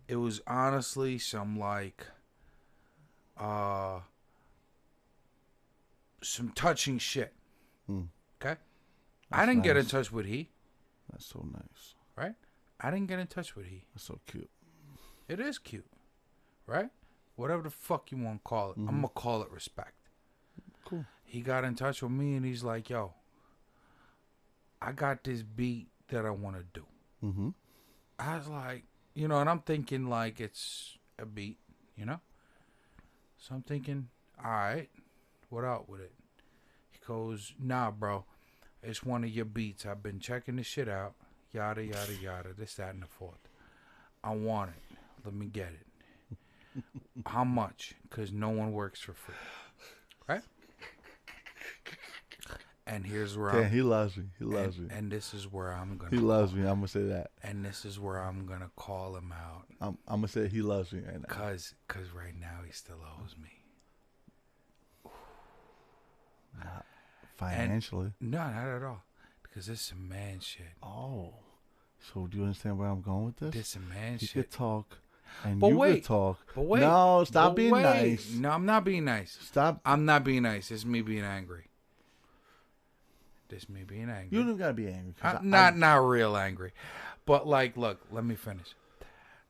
it was honestly some like, some touching shit. Okay, I didn't get in nice. touch with he. That's so nice. Right? I didn't get in touch with he. That's so cute. It is cute, right? Whatever the fuck you want to call it, I'm gonna call it respect. Cool. He got in touch with me and he's like, "Yo, I got this beat that I want to do." Mm-hmm. I was like, and I'm thinking like it's a beat, So I'm thinking, all right, what out with it? He goes, "Nah, bro, it's one of your beats. I've been checking this shit out. Yada yada yada. This, that, and the fourth. I want it. Let me get it. How much? Because no one works for free, right?" And here's where Yeah, he loves me. He loves me. and this is where I'm gonna. He loves me. I'm gonna say that. And this is where I'm gonna call him out. I'm gonna say he loves me right now. Cause right now he still owes me. Not financially. No, not at all. Because this some man shit. Oh, so do you understand where I'm going with this? This some man He shit. could talk, and But you wait, could talk. But wait. No, stop but being wait. nice. No, I'm not being nice. Stop. I'm not being nice. It's me being angry. This me being angry. You don't gotta be angry. 'Cause I'm not real angry. But like, look, let me finish.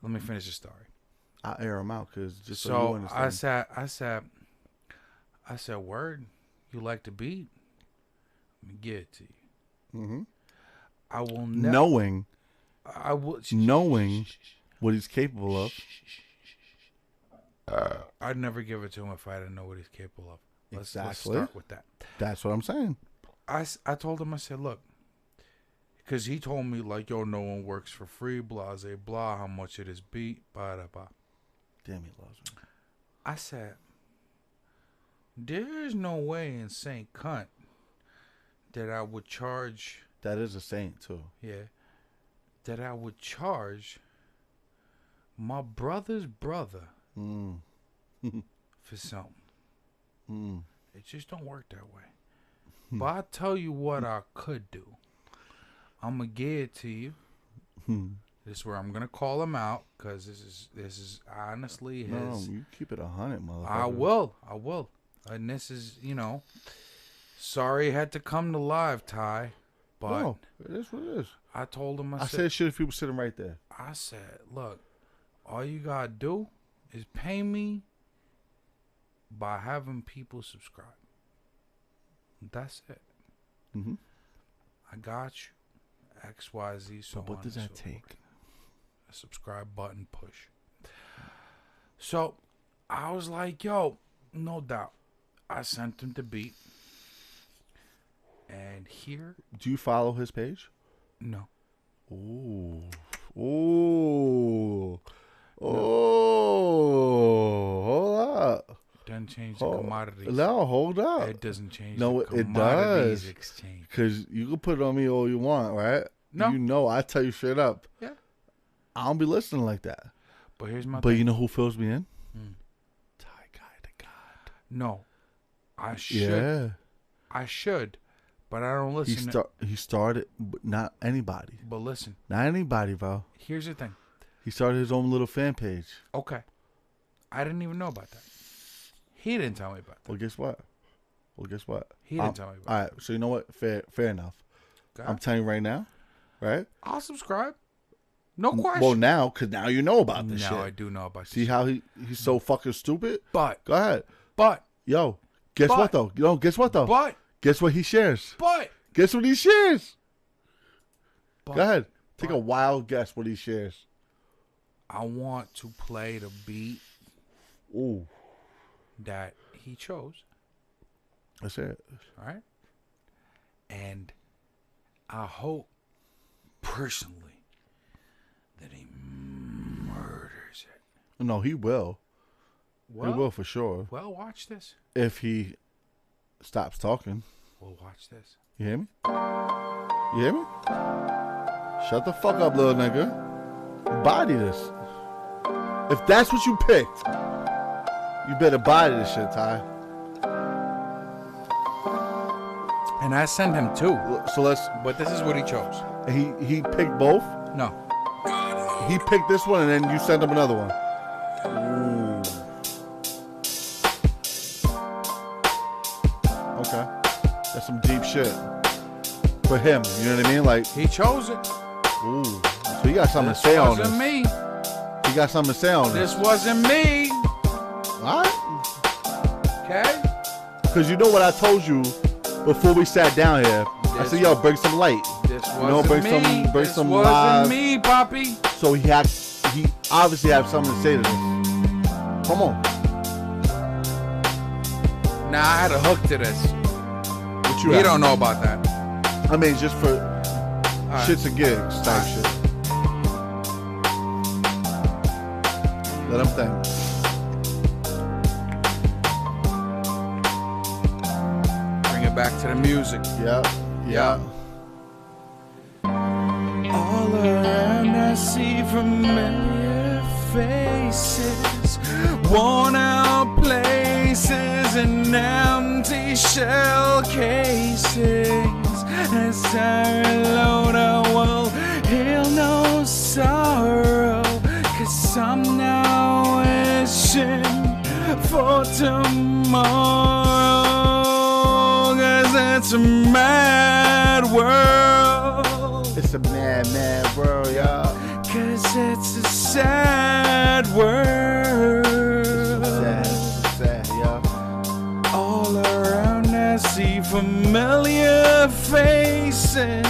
Let me finish the story. I'll air him out because just so, you So understand. I said, word, you like the beat? Let me give it to you. Mm-hmm. I will never. Knowing I will. what he's capable of. I'd never give it to him if I didn't know what he's capable of. Let's Exactly. start with that. That's what I'm saying. I told him, I said, look, because he told me, like, yo, no one works for free, blah, blah, blah, how much it is beat, blah, blah, blah. Damn, he loves me. I said, there's no way in St. Cunt that I would charge, That is a saint too. that I would charge my brother's brother for something. It just don't work that way. But I'll tell you what I could do. I'm going to give it to you. This is where I'm going to call him out because this is honestly his. No, you keep it 100, motherfucker. I will. And this is, sorry it had to come to live, Ty. But No, it is what it is. I told him, I said shit if he was sitting right there. I said, look, all you got to do is pay me by having people subscribe. That's it. Mm-hmm. I got you. XYZ. So what does that take? A subscribe button push. So I was like, yo, no doubt. I sent him the beat. And here. Do you follow his page? No. Ooh. Ooh. Oh. Hold up. Doesn't change the commodities. No, hold up. It doesn't change no, the it commodities does. exchange. Because you can put it on me all you want, right? No. You know, I tell you straight up. Yeah. I don't be listening like that. But here's my But thing. you know who fills me in? Ty Guy to God. No. I should. Yeah. I should. But I don't listen. He started, but not anybody. But listen. Not anybody, bro. Here's the thing. He started his own little fan page. Okay. I didn't even know about that. He didn't tell me about that. Well, guess what? He didn't tell me about that. All right, so you know what? Fair enough. Okay. I'm telling you right now, right? I'll subscribe. No question. Well, now, because now you know about this shit. Now I do know about this See how he's so fucking stupid? But. Go ahead. But. Yo, guess what, though? Guess what, though? But. Guess what he shares? But. Guess what he shares? But. Go ahead. Take a wild guess what he shares. I want to play the beat Ooh. that he chose. That's it. All right? And I hope, personally, that he murders it. No, he will. Well, he will for sure. Well, watch this. If he stops talking. Well, watch this. You hear me? You hear me? Shut the fuck up, little nigga. Body this. If that's what you picked, you better body this shit, Ty. And I sent him two. So let's. But this is what he chose. He picked both. No. He picked this one, and then you sent him another one. Ooh. Okay, that's some deep shit for him. You know what I mean? Like he chose it. Ooh. So you got something to say on this. This wasn't me. You got something to say on this. This wasn't me. All right. Okay. Because you know what I told you before we sat down here. I said, "Yo, bring some light. This wasn't bring me. Bring this some wasn't live." me, Poppy. So he obviously have something to say to this. Come on. Nah, I had a hook to this. What you? You don't know about that. I mean, just for shits and gigs type shit. Let him think. Bring it back to the music. Yeah. All around I see familiar faces, worn out places and empty shell casings. As I reload, I will heal no sorrow, 'cause I'm now wishing for tomorrow, 'cause it's a mad world. It's a mad, mad world, y'all. 'Cause it's a sad world. Sad, y'all. All around I see familiar faces,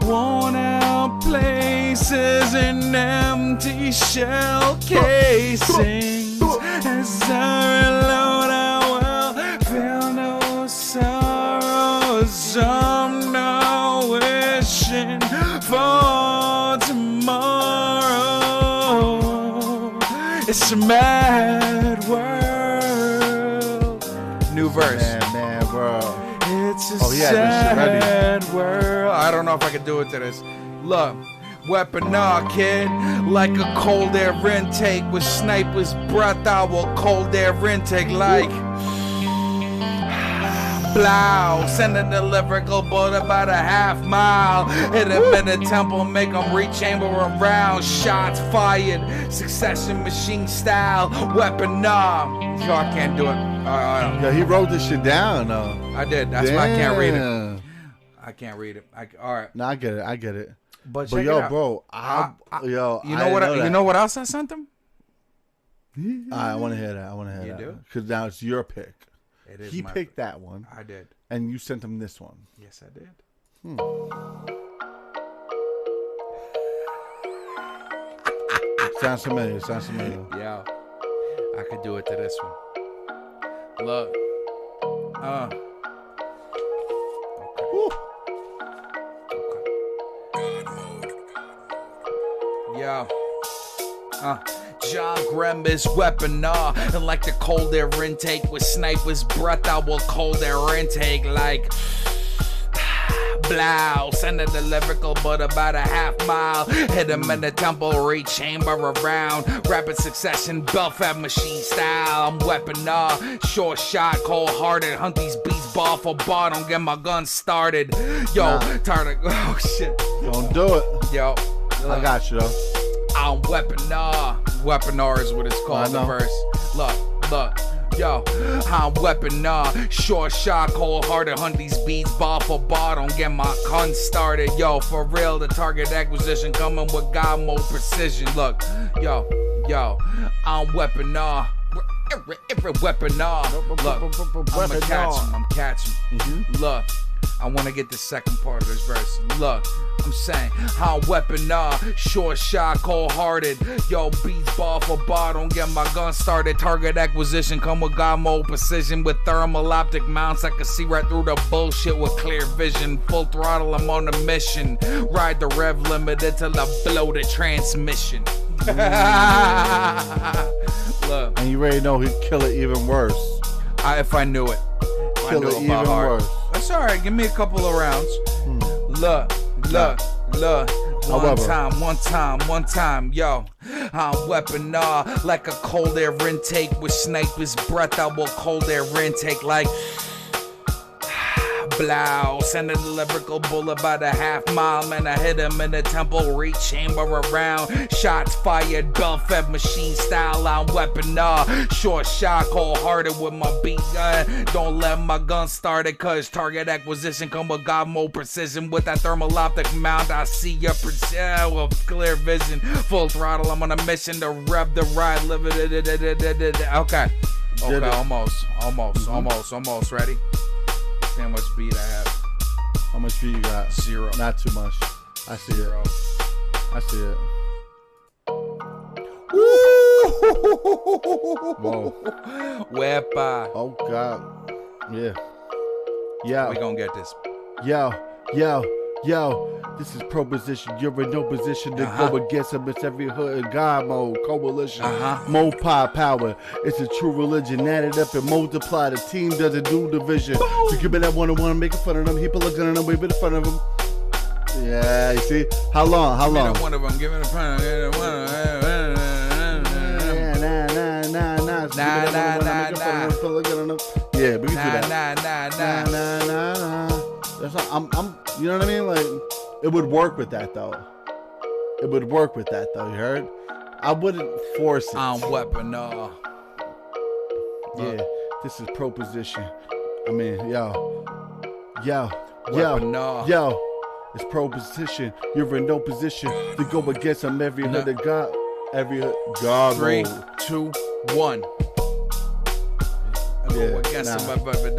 worn out places and empty shell casings. As I reload, I will feel no sorrows. I'm now wishing for tomorrow. It's a mad world. New verse. Mad world. It's a sad world. I don't know if I can do it to this. Look, weaponar kid, like a cold air intake with sniper's breath. I will cold air intake like blow. Sending the lyrical boat about a half mile. Hit him in the temple, make him rechamber around. Shots fired, succession machine style. Weaponar. Yo, I can't do it. Yeah, he wrote this shit down, though. I did. That's why I can't read it. I can't read it. All right. No, I get it. But yo, it out. bro, you know what else I sent him? I want to hear that. You do? Because now it's your pick. It is. He my picked pick. that one. I did. And you sent him this one. Yes, I did. Sounds familiar. Yeah. I could do it to this one. Look. Okay. Woo. Yo. John Grimace weaponar, and like the cold air intake with sniper's breath, I will cold air intake like blow. Sending the lyrical, but about a half mile. Hit him in the temple, re-chamber around. Rapid succession, bell-fed machine style. I'm weaponar, short shot, cold-hearted. Hunt these beats ball for bar, don't get my gun started. Yo, target. Oh shit. Don't do it. Yo. I got you though. I'm weaponar. Weaponar is what it's called, the verse. Look. Yo, I'm weaponar. Short shot, cold hearted. Hunt these beats bar for bar. Don't get my gun started. Yo, for real, the target acquisition coming with GodMode precision. Look, yo, I'm weaponar. Weaponar. Look, I'm catching. Look. I want to get the second part of this verse. Look, I'm saying, I'm weaponar, short shot, cold-hearted. Yo, beats bar for bar, don't get my gun started. Target acquisition come with GodMode precision. With thermal optic mounts, I can see right through the bullshit with clear vision. Full throttle, I'm on a mission. Ride the rev limit until I blow the transmission. Look. And you already know he'd kill it even worse. If I knew it. Kill it even worse. That's all right. Give me a couple of rounds. Look. One time, yo. I'm weaponar like a cold air intake with sniper's breath. I will cold air intake like blow. Sending the lyrical bullet by the half mile. Man, I hit him in the temple, reach chamber around. Shots fired, bell-fed machine style. I'm weaponar. Short shot, cold-hearted with my beat gun. Don't let my gun start it, cause target acquisition come with GodMode precision. With that thermal optic mount, I see your precision with clear vision. Full throttle, I'm on a mission to rev the ride. Okay. Almost. Ready? How much beat I have? How much beat you got? 0. Not too much. I see 0. it. I see it. Whoa. Wepa. Oh God. Yeah. We gonna get this. Yo. This is proposition. You're in no position to go against him. It's every hood in GodMode coalition. Mode power. It's a true religion. Add it up and multiply. The team doesn't do division. So give me that one-on-one, making fun of them. People are gunning them, wave in front of them. Yeah, you see? How long? Give me one of them. Give me the front of Yeah, we can do that. That's not, I'm, you know what I mean? Like, it would work with that though. You heard? I wouldn't force it. I'm weaponar. Yeah, this is proposition. I mean, yo. It's proposition. You're in no position to go against him. Every hood of God. Every hood. God. 3, 2, 1. Yeah,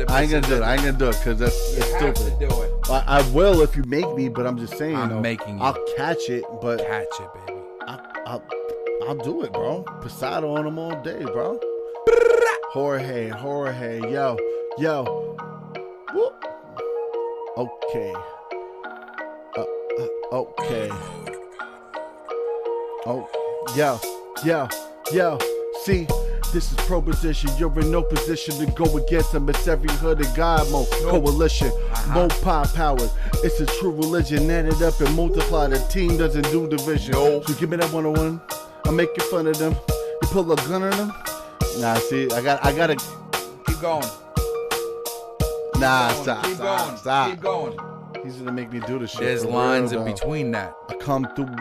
I ain't gonna do it because it's stupid. To do it. I will if you make me, but I'm just saying. I'm making you. I'll catch it, but catch it, baby. I'll do it, bro. Posada on them all day, bro. Jorge, yo. Whoop. Okay. Okay. Oh, yo. See. This is proposition. You're in no position to go against them. It's every hood of GodMode coalition. Mode power. It's a true religion. Add it up and multiply. The team doesn't do division. So give me that one-on-one. I'm making fun of them. You pull a gun on them. Nah, see, I gotta keep going. Nah, stop. Keep going. He's gonna make me do this shit. There's lines in between that. I come through.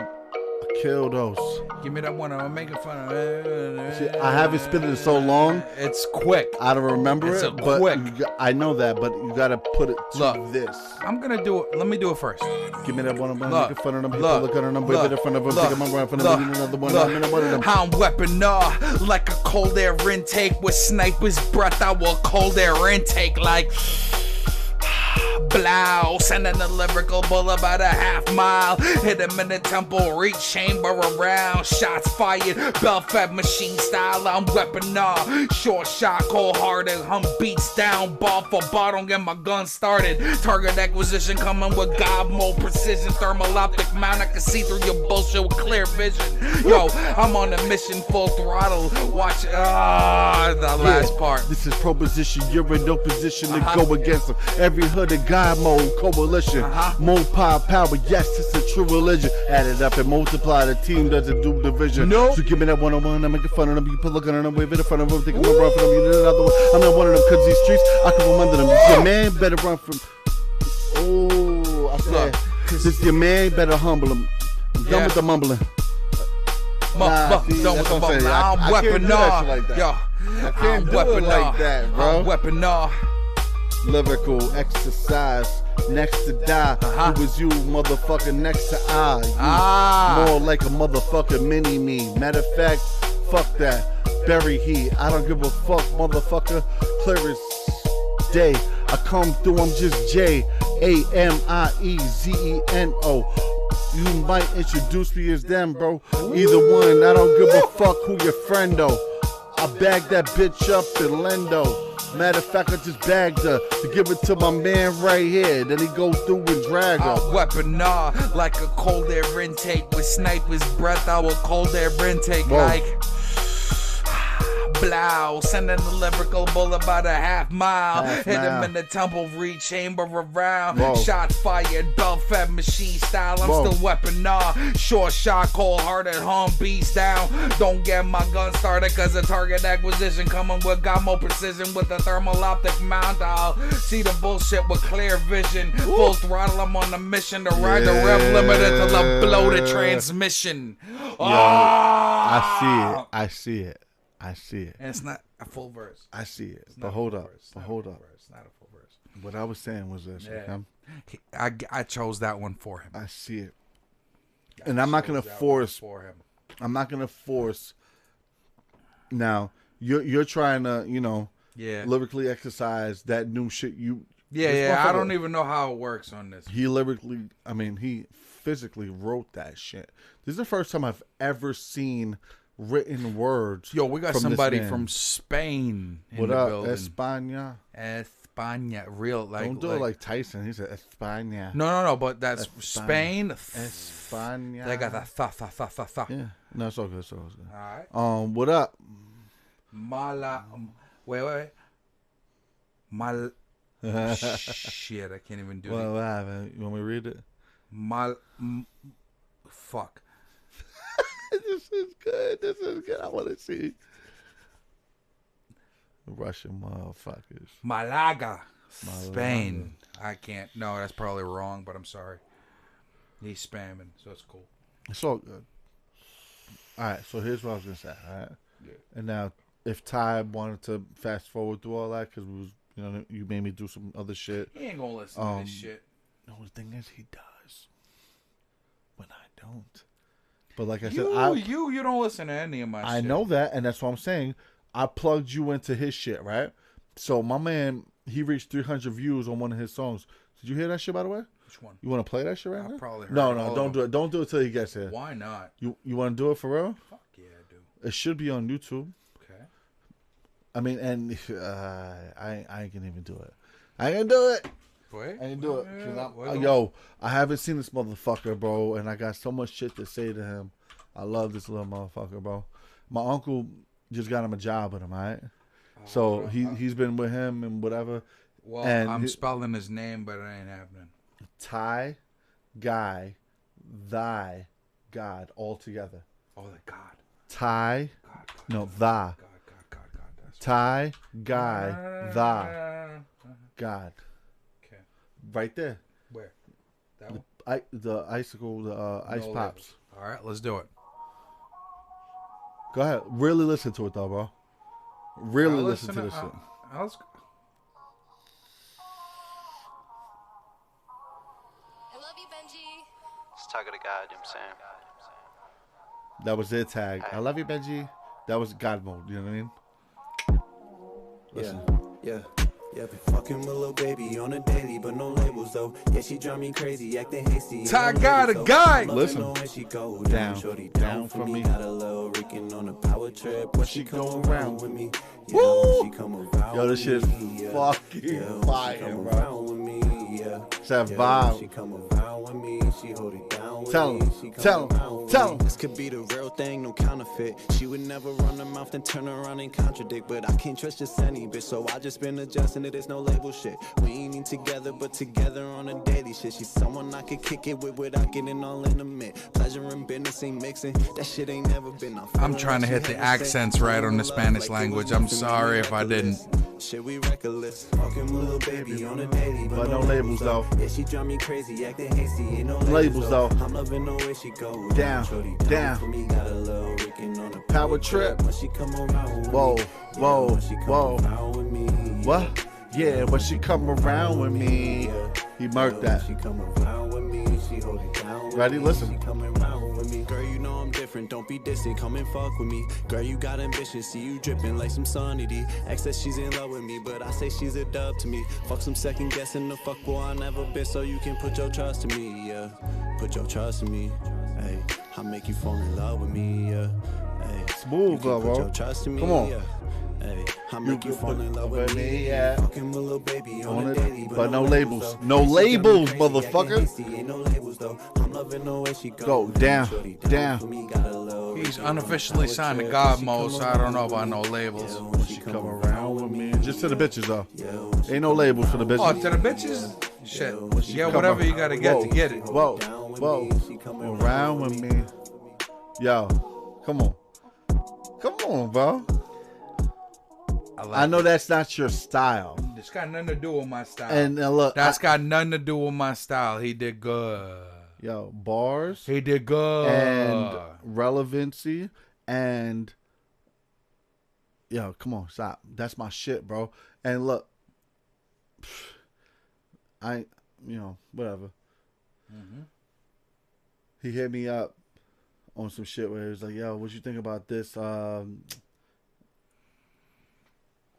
Kill those. Give me that one. I'm making fun of it. See, I haven't spit it so long. It's quick. I don't remember it's it. But quick. I know that, but you gotta put it to this. I'm gonna do it. Let me do it first. Give me that one. I'm making fun of them. People looking at them. Wave it in front of them. Take them around for them. Another one. I'm in one of them. I'm weaponar like a cold air intake with sniper's breath. I will cold air intake like Blow, sending the lyrical bull about a half mile. Hit him in the temple, reach chamber around. Shots fired, bell-fed machine style. I'm weapon off. Short shot, cold-hearted. Hum beats down, ball for ball. Don't get my gun started. Target acquisition coming with GodMode precision. Thermal optic mount. I can see through your bullshit with clear vision. Yo, I'm on a mission, full throttle. Watch the last part. This is proposition. You're in no position to go against them. Every hood in GodMode coalition. More power. Yes, it's a true religion. Add it up and multiply. The team doesn't do division. Nope. So give me that one-on-one. I'm making fun of them. You put looking at them, wave it in front of them. Think I'm gonna run for them. You need another one. I'm not one of them because these streets, I can run under them. Your man better run from. Oh, I said, this your man better humble him. I'm done with the mumbling. Done with the mumbling. I'm weapon off. Yo, I can't do it like that, bro. Weapon off. Lyrical exercise. Next to die. Who was you, motherfucker? Next to I. More like a motherfucker mini me. Matter of fact, fuck that. Bury he. I don't give a fuck, motherfucker. Clear as day. I come through, I'm just J-A-M-I-E-Z-E-N-O. You might introduce me as them, bro. Either one, I don't give a fuck who your friendo. I bag that bitch up in Lendo. Matter of fact, I just bagged her to give it to my man right here. Then he go through and drag her. Weaponar like a cold air intake with sniper's breath. I will cold air intake like. Blow, sending the lyrical bull about a half mile. Hit him in the temple, reach chamber around. Shot fired, bell-fed machine style. I'm still weaponar. Short shot, cold-hearted, hum beats down. Don't get my gun started cause the target acquisition coming with GodMode precision with the thermal optic mount. I'll see the bullshit with clear vision. Full throttle, I'm on a mission to ride the rev limiter till I blow the transmission. I see it. I see it. And it's not a full verse. I see it. But hold up. But hold up. It's not a full verse. What I was saying was this. Okay? I chose that one for him. I see it. And I'm not going to force. I'm not going to force. Now, you're trying to, lyrically exercise that new shit you. Yeah. I don't even know how it works on this. He physically wrote that shit. This is the first time I've ever seen written words. Yo, we got somebody from Spain in the building. España. Real like. Don't do it like Tyson. He said España. No, but that's Spain. España. They got that tha. Yeah. No, it's all good. It's all good. All right. What up? Wait. Shit, I can't even do it. What happened? You want me to read it? Fuck. This is good. I want to see Russian motherfuckers. Malaga, Spain. I can't. No, that's probably wrong, but I'm sorry. He's spamming, so it's cool. It's all good. All right, so here's what I was going to say, all right? Yeah. And now, if Ty wanted to fast forward through all that, because we was, you made me do some other shit. He ain't going to listen to this shit. No, the thing is, he does. When I don't. But like I said, you don't listen to any of my shit. I know that, and that's what I'm saying. I plugged you into his shit, right? So my man, he reached 300 views on one of his songs. Did you hear that shit, by the way? Which one? You want to play that shit right now? I probably heard No, don't do it. Don't do it till he gets here. Why not? You want to do it for real? Fuck yeah, I do. It should be on YouTube. Okay. I mean, and I ain't gonna even do it. I ain't gonna do it. Wait, I ain't do it. Yo, I haven't seen this motherfucker, bro, and I got so much shit to say to him. I love this little motherfucker, bro. My uncle just got him a job with him, all right? So he's been with him and whatever. Well, and I'm spelling his name, but it ain't happening. Ty, Guy, Thy, God, all together. Oh, the God. Ty, Thy. Ty, Guy, Thy, God. Okay. Right there. Where? That one? The icicle, the ice pops. All right, let's do it. Go ahead. Really listen to it, though, bro. Really listen to this shit. Let's go. I love you, Benji. Just talking to God, you know what I'm saying? That was their tag. I love you, Benji. That was GodMode. You know what I mean? Listen. Yeah. Yeah, been fucking with little baby on a daily, but no labels though. Yeah, she drive me crazy, acting hasty. I got a guy. Listen. Down for me. Got a little Rican on a power trip. When she come around with me. Woo! She come around. Yo, this shit is fucking fire, bro. It's that vibe. She come around with me. She hold it down with Tell me. him. She come Tell him. around with Tell me. him. This could be the real thing, no counterfeit. She would never run her mouth and turn around and contradict. But I can't trust just any bitch, so I just been adjusting it. There's no label shit. We ain't even together, but together on a daily shit. She's someone I could kick it with without getting all intimate. Pleasure and business ain't mixing. That shit ain't never been. I'm trying to hit the accents right on the Spanish language. I'm sorry if I didn't. Shit, we reckless. Fucking with little baby on a daily, But no labels though. yeah, she drive me crazy, acting hasty. Ain't no Labels though. I'm loving the way she go. Down, Shorty down. For me, got a little Rican on a Power trip. When she come around with Whoa, me. whoa, When she come whoa. around with me. What? Yeah, but she come around with me. He murked that. She come around with me. She hold it down with Ready? me. Listen. She coming around with me. Girl, you know I'm different. Don't be distant. Come and fuck with me. Girl, you got ambition. See you dripping like some Sunny. Ex says she's in love with me, but I say she's a dub to me. Fuck some second guessing. The fuck boy I never been. So you can put your trust in me. Yeah, put your trust in me. Hey, I'll make you fall in love with me. Yeah, hey, Smooth, you can bro. put your trust in me. Come on. Yeah. Hey, I'll make you fall in love with me. Yeah. Fucking with little baby on a daily, But no labels. though. No She labels, drive me crazy, acting motherfucker. hasty, ain't no labels though. I'm loving the way she Go down, down. He's unofficially signed to GodMode, so I don't know about no labels. When she come around with me. Just to the bitches though. Ain't no labels for the Oh, bitches. to the bitches? Shit. Yeah, Come whatever on. you gotta get Whoa, to get it. Whoa, whoa. Around with me. Yo, come on. Come on, bro. I know that's not your style. It's got nothing to do with my style. And look, That's got nothing to do with my style. He did good. yo, bars He did good. and relevancy and yo, come on, stop. That's my shit, bro. And look, whatever. He hit me up on some shit where he was like, yo, what you think about this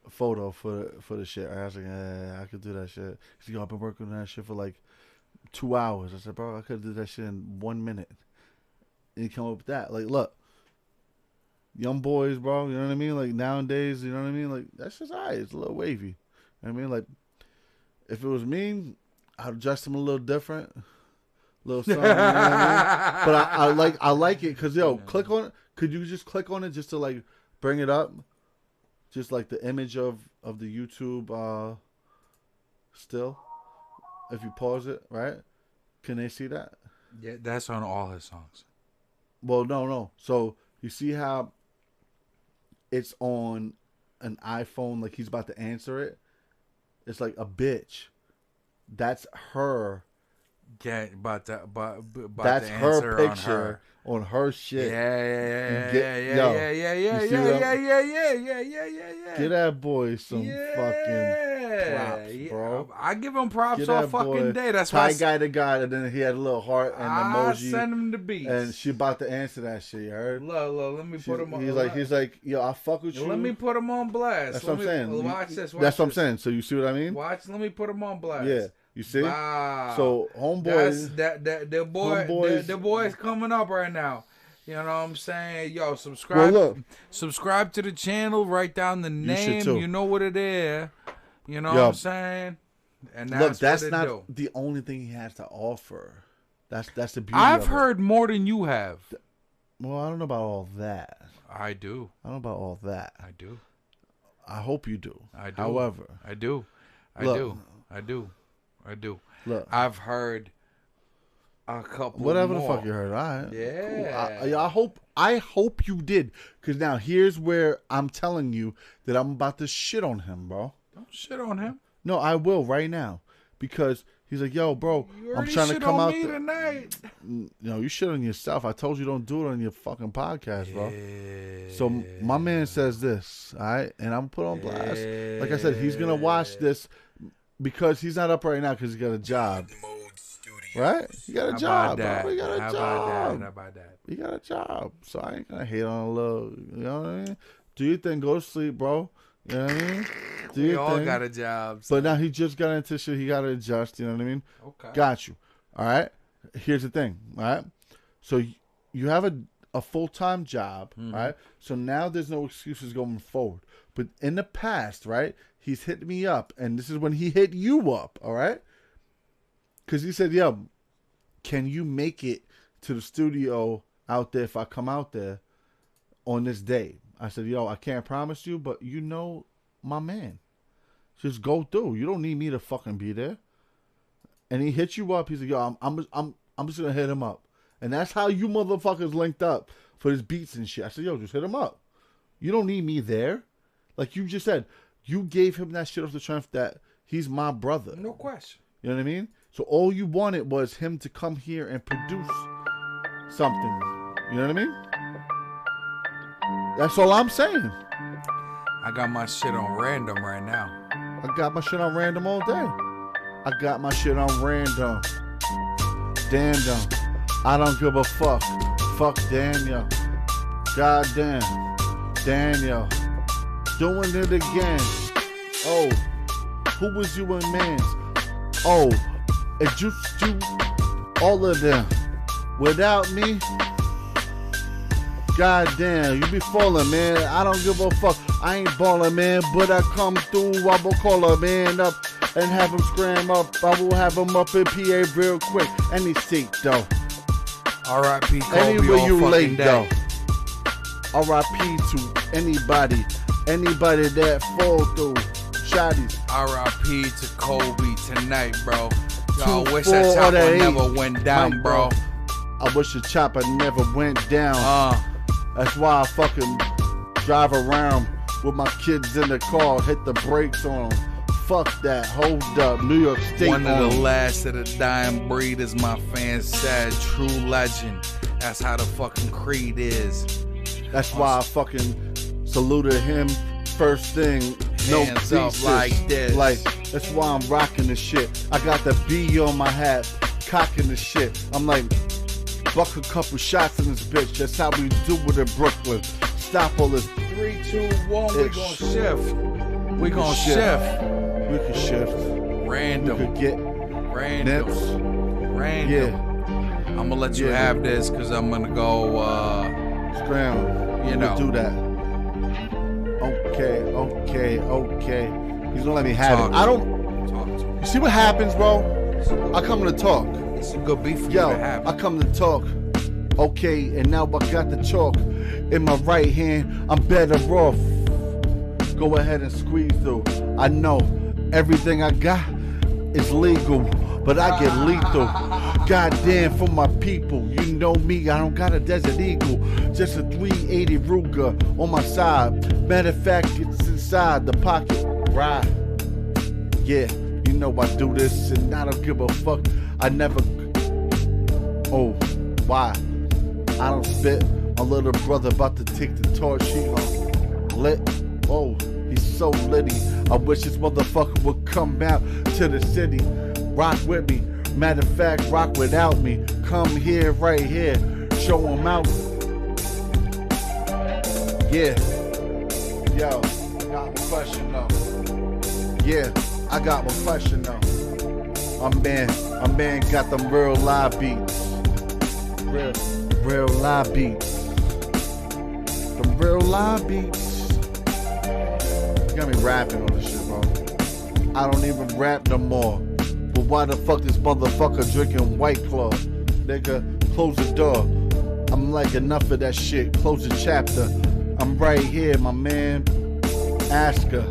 photo for the shit? I was like, I could do that shit. He's like, I've been working on that shit for like 2 hours. I said, bro, I could do that shit in 1 minute. And he come up with that. Like, look, young boys, bro, you know what I mean? Like, nowadays, you know what I mean? Like, that's just all right. It's a little wavy. You know what I mean? Like, if it was me, I'd dress him a little different. Little something, you know what I mean? But I like it because, yo, click on it. Could you just click on it just to, like, bring it up? Just like the image of the YouTube still. If you pause it, right? Can they see that? Yeah, that's on all his songs. Well, no. So you see how it's on an iPhone, like he's about to answer it? It's like a bitch. That's her. Yeah, but That's the her answer picture on her shit. Yeah. Get that boy some fucking props, bro. I give him props Get all that fucking boy. day. That's why Guy to guy, and then he had a little heart and I emoji. send him the beats. And she about to answer that shit, you heard? Look, let me put him on. He's like, yo, I fuck with you. Let me put him on blast. That's what I'm saying. Watch this. That's what I'm saying. So you see what I mean? Watch. Let me put him on blast. Yeah. You see? Wow. So homeboys, the boy's coming up right now. You know what I'm saying? Yo, subscribe. Well, look. Subscribe to the channel. Write down the name. You know what it is. You know what I'm saying? And that's not the only thing he has to offer. That's the beauty. I've heard more than you have. Well, I don't know about all that. I do. I don't know about all that. I do. I hope you do. I do. However, I do. Look, I've heard a couple. Whatever more. the fuck you heard. All right. Yeah. Cool. I hope you did. Because now here's where I'm telling you that I'm about to shit on him, bro. Don't shit on him. No, I will right now. Because he's like, yo, bro, I'm trying to come out tonight. No, you shit on yourself. I told you don't do it on your fucking podcast, bro. So my man says this, all right? And I'm put on blast. Like I said, he's going to watch this because he's not up right now because he's got a job. Right? He got a job, bro. He got a job. How about that? He got a job. So I ain't going to hate on a little, you know what I mean? Do your thing. Go to sleep, bro. You know what I mean? Do We your all thing. got a job. But now he just got into shit. He got to adjust. You know what I mean? Okay. Got you. All right. Here's the thing. All right. So you have a full-time job. All right. So now there's no excuses going forward. But in the past, right, he's hit me up. And this is when he hit you up. All right. Because he said, yo, can you make it to the studio out there if I come out there on this day? I said, yo, I can't promise you, but you know my man. Just go through. You don't need me to fucking be there. And he hit you up. He's like, yo, I'm just gonna hit him up. And that's how you motherfuckers linked up for his beats and shit. I said, yo, just hit him up. You don't need me there. Like you just said, you gave him that shit off the strength that he's my brother. No question. You know what I mean? So all you wanted was him to come here and produce something. You know what I mean? That's all I'm saying. I got my shit on random right now. I got my shit on random all day. I got my shit on random. Damn. I don't give a fuck. Fuck Daniel. Goddamn. Daniel. Doing it again. Oh. Who was you and Mans? Oh. It used to all of them. Without me. Goddamn. You be falling, man. I don't give a fuck. I ain't ballin', man, but I come through. I will call a man up and have him scram up. I will have him up in PA real quick. Any seat, though. R.I.P. Kobe Anywhere all you fucking late, day. though. R.I.P. to anybody that fall through. Shotties. R.I.P. to Kobe tonight, bro. Yo, I wish 2-4 that chopper or the never 8. went down, Mike, bro. I wish the chopper never went down. That's why I fucking drive around with my kids in the car, hit the brakes on them. Fuck that. Hold up. New York State. One of the last of the dying breed, as my fans said. True legend. That's how the fucking creed is. That's why I fucking saluted him first thing. No Hands up thesis. like this. Like, that's why I'm rocking the shit. I got the B on my hat, cocking the shit. I'm like, buck a couple shots in this bitch. That's how we do it in Brooklyn. Stop all this. 3, 2, 1, we gon' shift. We gon' shift. We can shift. Random. We could get Random. nips. Random. Yeah. I'm gonna let you Yeah. have this because I'm gonna go, Scram. You know. Do that. Okay. He's gonna let me have Talk. it. I don't. Talk to me. You see what happens, bro? I come to talk. It's a good beef for Yo, you to have. I come to talk. Okay, and now I got the chalk in my right hand. I'm better off. Go ahead and squeeze through. I know everything I got is legal, but I get lethal. Goddamn, for my people. You know me, I don't got a Desert Eagle. Just a 380 Ruger on my side. Matter of fact, it's inside the pocket. Right. Yeah, you know I do this and I don't give a fuck. I never. Oh, why? I don't spit. My little brother about to take the torch. He gon' lit. Oh, he's so litty. I wish this motherfucker would come out to the city. Rock with me. Matter of fact, rock without me. Come here, right here. Show him out. Yeah. Yo, I got one question though. Yeah, I got one question though. My man got them real live beats. Real live beats. Them real live beats. You got me rapping on this shit, bro. I don't even rap no more. But why the fuck this motherfucker drinking White Claw? Nigga, close the door. I'm like, enough of that shit. Close the chapter. I'm right here, my man. Ask her.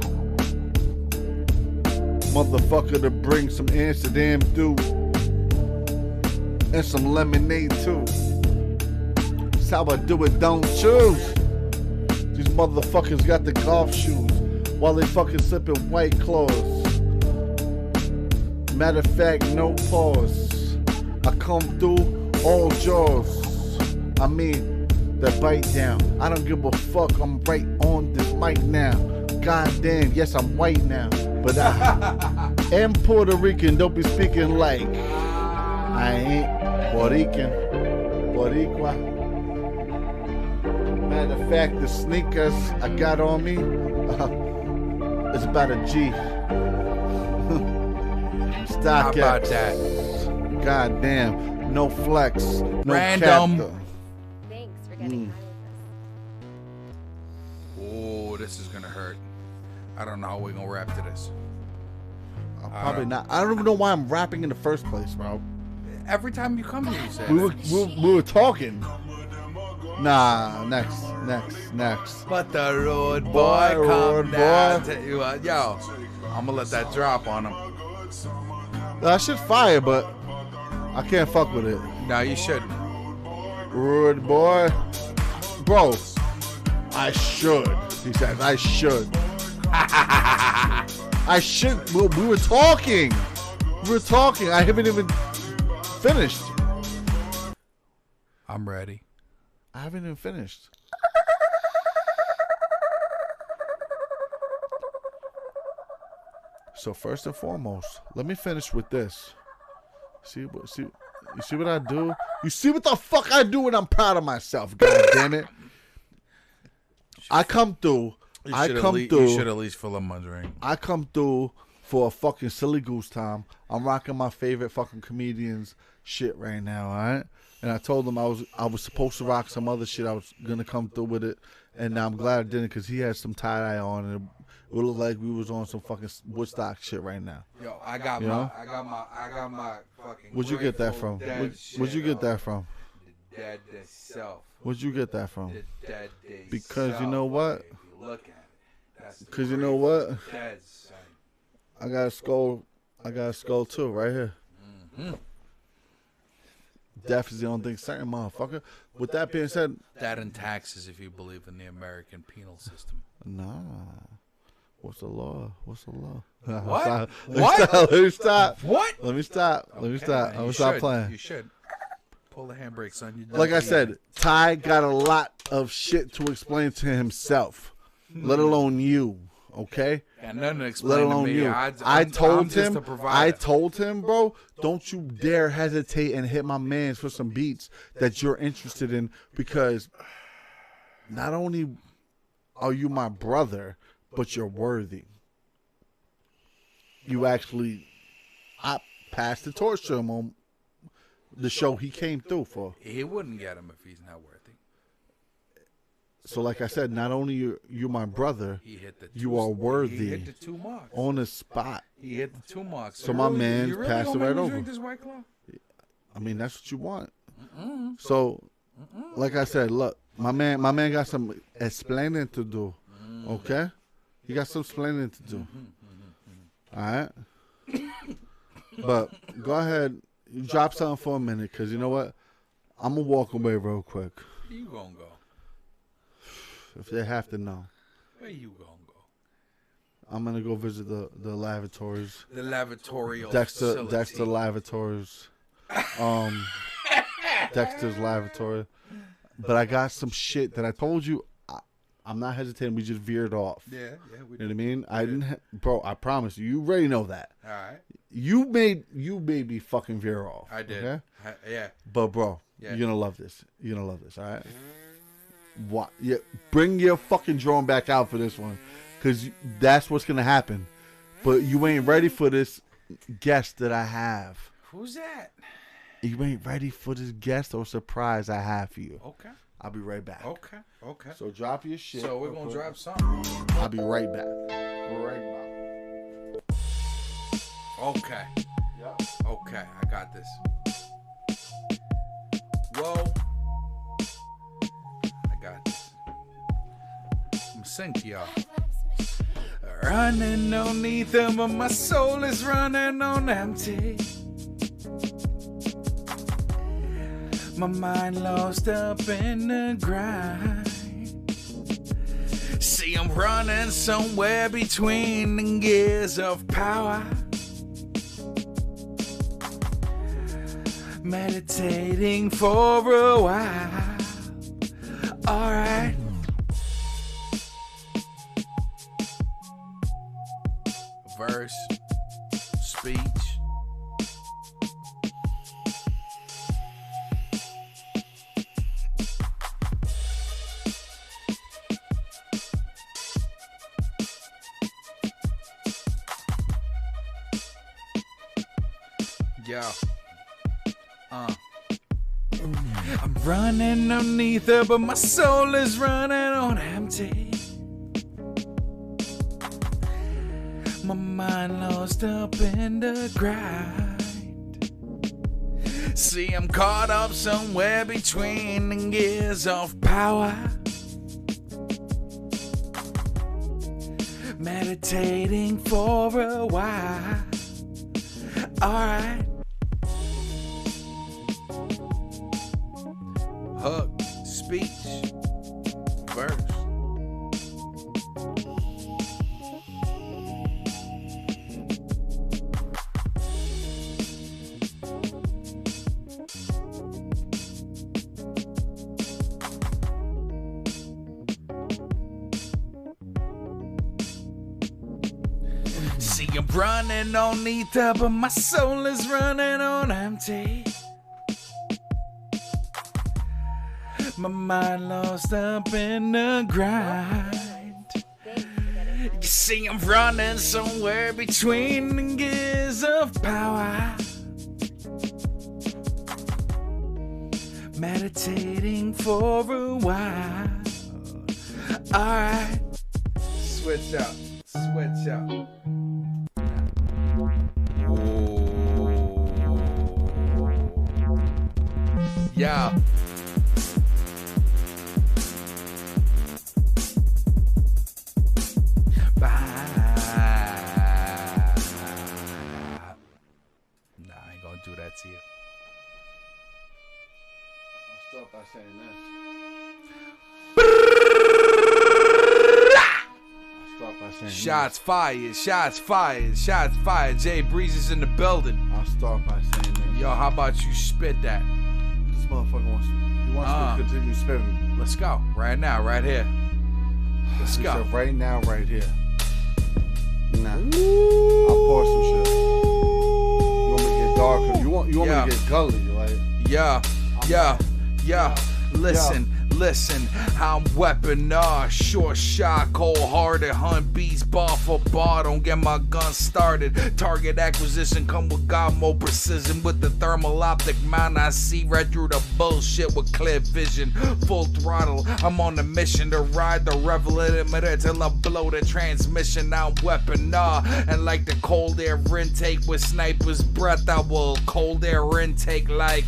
Motherfucker to bring some Amsterdam through. And some lemonade too. That's how I do it, don't choose. These motherfuckers got the golf shoes while they fucking sipping White Claws. Matter of fact, no pause. I come through all jaws. I mean, the bite down. I don't give a fuck. I'm right on this mic now. Goddamn, yes, I'm white now. But I am Puerto Rican. Don't be speaking like I ain't Puerto Rican. Boricua. Matter of fact, the sneakers I got on me, It's about a G. Stock How about X. that? God damn. No flex. No Random. cap. Thanks for getting high with us. Oh, this is gonna hurt. I don't know how we're gonna rap to this. Probably not. I don't even know why I'm rapping in the first place, bro. Every time you come here, you say We were talking. Nah, next. But the road boy, Boy, come road down. boy. Tell you what, yo, I'm gonna let that drop on him. That shit fire, but I can't fuck with it. No, you shouldn't. Rude boy. Bro, I should. He says, I should. I should. We were talking. I haven't even finished. I'm ready. I haven't even finished. So first and foremost, let me finish with this. You see what I do? You see what the fuck I do when I'm proud of myself, god damn it. I come through. You should at least fill a mud ring. I come through for a fucking silly goose time. I'm rocking my favorite fucking comedians shit right now, alright? And I told him I was supposed to rock some other shit. I was gonna come through with it, and I'm glad I didn't because he had some tie dye on, and it would look like we was on some fucking Woodstock shit right now. Yo, I got my fucking. Where'd you get that from? Where'd you get that from? The dead self. Where'd you get that from? The dead Because self, you know what? If you look at it, that's the Because you know what? dead son. I got a skull too, right here. Mm-hmm. Death is the only thing certain, motherfucker. With that being said, That and taxes if you believe in the American penal system. nah. What's the law? What? Let me stop. What? Let me stop. I'm gonna stop playing. You should. Pull the handbrake, son. Like I said, Ty got a lot of shit to explain to himself, let alone you. Okay? Got nothing to explain Let to alone me. you. I'm I told just him, a provider. bro, don't you dare hesitate and hit my mans for some beats that you're interested in, because not only are you my brother, but you're worthy. You actually, I passed the torch to him on the show he came through for. He wouldn't get him if he's not worthy. So like I said, not only you're my brother, He hit the you are worthy. He hit the 2 marks. On the spot. He hit the 2 marks. So my man's passed it right over. Drink this White Claw? I mean, that's what you want. So, like I said, look, my man got some explaining to do. Okay? He got some explaining to do. All right? But go ahead, you drop something for a minute, because you know what? I'm going to walk away real quick. Where you gonna go? If they have to know. Where you gonna go? I'm going to go visit the lavatories. The lavatorial Dexter facility. lavatories. Dexter's lavatory. But I got some shit that I told you. I'm not hesitating. We just veered off. Yeah, we You know did. what I mean? I didn't, bro. I promise you. You already know that. All right. You made me fucking veer off. I did. Okay? Yeah. But bro, Yeah. you're gonna love this. You're gonna love this. All right. What? Yeah. Bring your fucking drone back out for this one, because that's what's gonna happen. But you ain't ready for this guest that I have. Who's that? You ain't ready for this guest or surprise I have for you. Okay. I'll be right back. Okay. So drop your shit. So we're gonna drop something. I'll be right back. Right back. Okay. Yep. Okay, I got this. Whoa. I got this. I'm gonna sing to y'all. Running on ether, but my soul is running on empty. My mind lost up in the grind. See, I'm running somewhere between the gears of power. Meditating for a while. Alright. Verse, speech. Yeah. I'm running on ether, but my soul is running on empty. My mind lost up in the grind. See, I'm caught up somewhere between the gears of power. Meditating for a while. Alright. Hook, speech, verse. See, I'm running on ether, but my soul is running on empty. My mind lost up in the grind. You see, I'm running somewhere between the gears of power. Meditating for a while. Alright. Switch up. Switch up. Yeah. Nah, I ain't gonna do that to you. I'll start by saying this. Shots fired, shots fired, shots fired. Jay Breeze is in the building. I'll start by saying this. Yo, how about you spit that? This motherfucker wants to continue spitting. Let's go. Right now, right here. Let's He go. said right now, right here. Nah. I'll pour some shit. You want me to get darker? You want me to get gully, like? Yeah. Listen, I'm weaponized, short shot, cold hearted, hunt beats, bar for bar, don't get my gun started. Target acquisition come with GodMode precision, with the thermal optic mount, I see right through the bullshit with clear vision. Full throttle, I'm on a mission to ride the emitter till I blow the transmission. I'm weaponized, and like the cold air intake with sniper's breath, I will cold air intake like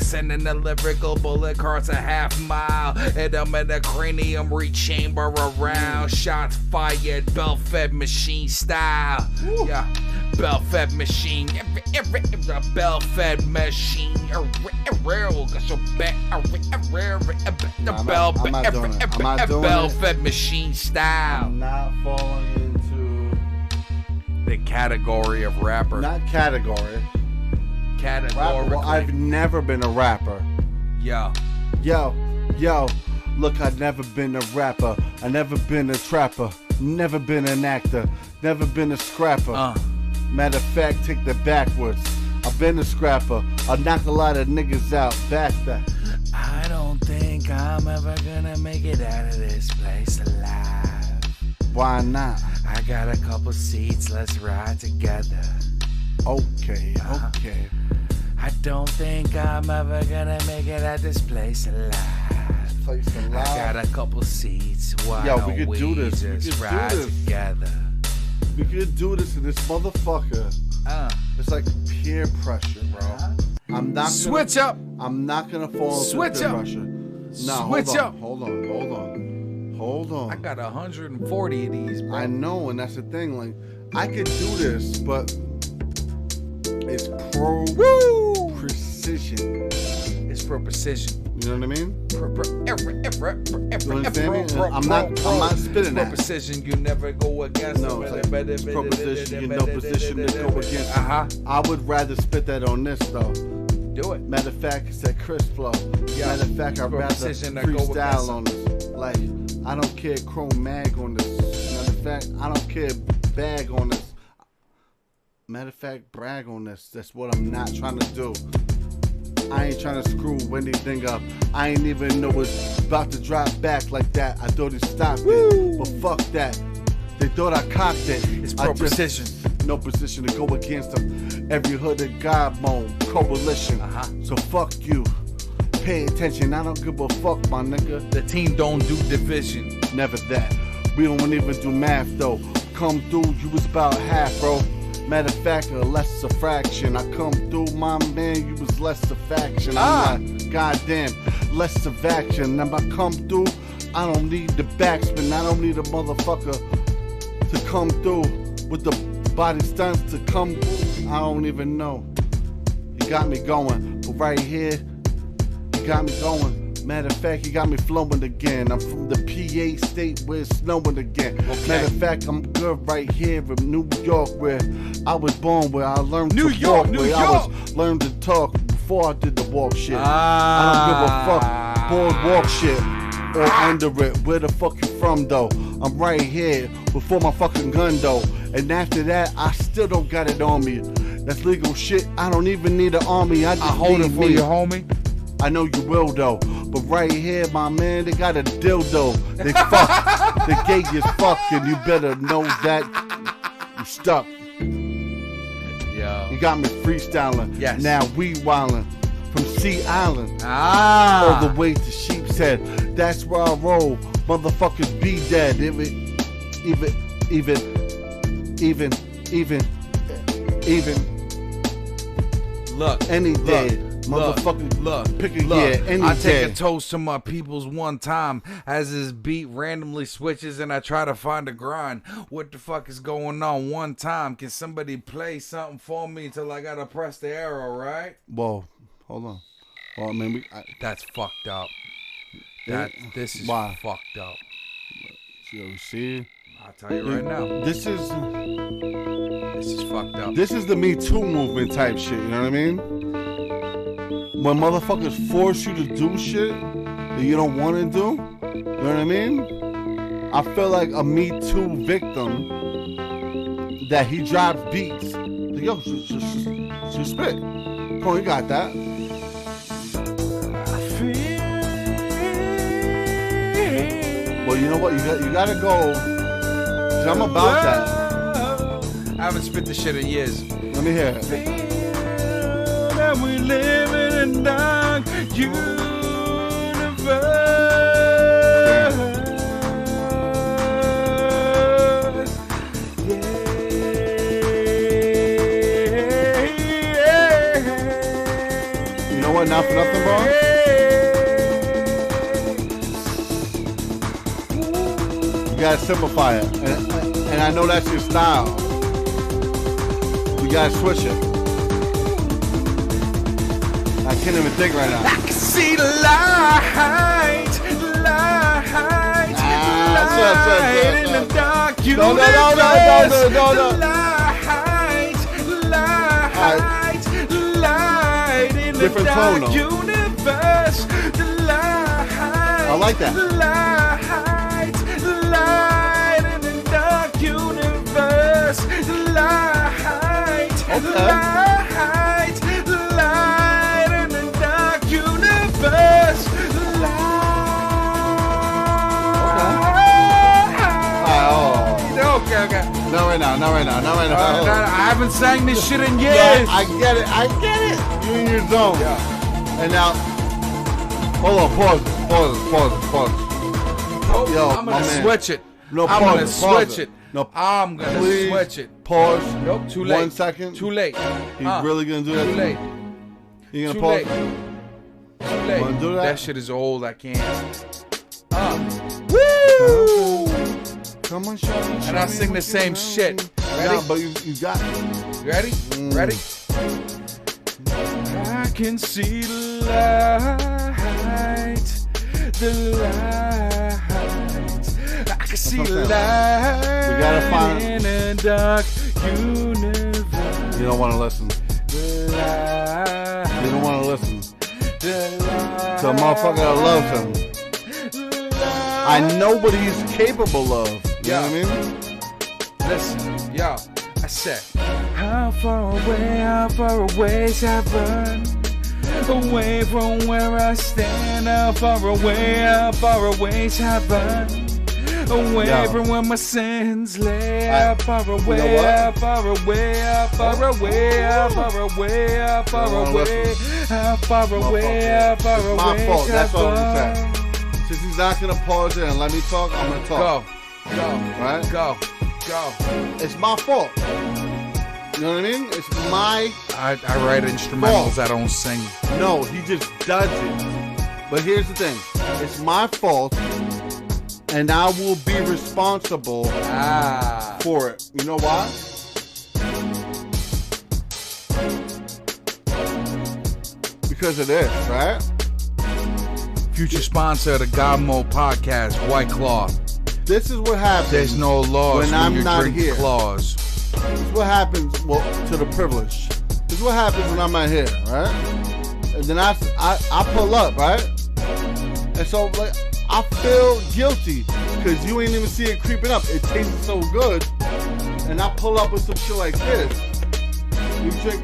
sending a lyrical bullet across a half mile. Hit them in the cranium, re-chamber around. Shots fired, bell-fed machine style. Yeah, bell-fed machine. Bell-fed machine. Bell-fed machine style. I'm not falling into the category of rapper. Not category. Categorically. Well, I've never been a rapper. Yo. Look, I've never been a rapper. I never been a trapper. Never been an actor. Never been a scrapper. Matter of fact, take that backwards. I've been a scrapper. I knock a lot of niggas out. Back that. I don't think I'm ever gonna make it out of this place alive. Why not? I got a couple seats. Let's ride together. Okay. I don't think I'm ever gonna make it at this place alive. I got a couple seats. Why we could do this. Just ride together. We could do this in this motherfucker. It's like peer pressure, bro. I'm not switch up. I'm not gonna fall into peer pressure. No, switch up. Hold on. I got 140 of these, bro. I know, and that's the thing. Like, I could do this, but it's precision. It's for precision. You know what I mean? I'm not spitting that. For precision, you never go against. No, it's like proposition. You no position to go against. I would rather spit that on this though. Do it. Matter of fact, it's that crisp flow. Matter of fact, I'd rather freestyle on this. Like, I don't care chrome mag on this. Matter of fact, I don't care bag on this. Matter of fact, brag on this. That's what I'm not trying to do. I ain't trying to screw anything up. I ain't even know it's about to drop back like that. I thought he stopped it, but fuck that. They thought I cocked it. It's pro precision. no position to go against them. Every hood in GodMode coalition. So fuck you. Pay attention, I don't give a fuck, my nigga. The team don't do division. Never that. We don't even do math though. Come through, you was about half, bro. Matter of fact, a less a fraction. I come through, my man, you was less a faction. I'm like, goddamn, less of action. Now I come through, I don't need the backspin. I don't need a motherfucker to come through with the body stunts to come through. I don't even know. You got me going, but right here, you got me going. Matter of fact, you got me flowing again. I'm from the PA state where it's snowing again. Okay. Matter of fact, I'm good right here in New York where I was born, where I learned New to York, walk, New where York. I was learned to talk before I did the walk shit. I don't give a fuck. Boardwalk shit or under it. Where the fuck you from though? I'm right here before my fucking gun though. And after that, I still don't got it on me. That's legal shit. I don't even need an army. I just hold need it for me. you, homie. I know you will though, but right here, my man, they got a dildo. They fuck. The gate is fucking. You better know that. You stuck. Yo. You got me freestyling. Yes. Now we wildin' from Sea Island Ah. all the way to Sheep's Head. That's where I roll. Motherfuckers be dead. Even. Look. Any day. Look. Motherfucker, pick a year, any I day. take a toast to my peoples one time as this beat randomly switches and I try to find a grind. What the fuck is going on one time? Can somebody play something for me till I gotta press the arrow, right? Whoa, hold on. Well, I mean, That's fucked up. This is Why? fucked up. you see, I'll tell you right now. this is fucked up. This is the Me Too movement type shit. You know what I mean? When motherfuckers force you to do shit that you don't want to do, you know what I mean? I feel like a Me Too victim that he drops beats. Like, yo, just spit. Come on, you got that. Well, you know what? You gotta go. 'Cause I'm about that. I haven't spit this shit in years. Let me hear it. That we live in a dark universe. You know what? Not for nothing, bro. You gotta simplify it, and I know that's your style. We gotta switch it. I can't even think right now. I can see the light in the dark universe. No. Light in the Different tone, dark though. universe. The light. I like that. Light in the dark universe. Light. Okay. Light in the dark universe. Okay. Not right now. I haven't sang this shit in years. Yeah, I get it. You in your zone. Yeah. And now, hold on, pause. Yo, I'm my gonna man. switch it. No, I'm pause gonna it, switch pause it. it. No, I'm gonna please switch it. Pause. Nope, too late. 1 second. Too late. He's really gonna do that? Too late. You gonna Too pause? late. Too late. Wanna do that? That shit is old. I can't. Woo! Come on, show me. And I sing the same shit. Ready? Nah, but you got it. You ready? Ready? I can see the light. I can see the light. We gotta find. In a dark universe. You don't want to listen. Light. You don't want to listen The to a motherfucker that loves him. I know what he's capable of. You know what I mean? Listen, yo, I said, how far away is heaven? Away from where I stand, how far away is heaven? away from where my sins lay. Far away, far away, far away, far away, far away, far away, far away. My fault. That's all I'm saying. Since he's not gonna pause it and let me talk, I'm gonna talk. Go, right? Go. It's my fault. You know what I mean? It's my. I write instrumentals. I don't sing. No, he just does it. But here's the thing. It's my fault, and I will be responsible for it. You know why? Because of this, right? Future sponsor of the GodMode podcast, White Claw. This is what happens. There's no laws when I'm not here. Claws. This is what happens. Well, to the privilege. This is what happens when I'm not here, right? And then I pull up, right? And so like I feel guilty because you ain't even see it creeping up. It tastes so good, and I pull up with some shit like this. You drink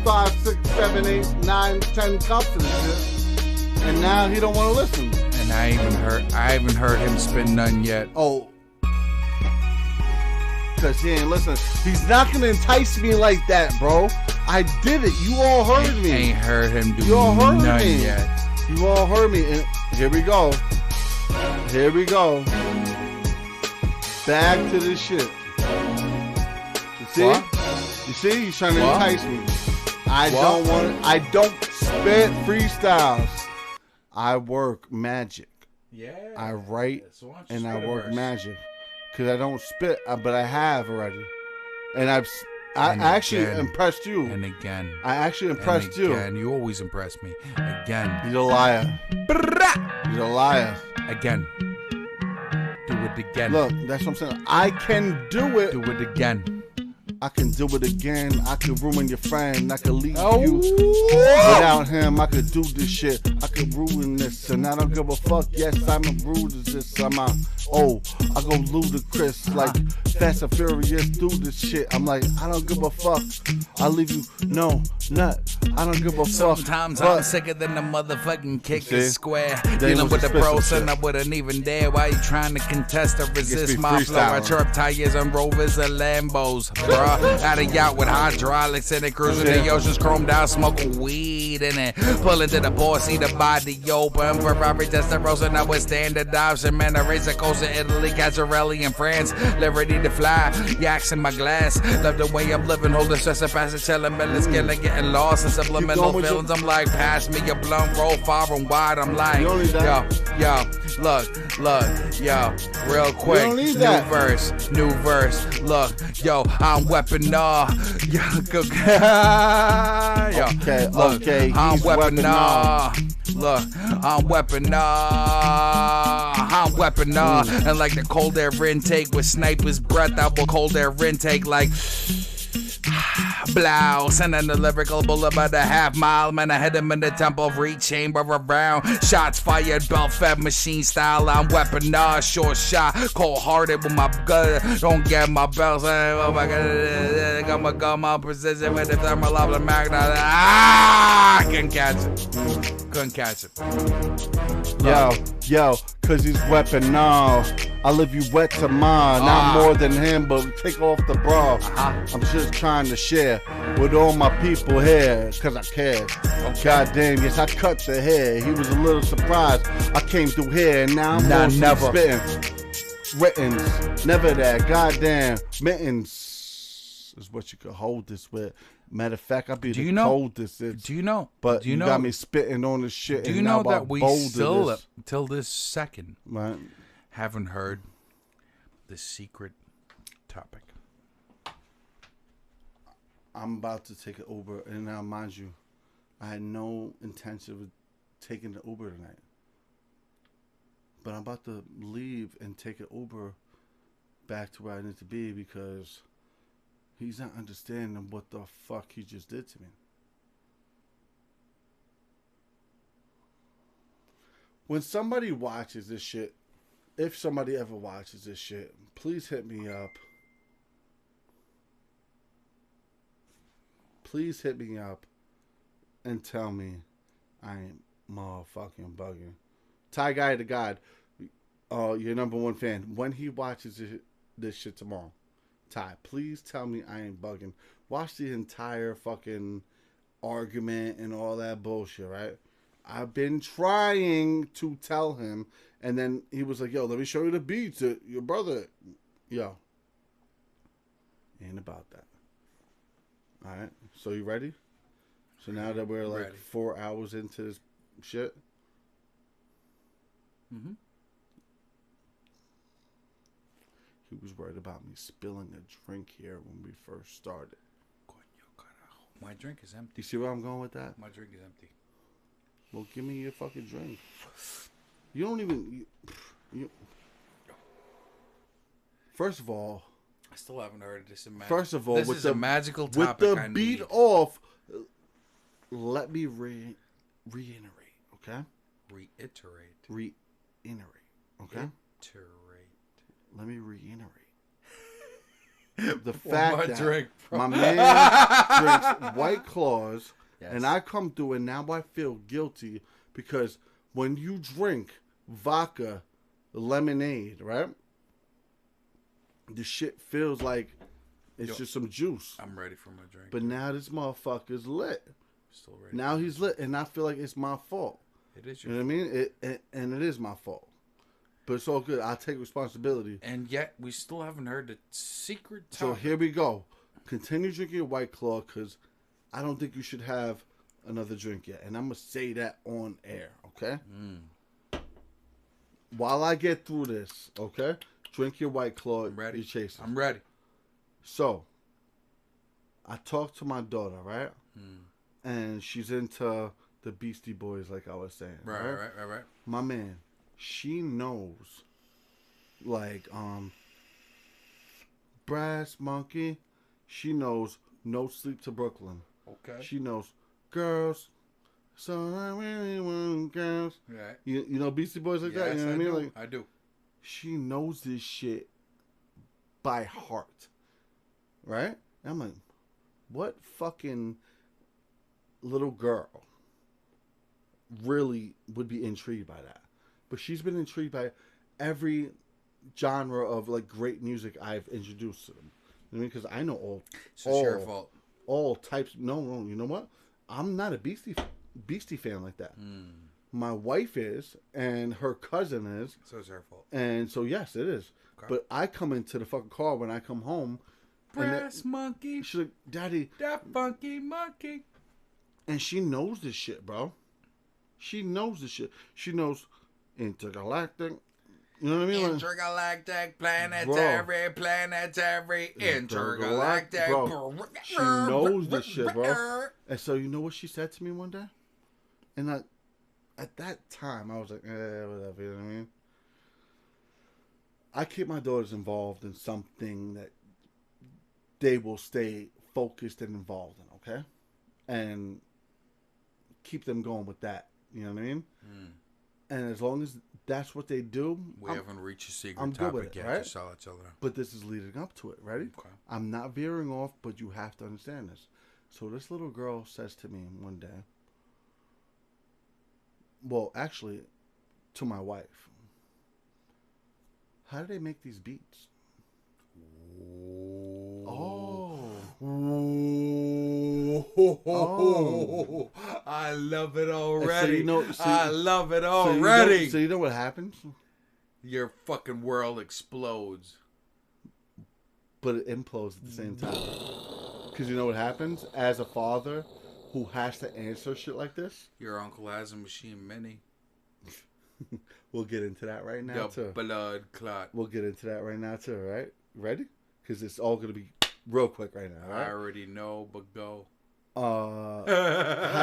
5, 6, 7, 8, 9, 10 cups of this shit, and now he don't want to listen. And I haven't heard him spit none yet. Oh, because he ain't listening. He's not gonna entice me like that, bro. I did it. You all heard me. Ain't heard him do you all heard none me. yet. You all heard me. And here we go. Here we go. Back to this shit. You see? What? You see? He's trying to What? entice me. I don't spit freestyles. I work magic. Yeah. I write So why don't you and I spit a work verse? magic. Because I don't spit, but I have already. And I And actually again. impressed you. And again. I actually impressed you. Again. You always impress me. Again. You're a liar. You're a liar. Again. Do it again. Look, that's what I'm saying. I can do it. Do it again. I can do it again. I can ruin your friend. I can leave Oh. you without him. I could do this shit. I could ruin this, and I don't give a fuck. Yes, I'm a rude as this. I go ludicrous like Fast and Furious. Do this shit. I'm like, I don't give a fuck. I'll leave you. No, nut. I don't give a fuck. Sometimes But I'm sicker than a motherfucking kick See? is square. They Dealing was with the explicit pro, shit. son, I wouldn't even dare. Why you trying to contest or resist be my flow? I freestyling. chirp tires on Rovers and Lambos, bruh. Out of yacht with hydraulics in it, cruising the oceans, chromed out, smoking weed in it. Pulling to the ball, see the body open. Ferrari, Testarossa, now it's standardized. Man, I raise a coast in Italy, Cazarelli in France. Liberty to fly, yaks in my glass. Love the way I'm living, holding stress and pass it, chilling, melon skilling, getting lost in subliminal going with feelings. I'm like, pass me a blunt, roll far and wide. I'm like, You don't need that. yo, look, yo, real quick, don't need new that. verse, look, yo, I'm weapon, yo, Okay, look, okay, I'm he's weapon, weapon, look, I'm weapon, and like the cold air intake with sniper's breath, I will cold air intake like. Blouse and then the lyrical bullet by the half mile. Man, I hit him in the temple, reach chamber around. Shots fired, belt fed machine style. I'm weaponized, short shot, cold hearted with my gun. Don't get my belts. Oh my god, got my gun on precision with the thermal of the magnet. Couldn't catch it. Yo, cause he's weapon now. I leave you wet tomorrow. Not more than him, but take off the bra. I'm just trying to share with all my people here, cause I care. God damn, yes, I cut the hair. He was a little surprised. I came through here and now I'm never spitting. Wittens, never that. Goddamn, mittens is what you could hold this with. Matter of fact, I'll be coldest. Do you know? But do you know? got me spitting on this shit. Do you and know now that how we bold it still, is. till this second, Right. haven't heard the secret topic? I'm about to take an Uber, and now, mind you, I had no intention of taking the Uber tonight. But I'm about to leave and take an Uber back to where I need to be because he's not understanding what the fuck he just did to me. When somebody watches this shit, if somebody ever watches this shit, please hit me up. Please hit me up and tell me I ain't motherfucking bugging. Ty Guy to God. your number one fan. When he watches this shit tomorrow, Ty, please tell me I ain't bugging. Watch the entire fucking argument and all that bullshit, right? I've been trying to tell him, and then he was like, yo, let me show you the beats that your brother. Yo. Ain't about that. Alright, so you ready? So now that we're like 4 hours into this shit. Mm-hmm. He was worried about me spilling a drink here when we first started. My drink is empty. You see where I'm going with that? My drink is empty. Well, give me your fucking drink. You don't even... You, first of all... I still haven't heard of this. First of all, this is a magical topic. With the beat off, let me reiterate, okay? Reiterate. Okay? Iterate. Let me reiterate. The fact that my man drinks White Claws, and I come through and now I feel guilty because when you drink vodka lemonade, right? The shit feels like it's just some juice. I'm ready for my drink. But now this motherfucker's lit. Still ready. Now he's lit, and I feel like it's my fault. It is your fault. You know what I mean? And it is my fault. But it's all good. I'll take responsibility. And yet, we still haven't heard the secret topic. So here we go. Continue drinking your White Claw, because I don't think you should have another drink yet. And I'm going to say that on air, okay? While I get through this, okay? Drink your White Claw. I'm ready. You're chasing. I'm ready. So, I talked to my daughter, right? And she's into the Beastie Boys, like I was saying. Right. My man, she knows, like, Brass Monkey. She knows No Sleep to Brooklyn. Okay. She knows Girls. So I really want girls. Right. You know Beastie Boys like that? You know what I mean? Like, I do. she knows this shit by heart. Right? And I'm like, what fucking little girl really would be intrigued by that? But she's been intrigued by every genre of like great music I've introduced to them. You know what I mean? Because I know all. So it's your fault. All types. No. You know what? I'm not a Beastie fan like that. My wife is, and her cousin is. So it's her fault. And so yes, it is. Okay. But I come into the fucking car when I come home. Brass Monkey. She's like, Daddy. That funky monkey. And she knows this shit, bro. She knows this shit. She knows intergalactic. You know what I mean? Intergalactic, planetary, intergalactic. Bro. She knows this shit, bro. And so you know what she said to me one day? And at that time, I was like, whatever, you know what I mean? I keep my daughters involved in something that they will stay focused and involved in, okay? And keep them going with that, you know what I mean? And as long as that's what they do, we haven't reached a secret topic yet. Right? Just saw each other. But this is leading up to it. Ready? Okay. I'm not veering off, but you have to understand this. So this little girl says to me one day, well, actually, to my wife, how do they make these beats? Oh. I love it already. So I love it already. So you know what happens? Your fucking world explodes. But it implodes at the same time. Because you know what happens? As a father who has to answer shit like this. Your uncle has a machine mini. We'll get into that right now, too. Blood clot. We'll get into that right now, too, right? Ready? Because it's all going to be real quick right now, right? I already know, but go. How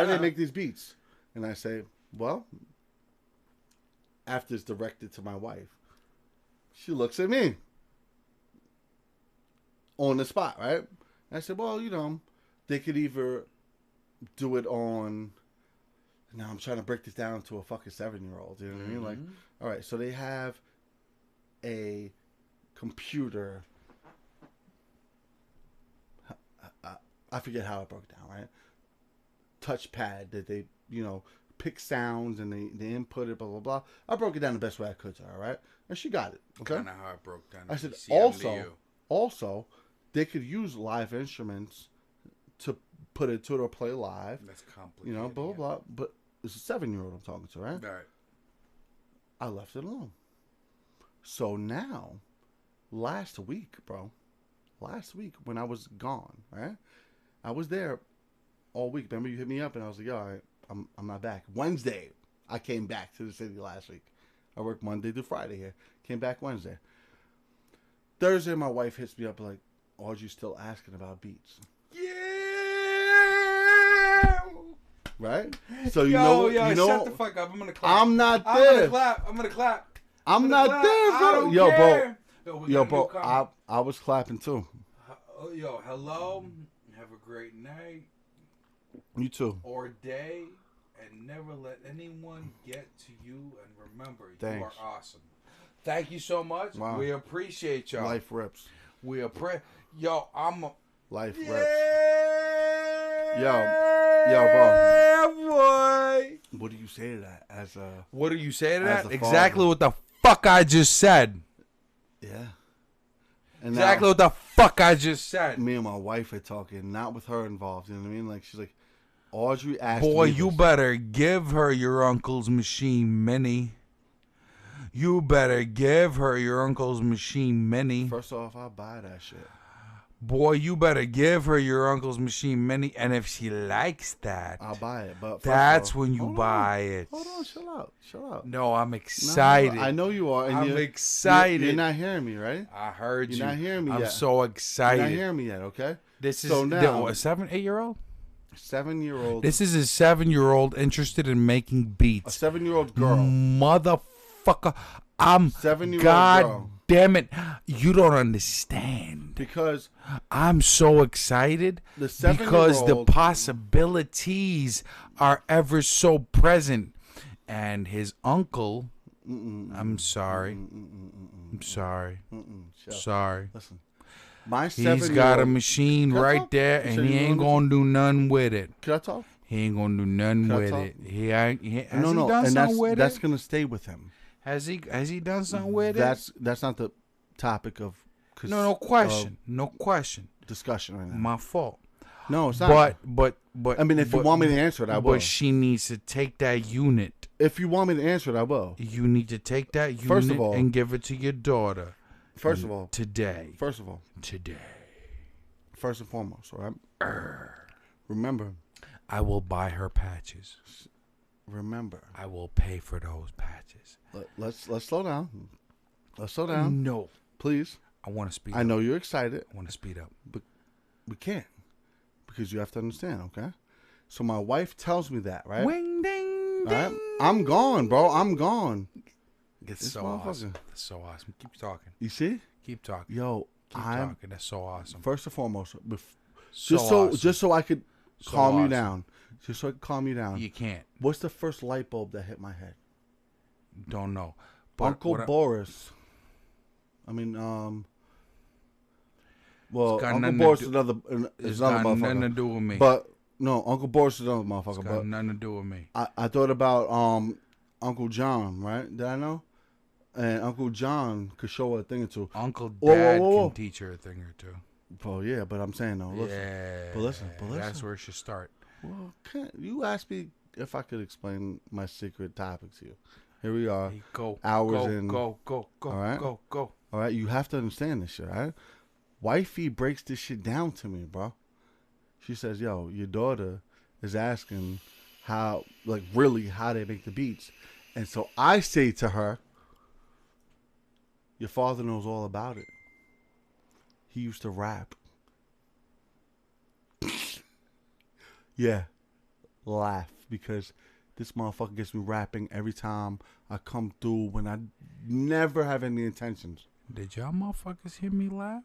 do they make these beats? And I say, well, after it's directed to my wife, she looks at me on the spot, right? And I said, well, you know, they could either do it on. Now I'm trying to break this down to a fucking 7-year-old. You know what I mean? Like, all right, so they have a computer. I forget how it broke down, right? Touchpad that they, you know, pick sounds and they input it, blah, blah, blah. I broke it down the best way I could to her, right? And she got it. Okay. Kind of how it broke down. I said, DCM to also, they could use live instruments to put it to it or play live. That's complicated. You know, blah, blah, blah. But it's a 7-year-old I'm talking to, right? All right. I left it alone. So now, last week when I was gone, right? I was there all week. Remember, you hit me up and I was like, all right, I'm not back. Wednesday, I came back to the city last week. I worked Monday through Friday here. Came back Wednesday. Thursday, my wife hits me up like, Audrey still asking about beats. Yeah! Right? So you yo, know, shut the fuck up. I'm gonna clap. I'm not there. I'm gonna clap. I'm not there, bro. I don't care. Bro, I was clapping too. Yo, hello. Have a great night. You too. Or day. And never let anyone get to you. And remember, Thanks. You are awesome. Thank you so much. Wow. We appreciate y'all. Life rips. We appreciate. Yo, Life rips. Yo, bro. boy. What do you say to that? What do you say to as that? a Exactly father. what the fuck I just said. Yeah. And Exactly now, what the fuck I just said. me and my wife are talking, not with her involved. You know what I mean? Like, she's like, Audrey asked Boy, me you this. better give her your uncle's machine mini. You better give her your uncle's machine mini. First off, I'll buy that shit. Boy, you better give her your uncle's machine mini. And if she likes that, I'll buy it. But that's of all, when you hold buy on. it. Hold on, chill out. No, I'm excited. No, I know you are. And I'm you're excited. You're not hearing me, right? I heard you. You're not hearing me I'm yet. so excited. You're not hearing me yet, okay? This is so now, a 7-8-year-old. 7-year-old. This is a 7-year-old interested in making A beats. 7-year-old girl. Motherfucker, I'm 7-year-old God girl. damn it! You don't understand. Because I'm so excited the because the 7-year-old possibilities are ever so present, and his uncle. I'm sorry. I'm sorry. Sorry. Listen, my He's 7-year-old. got a machine Can I right talk? there, You and said he you ain't wanted gonna do nothing with it. Can I talk? He ain't gonna do nothing Can I with talk? it. He has he done and something with that's it? gonna stay with him. Has he done something with it? That's not the topic of No question. No question. discussion right now. My fault. No, it's not. But I mean, if you want me to answer it, I will. But she needs to take that unit. If you want me to answer it, I will. You need to take that unit First of all- and give it to your daughter. First of all, Today. first and foremost, all right? Remember, I will buy her patches. remember. I will pay for those patches. Let's slow down. Let's slow down, No. please. I want to speed I up. know you're excited, I want to speed up. but we can't because you have to understand, okay? So my wife tells me that, right? Wing ding All right? ding. I'm gone, bro. I'm gone. It's This so motherfucker. awesome. That's so awesome. Keep talking. You see? Keep talking. Yo, Keep I'm talking. That's so awesome. first and foremost, So awesome. just so I could So calm you awesome. down. Just so I could calm you down. You can't. What's the first light bulb that hit my head? Don't know. But Uncle what I- Boris. I mean, well, It's got Uncle nothing to Boris do- is another It's another got nothing to motherfucker. do with me. But no, Uncle Boris is another It's motherfucker. got But nothing to do with me. I thought about Uncle John, right? Did I know? And Uncle John could show her a thing or two. Uncle Whoa, whoa, Dad whoa, whoa. can teach her a thing or two. Oh yeah, but I'm saying though, listen. Yeah. But listen. That's where it should start. Well, you asked me if I could explain my secret topic to you. Here we are. Hey, go. Hours go, in. Go. All right? Go. All right, you have to understand this shit, all right? Wifey breaks this shit down to me, bro. She says, yo, your daughter is asking how they make the beats. And so I say to her, your father knows all about it. He used to rap. Yeah. Laugh because this motherfucker gets me rapping every time I come through when I never have any intentions. Did y'all motherfuckers hear me laugh?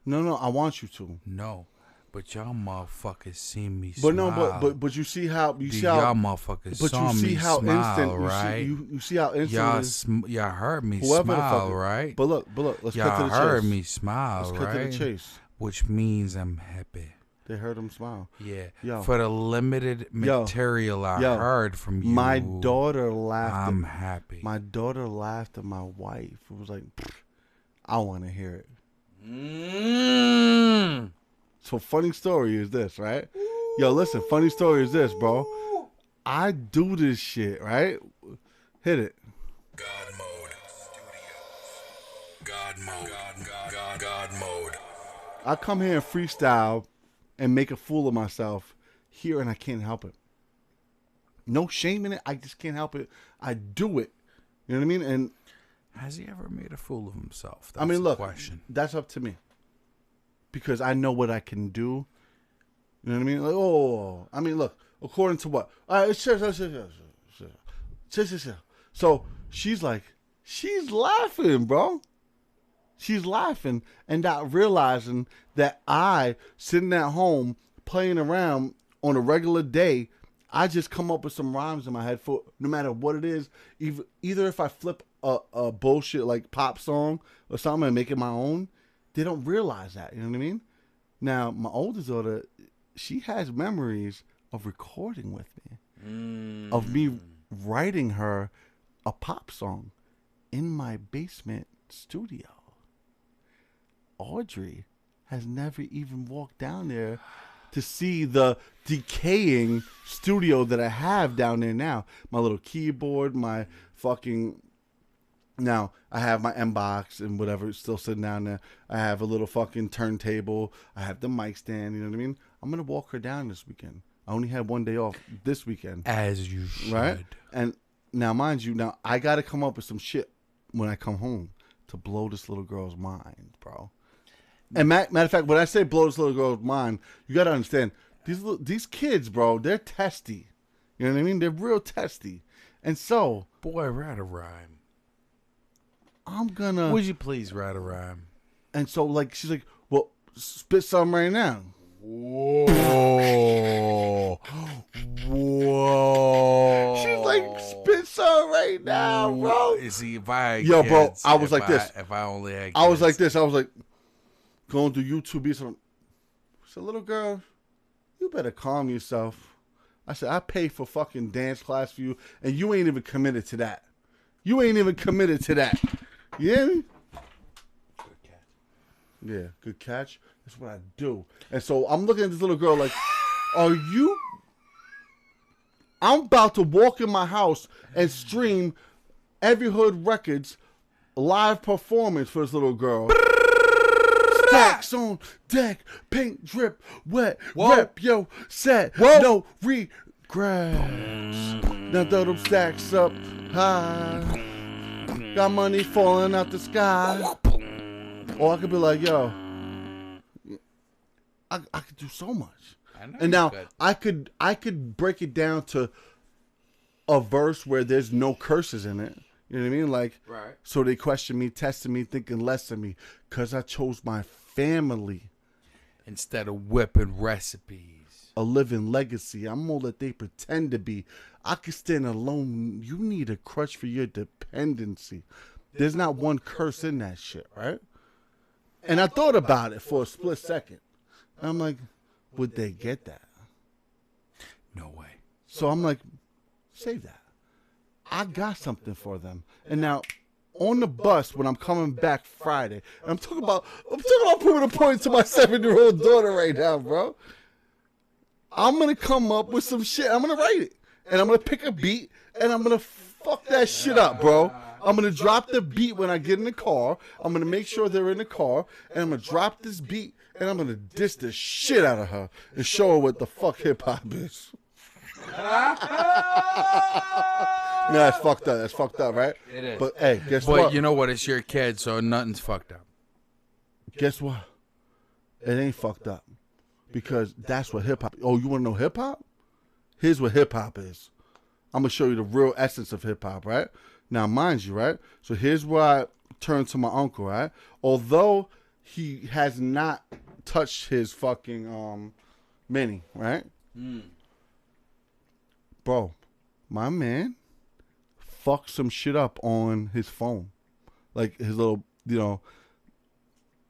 No, I want you to. No. But y'all motherfuckers see me But smile. no, but you see how Y'all motherfuckers but saw you see me how smile, instant right? you see how instant Y'all heard me whoever the smile, fuck, right? But look, let's cut Y'all to the heard chase. me smile, Let's right? cut to the chase. Which means I'm happy. They heard him smile. Yeah. Yo. For the limited material I heard from you. My daughter laughed. I'm happy. My daughter laughed at my wife. It was like, I want to hear it. So funny story is this, right? Yo, listen, funny story is this, bro. I do this shit, right? Hit it. God Mode Studio. God Mode. God Mode. I come here and freestyle and make a fool of myself here, and I can't help it. No shame in it. I just can't help it. I do it. You know what I mean? And has he ever made a fool of himself? I mean, look, question. That's up to me. Because I know what I can do. You know what I mean? Like, I mean, look, according to what? So she's like, she's laughing, bro. She's laughing and not realizing that I, sitting at home, playing around on a regular day, I just come up with some rhymes in my head for no matter what it is. Either if I flip a bullshit like pop song or something and make it my own, they don't realize that. You know what I mean? Now, my oldest daughter, she has memories of recording with me, of me writing her a pop song in my basement studio. Audrey has never even walked down there to see the decaying studio that I have down there now. My little keyboard, my fucking... Now, I have my M-Box and whatever still sitting down there. I have a little fucking turntable. I have the mic stand, you know what I mean? I'm going to walk her down this weekend. I only had one day off this weekend. As you should. Right? And now, mind you, I got to come up with some shit when I come home to blow this little girl's mind, bro. And matter of fact, when I say blow this little girl's mind, you got to understand, these kids, bro, they're testy. You know what I mean? They're real testy. And so... Boy, write a rhyme. I'm gonna... Would you please write a rhyme? And so, like, she's like, well, spit something right now. Whoa. Whoa. She's like, spit something right now, bro. See, if I had Yo, kids, bro, I was like this. If I only had kids. I was like this. I was like, going through YouTube, beats. I said, little girl, you better calm yourself. I said, I paid for fucking dance class for you, and you ain't even committed to that. You ain't even committed to that. You hear me? Good catch. Yeah, good catch. That's what I do. And so I'm looking at this little girl like, are you... I'm about to walk in my house and stream Every Hood Records live performance for this little girl. Stacks on deck, paint drip, wet, rep, yo, set, no regrets. Now throw them stacks up high. Got money falling out the sky. Or I could be like, yo, I could do so much. And now I could break it down to a verse where there's no curses in it. You know what I mean? Like, right. So they question me, testing me, thinking less of me because I chose my family instead of whipping recipes. A living legacy. I'm all that they pretend to be. I can stand alone. You need a crutch for your dependency. There's not one curse in that shit, right? And I thought about it for a split second. I'm like, would they get that? No way. So I'm like, save that. I got something for them. And now, on the bus when I'm coming back Friday, and I'm talking about proving a point to my 7-year-old daughter right now, bro. I'm gonna come up with some shit. I'm gonna write it, and I'm gonna pick a beat, and I'm gonna fuck that shit up, bro. I'm gonna drop the beat when I get in the car. I'm gonna make sure they're in the car, and I'm gonna drop this beat, and I'm gonna diss the shit out of her and show her what the fuck hip hop is. No, that's fucked up. That's fucked up, right? It is. But hey, guess what? But you know what? It's your kid, so nothing's fucked up. Guess what? It ain't fucked up. Because that's what hip hop. Oh, you want to know hip hop? Here's what hip hop is. I'm going to show you the real essence of hip hop, right? Now, mind you, right? So here's where I turn to my uncle, right? Although he has not touched his fucking mini, right? Bro, my man fucked some shit up on his phone. Like his little,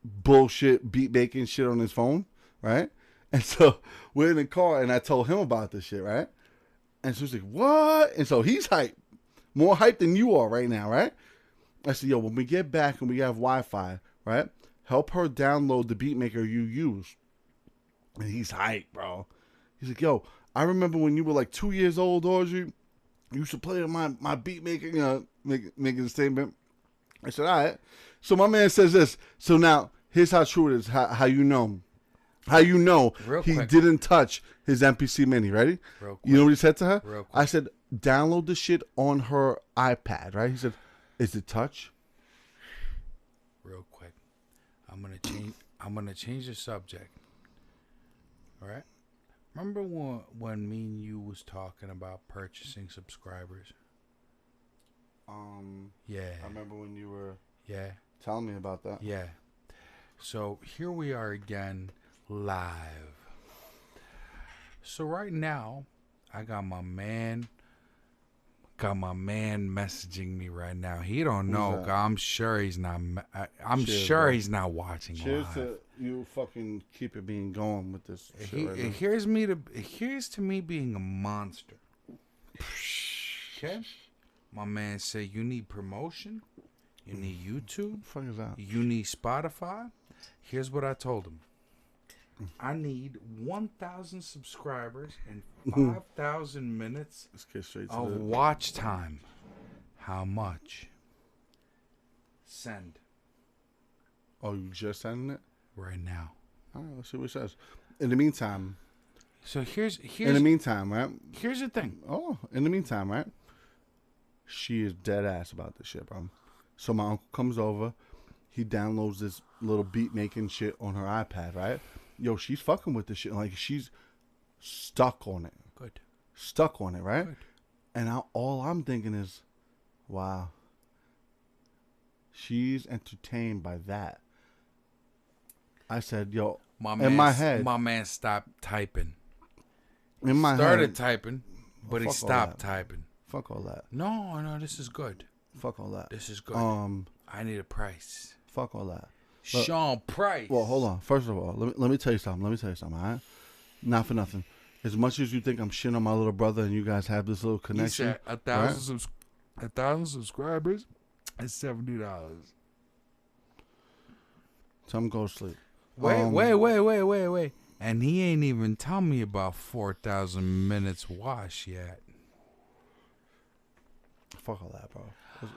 bullshit beat making shit on his phone, right? And so we're in the car, and I told him about this shit, right? And so he's like, what? And so he's hyped. More hyped than you are right now, right? I said, yo, when we get back and we have Wi-Fi, right? Help her download the beat maker you use. And he's hyped, bro. He's like, yo, I remember when you were like 2 years old, Audrey. You used to play on my beat maker, you know, making a statement. I said, all right. So my man says this. So now, here's how true it is, how you know. How you know he didn't touch his MPC Mini, ready? You know what he said to her? I said, download the shit on her iPad, right? He said, is it touch? Real quick. I'm gonna change the subject. All right? Remember when me and you was talking about purchasing subscribers? Yeah. I remember when you were telling me about that. Yeah. So here we are again, live. So right now, I got my man messaging me right now. He don't know. I'm sure he's not. He's not watching. Cheers live. to you fucking keep it being going with this shit right now. Here's to me being a monster. Okay, my man said you need promotion. You need YouTube. What the fuck is that? You need Spotify. Here's what I told him. I need 1,000 subscribers and 5,000 minutes of watch time. How much? Send. Oh, you just sending it? Right now. All right, let's see what it says. In the meantime. So here's in the meantime, right? Here's the thing. Oh, in the meantime, right? She is dead ass about this shit, bro. So my uncle comes over. He downloads this little beat making shit on her iPad, right? Yo, she's fucking with this shit. Like, she's stuck on it. Good. Stuck on it, right? Good. And all I'm thinking is, wow. She's entertained by that. I said, yo, in my head. My man stopped typing. In my started head. Typing, but he stopped typing. Fuck all that. No, this is good. Fuck all that. This is good. I need a price. Fuck all that. Sean Price. Well, hold on. First of all, let me tell you something. All right? Not for nothing. As much as you think I'm shitting on my little brother and you guys have this little connection. He said 1,000 subscribers is $70. Tell him go to sleep. Wait. And he ain't even tell me about 4,000 minutes wash yet. Fuck all that, bro.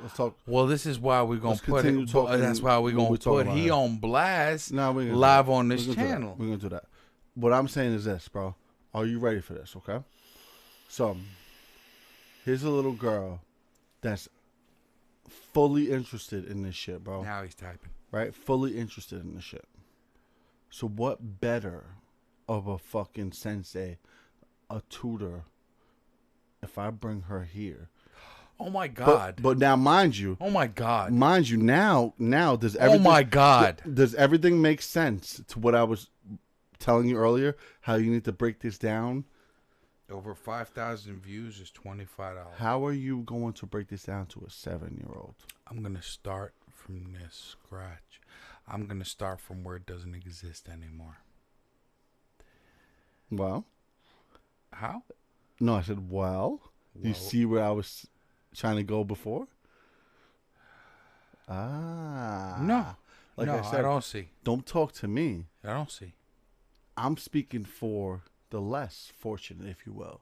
Let's talk. Well, this is why we're gonna put it. That's why we're gonna put he on blast live on this channel. We're gonna do that. What I'm saying is this, bro. Are you ready for this? Okay. So, here's a little girl that's fully interested in this shit, bro. Now he's typing. Right? Fully interested in this shit. So what better of a fucking sensei, a tutor, if I bring her here? Oh my God! But now, mind you. Oh my God! Mind you, now does everything? Oh my God! Does everything make sense to what I was telling you earlier? How you need to break this down? Over 5,000 views is $25. How are you going to break this down to a 7-year-old? I'm gonna start from this scratch. I'm gonna start from where it doesn't exist anymore. Well, how? No, I said well. Do you see where I was trying to go before? No. Like I said, I don't see. Don't talk to me. I don't see. I'm speaking for the less fortunate, if you will.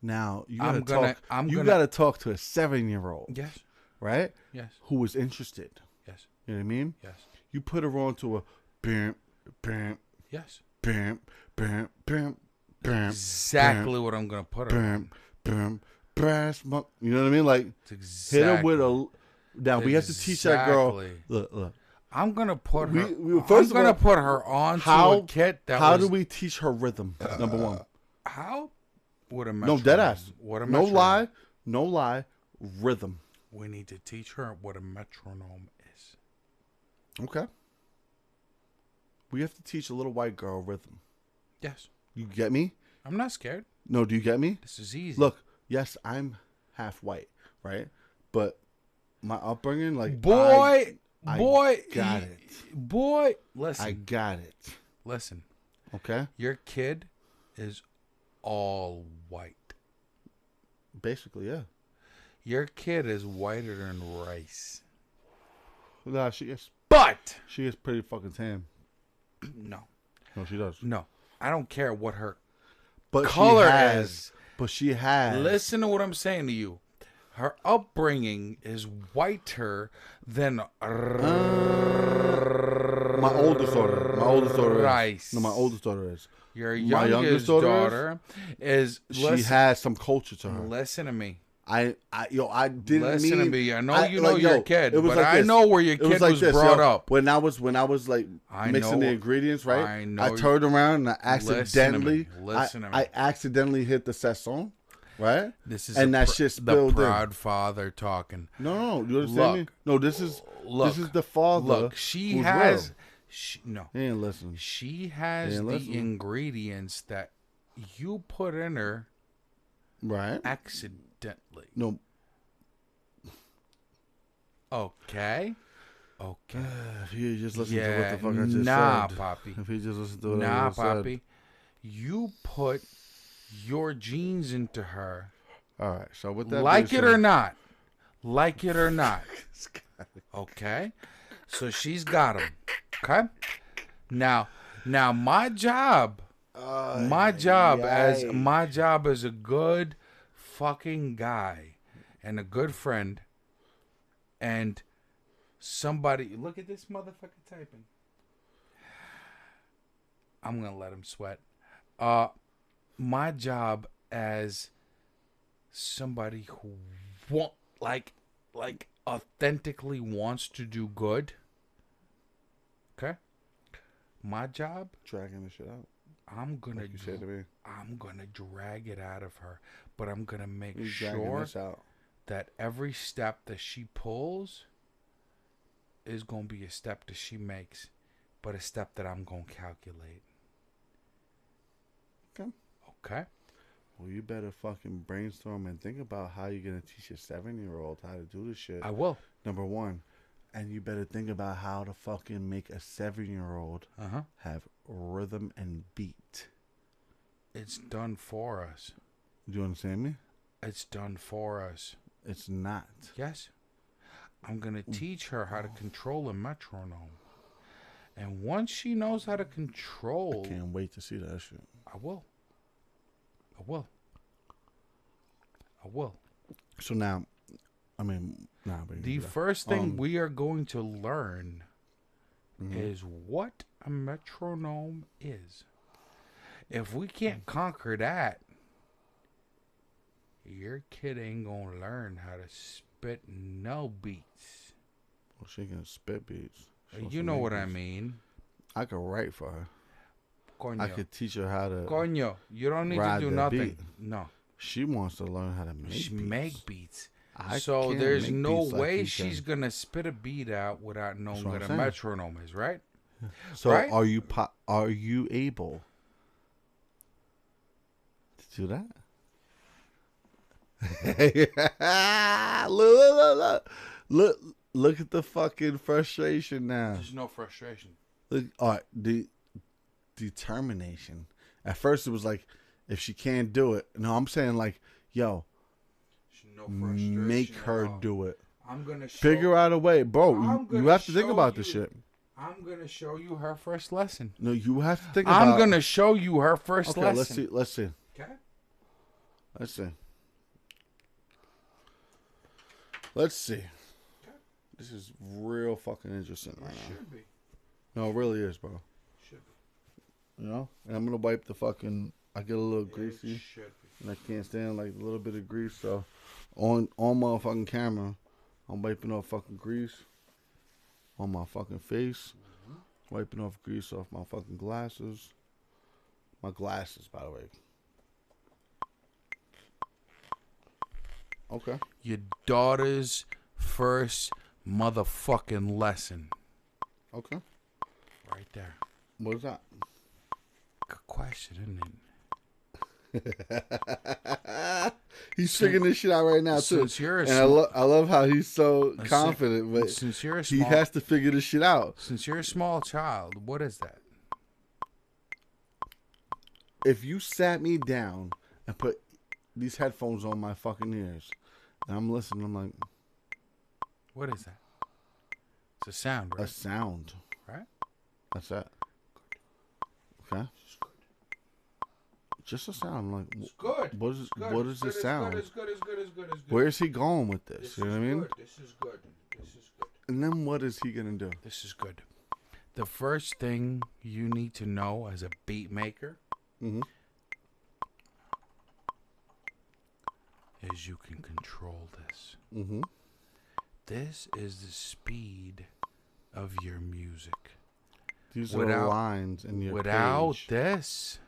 Now you gotta gotta talk to a 7-year-old. Yes. Right? Yes. Who is interested. Yes. You know what I mean? Yes. You put her on to a bam, bam. Yes. Bam, bam, bam, bam. Exactly what I'm gonna put her on. Bam, brass monk. You know what I mean? Like, exactly. hit her with a. Now we have to teach that girl. Look. I'm gonna put her. I'm gonna put her on to a kit that. How do we teach her rhythm? Number one. How? What a no dead ass. What a metronome. No lie. Rhythm. We need to teach her what a metronome is. Okay. We have to teach a little white girl rhythm. Yes. You get me? I'm not scared. No, do you get me? This is easy. Look, yes, I'm half white, right? But my upbringing, like, boy, I got it. Boy, listen. I got it. Listen. Okay. Your kid is all white. Basically, yeah. Your kid is whiter than rice. Nah, she is pretty fucking tan. No. No, she does. No. I don't care what her But color she has, is. But she has. Listen to what I'm saying to you. Her upbringing is whiter than My oldest daughter. My oldest daughter rice. is. No, my oldest daughter is. Your My youngest daughter is she has some culture to her. Listen to me. I didn't Listen mean. to me. I know you know like, your kid, it was but like I this. know where your It kid like was this, brought yo. up. When I was like I mixing know- the ingredients, right? I know I turned around and I Listen to me. accidentally, Listen to me. I accidentally hit the sesson, right? This is and that shit the spilled proud in. father talking. No, you understand me? Look. No, this is Look. the father. Look, she who's has. real. No. He ain't listen. She has Yeah, the listen. ingredients that you put in her Right? accidentally. No. Okay. Okay. If you just listen to what Yeah, the fuck I just nah, said. Poppy. If you just listen to what I Nah, just said. Poppy. You put your genes into her. All right. So with that, Like being it or said- not. Like it or not. Okay? So she's got them. Okay? Now my job as a good fucking guy and a good friend and somebody, look at this motherfucker typing. I'm gonna let him sweat. My job as somebody who like authentically wants to do good. Okay? My job, dragging the shit out. I'm gonna Like you said to me. I'm gonna drag it out of her, but I'm gonna make You're dragging sure this out. that every step that she pulls is gonna be a step that she makes, but a step that I'm gonna calculate. Okay. Okay? Well, you better fucking brainstorm and think about how you're gonna teach a 7-year-old how to do this shit. I will. Number one, and you better think about how to fucking make a 7-year-old have rhythm and beat. It's done for us. Do you understand me? It's done for us. It's not. Yes. I'm going to teach her how to control a metronome. And once she knows how to control... I can't wait to see that shit. I will. So now, I mean, the first thing we are going to learn is what a metronome is. If we can't conquer that, your kid ain't going to learn how to spit no beats. Well, she can spit beats. You know what I mean. I could write for her. Coño. I could teach her how to. Coño, you don't need to ride do the nothing. beat. No. She wants to learn how to make beats. Make beats. I So can't there's make no beats like way you she's can. gonna spit a beat out without knowing That's what what I'm a saying. metronome is, right? So Right? are you able to do that? Look at the fucking frustration now. There's no frustration. Look, all right, the determination. At first, it was like, if she can't do it. No, I'm saying like, yo, There's no frustration. make at her all. do it. I'm gonna Figure out a way, bro. I'm You gonna have to think show about this you. shit. I'm gonna show you her first lesson. No, you have to think about. I'm gonna show you her first Okay, lesson. let's see. Okay. Let's see. This is real fucking interesting right now. Should be. No, it really is, bro. Should be. You know? And I'm gonna wipe the fucking. I get a little It greasy, should be. and I can't stand like a little bit of grease. So, on motherfucking camera, I'm wiping off fucking grease on my fucking face, wiping off grease off my fucking glasses. My glasses, by the way. Okay. Your daughter's first motherfucking lesson. Okay. Right there. What is that? Good question, isn't it? He's figuring this shit out right now too. Since you're a And I love how he's so confident, but since you're a he small, has to figure this shit out. since you're a small child, what is that? if you sat me down and put these headphones on my fucking ears, and I'm listening, I'm like, what is that? It's a sound, right? A sound. Right? That's that. Okay. Just a sound. Like, it's good. What is, good. What is the sound? It's good. Where is he going with this? You know what I mean? This is good. And then what is he going to do? This is good. The first thing you need to know as a beat maker is you can control this. This is the speed of your music. These are the lines in your without page.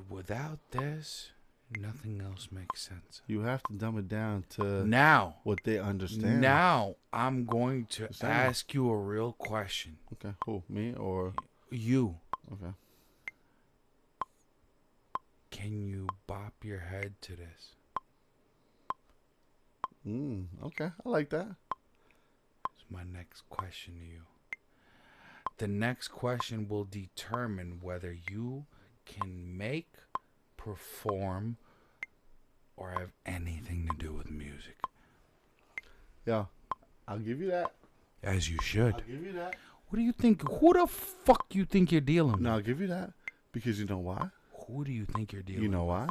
Without this, nothing else makes sense. You have to dumb it down to now what they understand. Now I'm going to ask you a real question. Okay, who? Me or you? Okay. Can you bop your head to this? Okay, I like that. That's my next question to you. The next question will determine whether you can make, perform, or have anything to do with music. Yeah, I'll give you that. As you should. I'll give you that. What do you think? Who the fuck you think you're dealing with? No, I'll give you that. Because you know why? Who do you think you're dealing with? You know why?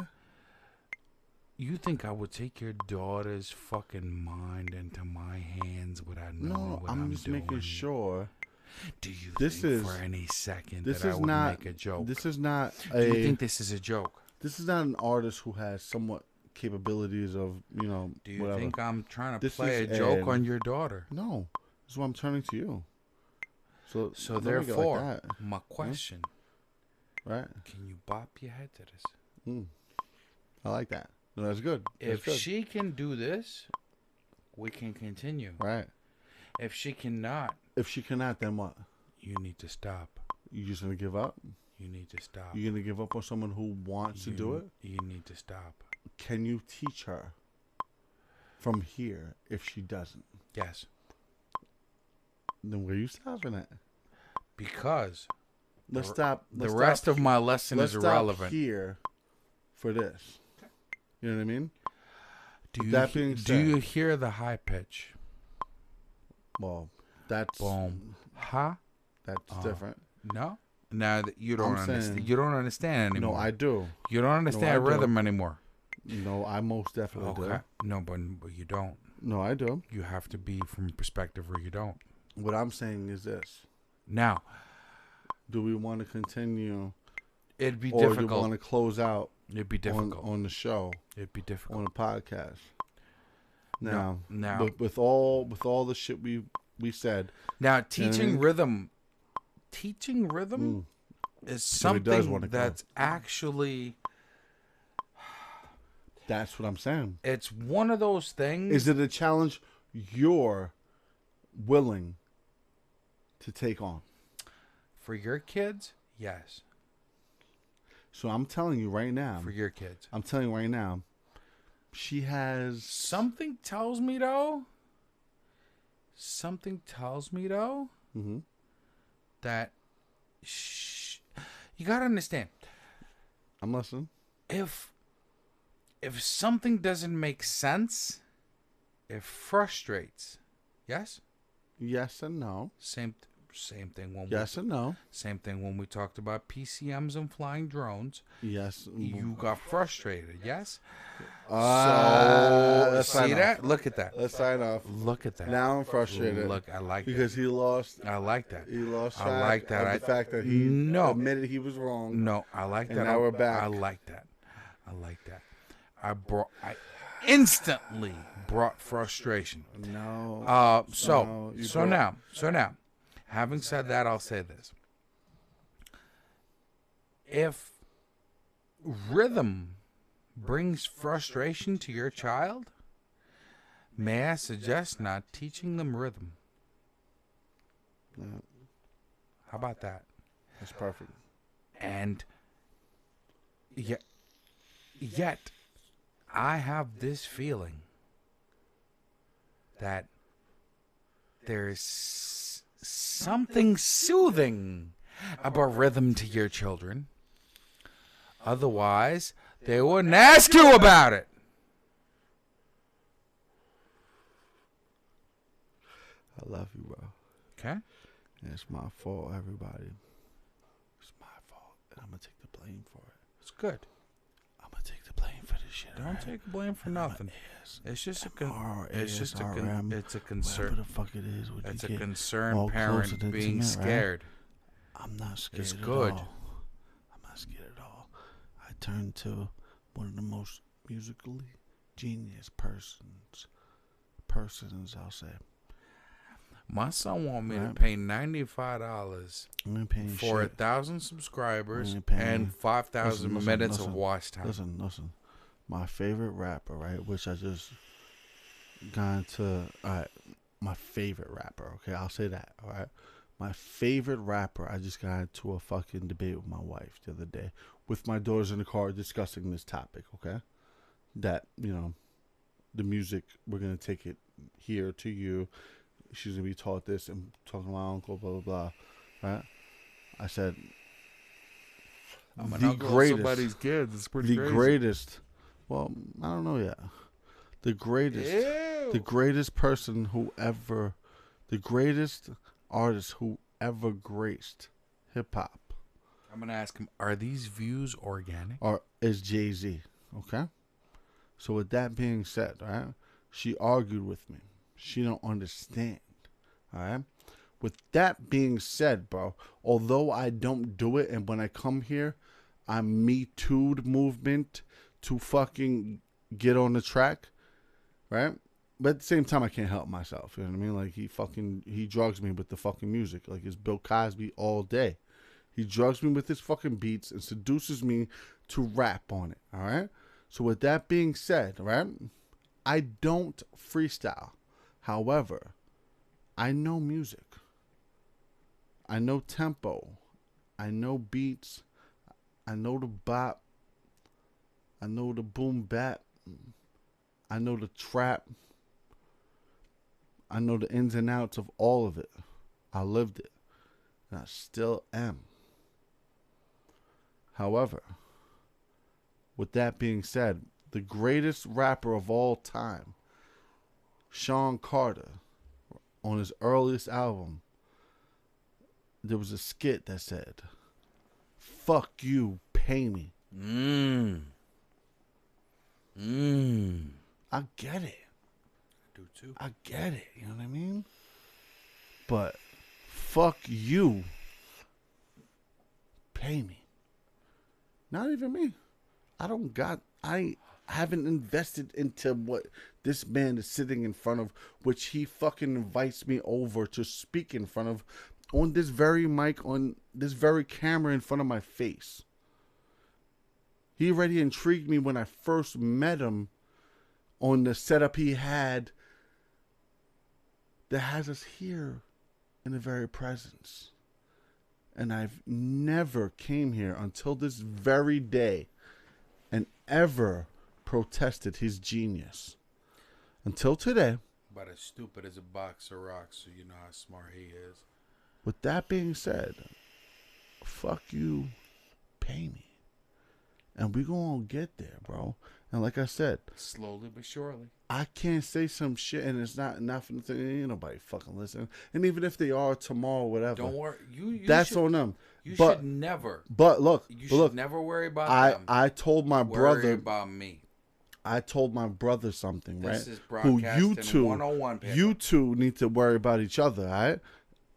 You think I would take your daughter's fucking mind into my hands without knowing what I'm doing? I'm just making sure. Do you think for any second that I would make a joke? This is not Do you think this is a joke? This is not an artist who has somewhat capabilities of, Do you whatever. think I'm trying to play a joke on your daughter? No. This is why I'm turning to you. So therefore, my question. Right. Can you bop your head to this? I like that. No, that's good. If she can do this, we can continue. Right. If she cannot. If she cannot, then what? You need to stop. You just gonna give up? You need to stop. You're gonna give up on someone who wants to do it? You need to stop. Can you teach her from here if she doesn't? Yes. Then where are you stopping at? Because let's stop. The rest of my lesson is irrelevant. Stop here for this. You know what I mean? Do you hear the high pitch? Well, that's boom. Ha. That's different. No. Now that you don't understand. You don't understand anymore. No, I do. You don't understand rhythm anymore. No, I most definitely do. No, but you don't. No, I do. You have to be from a perspective where you don't. What I'm saying is this. Now, do we want to continue? It'd be difficult. Or do we want to close out? It'd be difficult on the show. It'd be difficult on the podcast. Now, now, with all the shit we said. Now, teaching rhythm is something that's actually. That's what I'm saying. It's one of those things. Is it a challenge you're willing to take on? For your kids, yes. So I'm telling you right now. For your kids. I'm telling you right now. She has... Something tells me, though. That... You got to understand. I'm listening. If something doesn't make sense, it frustrates. Yes? Yes and no. Same thing when yes and no. Same thing when we talked about PCMs and flying drones. Yes. You got frustrated, yes? So see that? Look at that. Let's sign off. Look at that. Now I'm frustrated. Look, I like because that. he lost. I like that. He lost. I like that. Of the fact that he admitted he was wrong. No, I like that. And now we're back. I like that. I instantly brought frustration. No. So now, having said that, I'll say this. If rhythm brings frustration to your child, may I suggest not teaching them rhythm? No. How about that? That's perfect. And yet I have this feeling that there's something soothing about rhythm to your children. Otherwise, they wouldn't ask you about it. I love you, bro. Okay? And it's my fault, everybody. It's my fault. And I'm going to take the blame for it. It's good. I'm going to take the blame for this shit. Don't take the blame for nothing. It's just a concern. Whatever the fuck it is. It's a concerned parent being scared. Right? I'm not scared. It's good. At all. I'm not scared at all. I turned to one of the most musically genius persons, I'll say. My son want me to pay $95 for 1,000 subscribers and 5,000 minutes of watch time. Listen. My favorite rapper, right? Which I just got into. All right, my favorite rapper. Okay, I'll say that. All right, my favorite rapper. I just got into a fucking debate with my wife the other day, with my daughters in the car discussing this topic. Okay, that the music. We're gonna take it here to you. She's gonna be taught this and talking to my uncle, blah blah blah. Right? I said the greatest. Somebody's kids. It's pretty crazy. Greatest. Well, I don't know yet. The greatest. Ew. The greatest person the greatest artist who ever graced hip hop. I'm gonna ask him: are these views organic? Or is Jay-Z? Okay. So with that being said, right? She argued with me. She don't understand. All right. With that being said, bro, although I don't do it, and when I come here, I'm Me Too'd movement to fucking get on the track, right? But at the same time, I can't help myself. You know what I mean? Like he drugs me with the fucking music, like it's Bill Cosby all day. He drugs me with his fucking beats and seduces me to rap on it. All right. So with that being said, right, I don't freestyle. However, I know music. I know tempo. I know beats. I know the bop. I know the boom bap. I know the trap. I know the ins and outs of all of it. I lived it. And I still am. However, with that being said, the greatest rapper of all time, Sean Carter, on his earliest album, there was a skit that said, "Fuck you, pay me." I get it. I do too. I get it. You know what I mean? But fuck you, pay me. Not even me. I haven't invested into what this man is sitting in front of, which he fucking invites me over to speak in front of, on this very mic, on this very camera in front of my face. He already intrigued me when I first met him on the setup he had that has us here in the very presence. And I've never came here until this very day and ever protested his genius. Until today. About as stupid as a box of rocks, so you know how smart he is. With that being said, fuck you, pay me. And we gonna get there, bro. And like I said, slowly but surely. I can't say some shit and it's not nothing. Ain't nobody fucking listening. And even if they are tomorrow, whatever. Don't worry. That's on them. You should never. But look. You should never worry about them. I told my brother. Worry about me. I told my brother something, right? This is broadcasting 101, people. You two need to worry about each other, all right?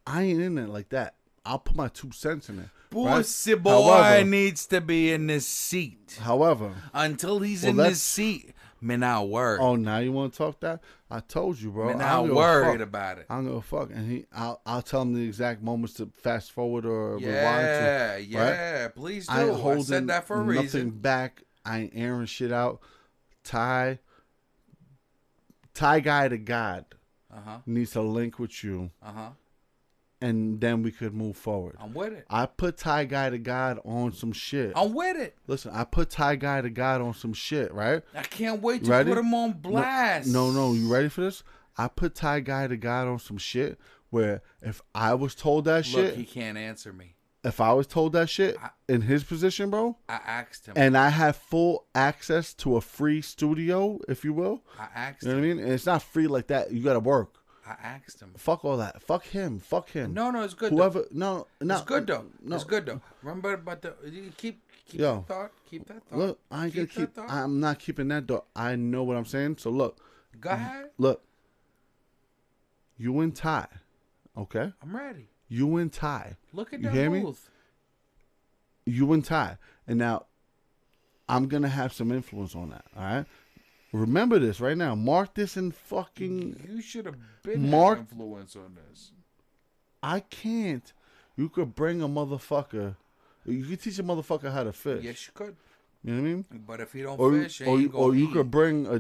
I ain't in it like that. I'll put my 2 cents in it. Pussy boy needs to be in this seat. However, until he's in this seat, me not worried. Oh, now you want to talk that? I told you, bro. Me not worried about it. I don't give a fuck. And I'll tell him the exact moments to fast forward or rewind to. Yeah, right? Please do. I said that for a reason. Nothing back. I ain't airing shit out. Tie guy to God needs to link with you. And then we could move forward. I'm with it. I put Tie Guy to God on some shit. I'm with it. Listen, I put Tie Guy to God on some shit, right? I can't wait to put him on blast. No. You ready for this? I put Tie Guy to God on some shit where if I was told that shit. Look, he can't answer me. if I was told that shit in his position, bro, I asked him, and I have full access to a free studio, if you will. I asked You know what I mean? And it's not free like that. You gotta work. I asked him. Fuck all that. Fuck him. Fuck him. No, it's good. Whoever. Though. No. It's good though. No. It's good though. Remember about the. You keep Yo, that thought. Keep that thought. Look, I ain't gonna keep. I'm not keeping that thought. I know what I'm saying. So look. Go ahead. Look. You and Ty. Okay. I'm ready. You and Ty. Look at you that hear move. Me? You and Ty. And now, I'm gonna have some influence on that. All right. Remember this right now. Mark this in fucking. You should have been having influence on this. I can't. You could bring a motherfucker. You could teach a motherfucker how to fish. Yes, you could. You know what I mean? But if he don't fish, he ain't gonna or you eat. could bring a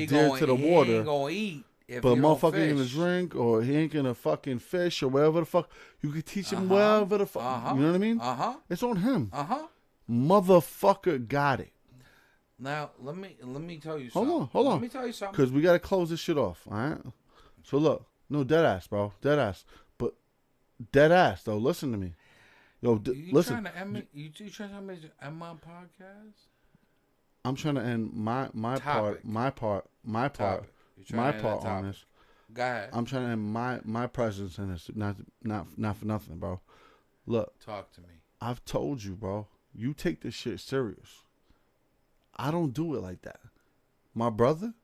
deer to the water. He ain't gonna eat. But motherfucker ain't gonna drink, or he ain't gonna fucking fish, or whatever the fuck. You could teach him whatever the fuck. You know what I mean? It's on him. Motherfucker got it. Now let me tell you something. Hold on. Let me tell you something. Because we gotta close this shit off. All right. So look, no, dead ass, bro, dead ass. But dead ass though. Listen to me. Yo, listen. You trying to end my podcast? I'm trying to end my part on this. Go ahead. I'm trying to end my presence in this. Not for nothing, bro. Look. Talk to me. I've told you, bro. You take this shit serious. I don't do it like that. My brother,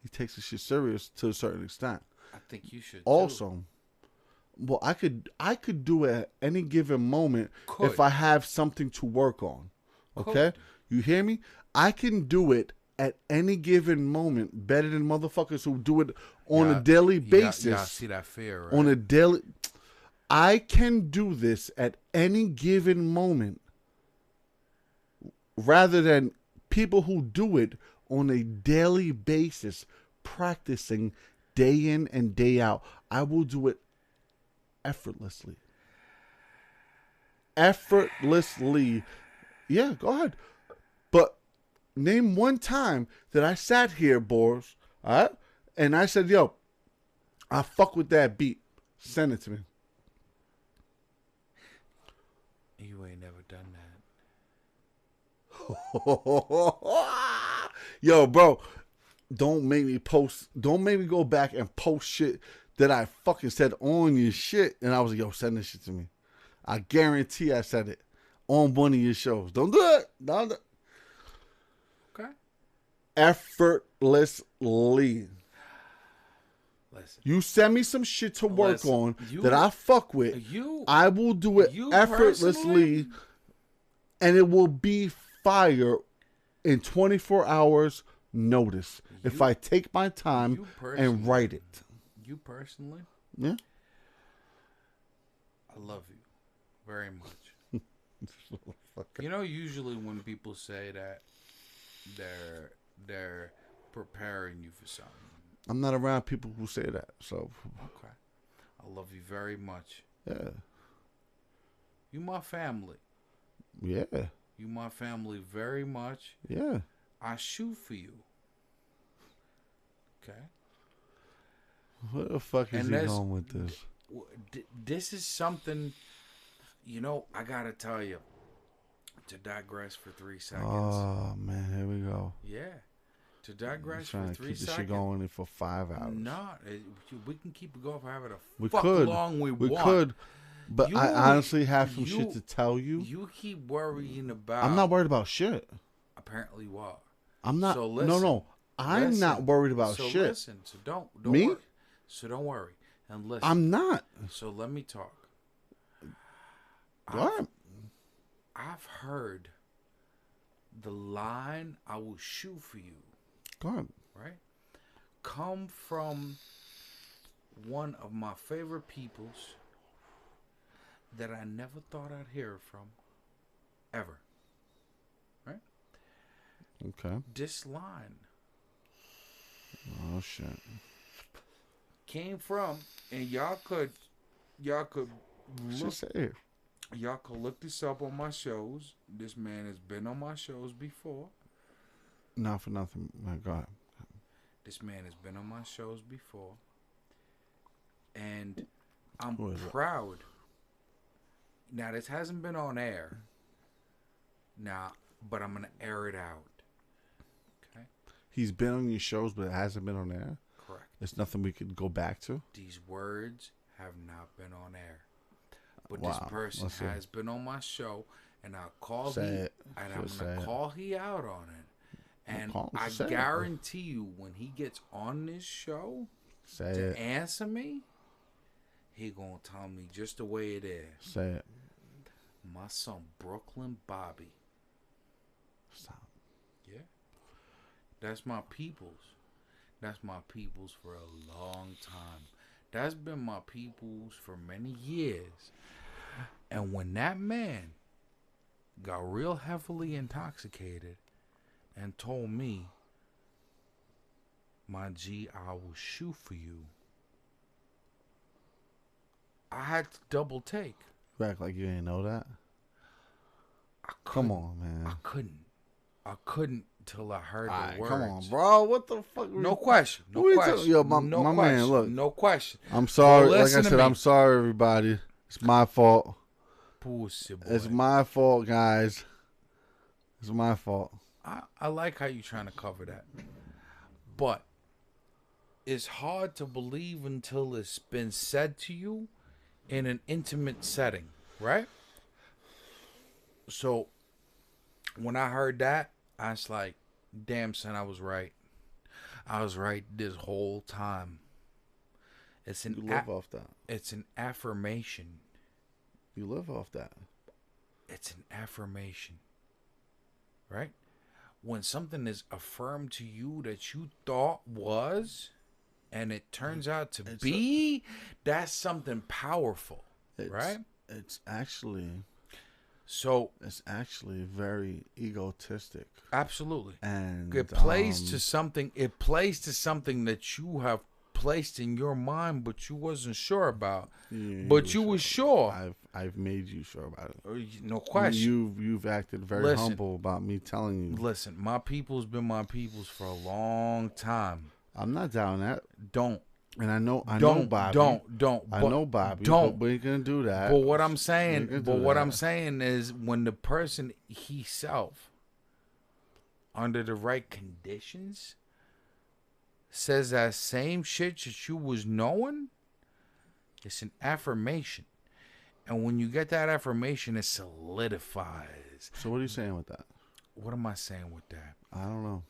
he takes this shit serious to a certain extent. I think you should also. Too. Well, I could do it at any given moment if I have something to work on. Okay? You hear me? I can do it at any given moment better than motherfuckers who do it on a daily basis. Yeah, I see that fear, right? On a daily... I can do this at any given moment rather than people who do it on a daily basis, practicing day in and day out. I will do it effortlessly. Yeah, go ahead. But name one time that I sat here, Boris, all right, and I said, yo, I fuck with that beat. Send it to me. You ain't never done that. Yo, bro, don't make me go back and post shit that I fucking said on your shit. And I was like, yo, send this shit to me. I guarantee I said it on one of your shows. Don't do it. Don't do it. Okay. Effortlessly. Listen. You send me some shit to work on that I fuck with. I will do it effortlessly, and it will be fire in 24 hours notice if I take my time and write it. You personally? Yeah. I love you very much. You know, usually when people say that they're preparing you for something. I'm not around people who say that, so. Okay. I love you very much. Yeah. You my family. Yeah. You my family very much. Yeah. I shoot for you. Okay. Where the fuck is he going with this? This is something, you know, I gotta tell you, to digress for 3 seconds. Oh, man, here we go. Yeah. To digress for 3 seconds. Trying to keep this shit going for 5 hours. No, we can keep it going for however we fuck could. long we want. We could. But I honestly have some shit to tell you. You keep worrying about... I'm not worried about shit. Apparently you are. I'm not... So listen, no. I'm not worried about shit. Listen. So don't Me? worry. So don't worry. And listen. I'm not. So let me talk. What? I've heard the line, I will shoot for you. Go ahead. Right? Come from one of my favorite peoples that I never thought I'd hear from. Ever. Right? Okay. This line. Oh, shit. Came from, and y'all could look, y'all could look this up on my shows. This man has been on my shows before. Not for nothing. My God. This man has been on my shows before. And I'm proud Now, this hasn't been on air. Now, but I'm going to air it out. Okay? He's been on your shows, but it hasn't been on air? Correct. There's nothing we could go back to? These words have not been on air. But Wow. this person has been on my show, and I'll call I'm going to call he out on it. And I guarantee you, when he gets on this show to answer me, he going to tell me just the way it is. Say it. My son, Brooklyn Bobby. Stop. Yeah. That's my peoples. That's my peoples for a long time. That's been my peoples for many years. And when that man got real heavily intoxicated and told me, my G, I will shoot for you, I had to double take. You act like you didn't know that? Come on, man. I couldn't till I heard the words. Come on, bro. What the fuck? No question. No question. Yo, my question. man, look. No question. I'm sorry. Well, like I said, I'm sorry, everybody. It's my fault. Pussy boy. It's my fault, guys. It's my fault. I like how you're trying to cover that. But it's hard to believe until it's been said to you in an intimate setting, right? So when I heard that, I was like, damn, son, I was right. I was right this whole time. It's an You live off that. It's an affirmation. You live off that. It's an affirmation. Right? When something is affirmed to you that you thought was, and it turns out to be, that's something powerful. Right? It's actually very egotistic. Absolutely. And it plays to something. It plays to something that you have placed in your mind, but you wasn't sure about. But you were sure. I've made you sure about it. No question. You've acted very humble about me telling you. Listen, my people's been my people's for a long time. I'm not down that. Don't. And I know Bobby. Don't. I know Bobby. Don't. But we ain't gonna do that. But what I'm saying, is when the person himself, under the right conditions, says that same shit that you was knowing, it's an affirmation. And when you get that affirmation, it solidifies. So what are you saying with that? What am I saying with that? I don't know.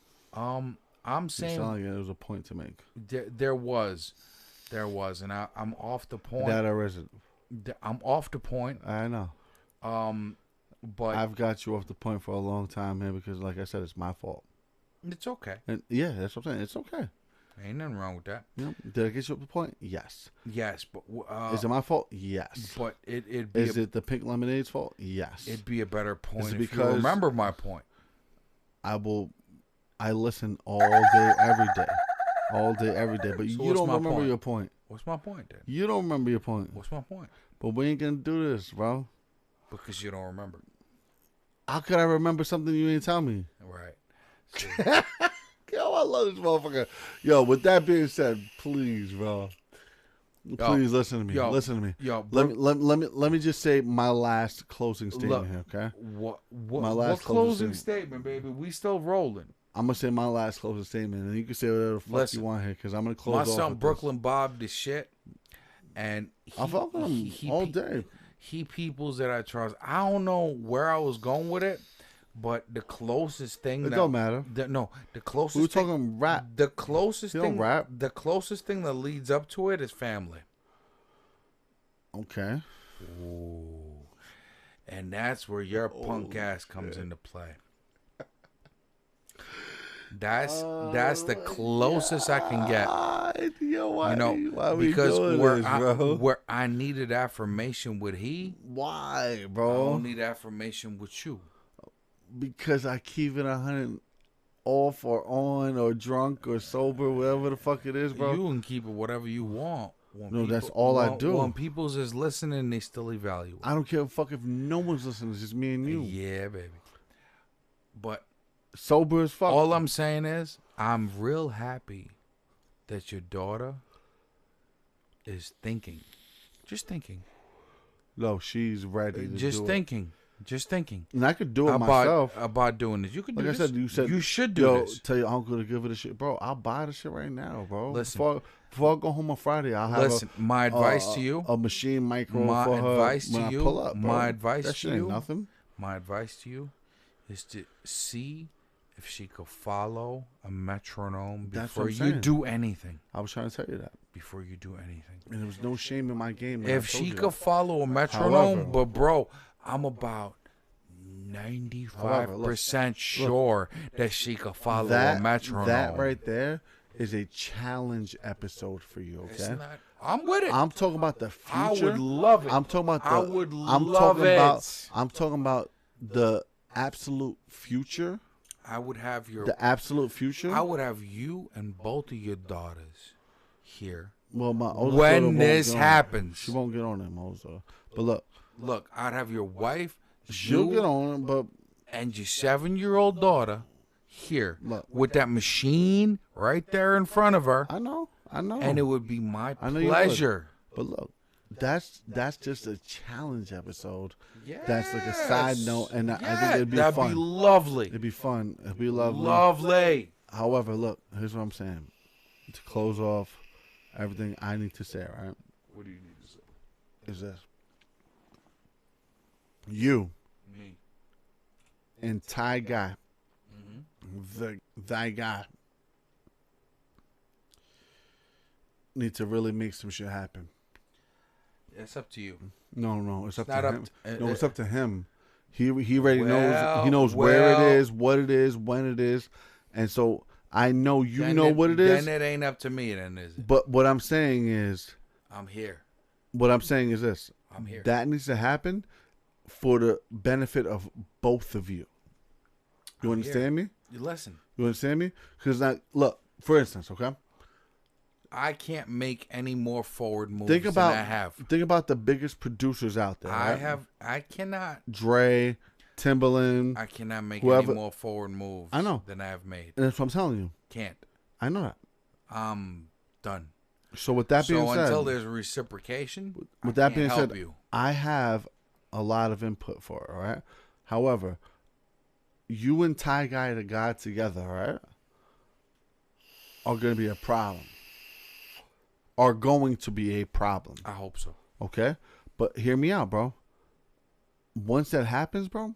I'm saying, you sound like there was a point to make. There was, and I'm off the point. That or is it? I'm off the point. I know. But I've got you off the point for a long time, man. Because like I said, it's my fault. It's okay. And yeah, that's what I'm saying. It's okay. Ain't nothing wrong with that. You know, did I get you off the point? Yes. Yes, but is it my fault? Yes. But it is it the pink lemonade's fault? Yes. It'd be a better point if you remember my point. I listen all day, every day. All day, every day. But so you don't remember your point. What's my point, then? You don't remember your point. What's my point? But we ain't going to do this, bro. Because you don't remember. How could I remember something you ain't tell me? Right. Yo, I love this motherfucker. Yo, with that being said, please, bro. Please listen to me. Listen to me. Yo, let me just say my last closing statement here, okay? What closing statement, baby? We still rolling. I'm gonna say my last closing statement, and you can say whatever the fuck you want here, because I'm gonna close. My son Brooklyn Bob the shit, and I fuck with him all day. He peoples that I trust. I don't know where I was going with it, but the closest thing don't matter. The closest. We're talking rap. The closest thing. Rap. The closest thing that leads up to it is family. Okay. Ooh. And that's where your punk ass comes into play. That's the closest I can get. Why because we where I needed affirmation with why, bro? I don't need affirmation with you. Because I keep it 100 off or on or drunk or sober, whatever the fuck it is, bro. You can keep it whatever you want. That's all I do. When people's is listening, they still evaluate. I don't care fuck if no one's listening. It's just me and you. Yeah, baby. But sober as fuck. All I'm saying is, I'm real happy that your daughter is thinking. Just thinking. No, she's ready to Just do thinking. Just thinking. And I could do it myself. About doing this. You could do like this. I said, you said you should do this. Tell your uncle to give her the shit. Bro, I'll buy the shit right now, bro. Listen. Before I go home on Friday, I'll have my advice to you. A machine micro my for her advice to when you, I pull up, bro. My advice that to shit you. Ain't nothing. My advice to you is to see if she could follow a metronome before you do anything. I was trying to tell you that. Before you do anything. And there was no shame in my game. If she could follow a metronome, but bro, I'm about 95% sure that she could follow a metronome. That right there is a challenge episode for you, okay? It's not, I'm with it. I'm talking about the future. I would love it. I'm talking about I would love it. I'm talking about the absolute future. I would have the absolute future. I would have you and both of your daughters here. Well, my older when this happens, she won't get on it, Mozo. But look, I'd have your wife. She'll get on it, but and your 7-year-old daughter here with that machine right there in front of her. I know. And it would be my pleasure. But look, that's just a challenge episode. Yes. That's like a side note, and I think it'd be that'd fun. Be lovely. It'd be fun. It'd be lovely. Lovely. However, look, here's what I'm saying. To close off everything I need to say, right? What do you need to say? Is this. You. Me. And Ty Guy. Thy guy. Need to really make some shit happen. It's up to you. No, it's up to him. No, it's up to him. He already knows. He knows where it is, what it is, when it is, and so I know you know what it is. Then it ain't up to me, then is it? But what I'm saying is, I'm here. What I'm saying is this: I'm here. That needs to happen for the benefit of both of you. You understand me? You listen. You understand me? Because look, for instance, okay. I can't make any more forward moves than I have. Think about the biggest producers out there. Right? I cannot. Dre, Timbaland. I cannot make any more forward moves. I know. Than I have made. And that's what I'm telling you. Can't. I know that. I'm done. So with that being said, until there's reciprocation, with that being said, I have a lot of input for it. All right. However, you and Ty Guy the God together, right, are going to be a problem. Are going to be a problem. I hope so. Okay? But hear me out, bro. Once that happens, bro,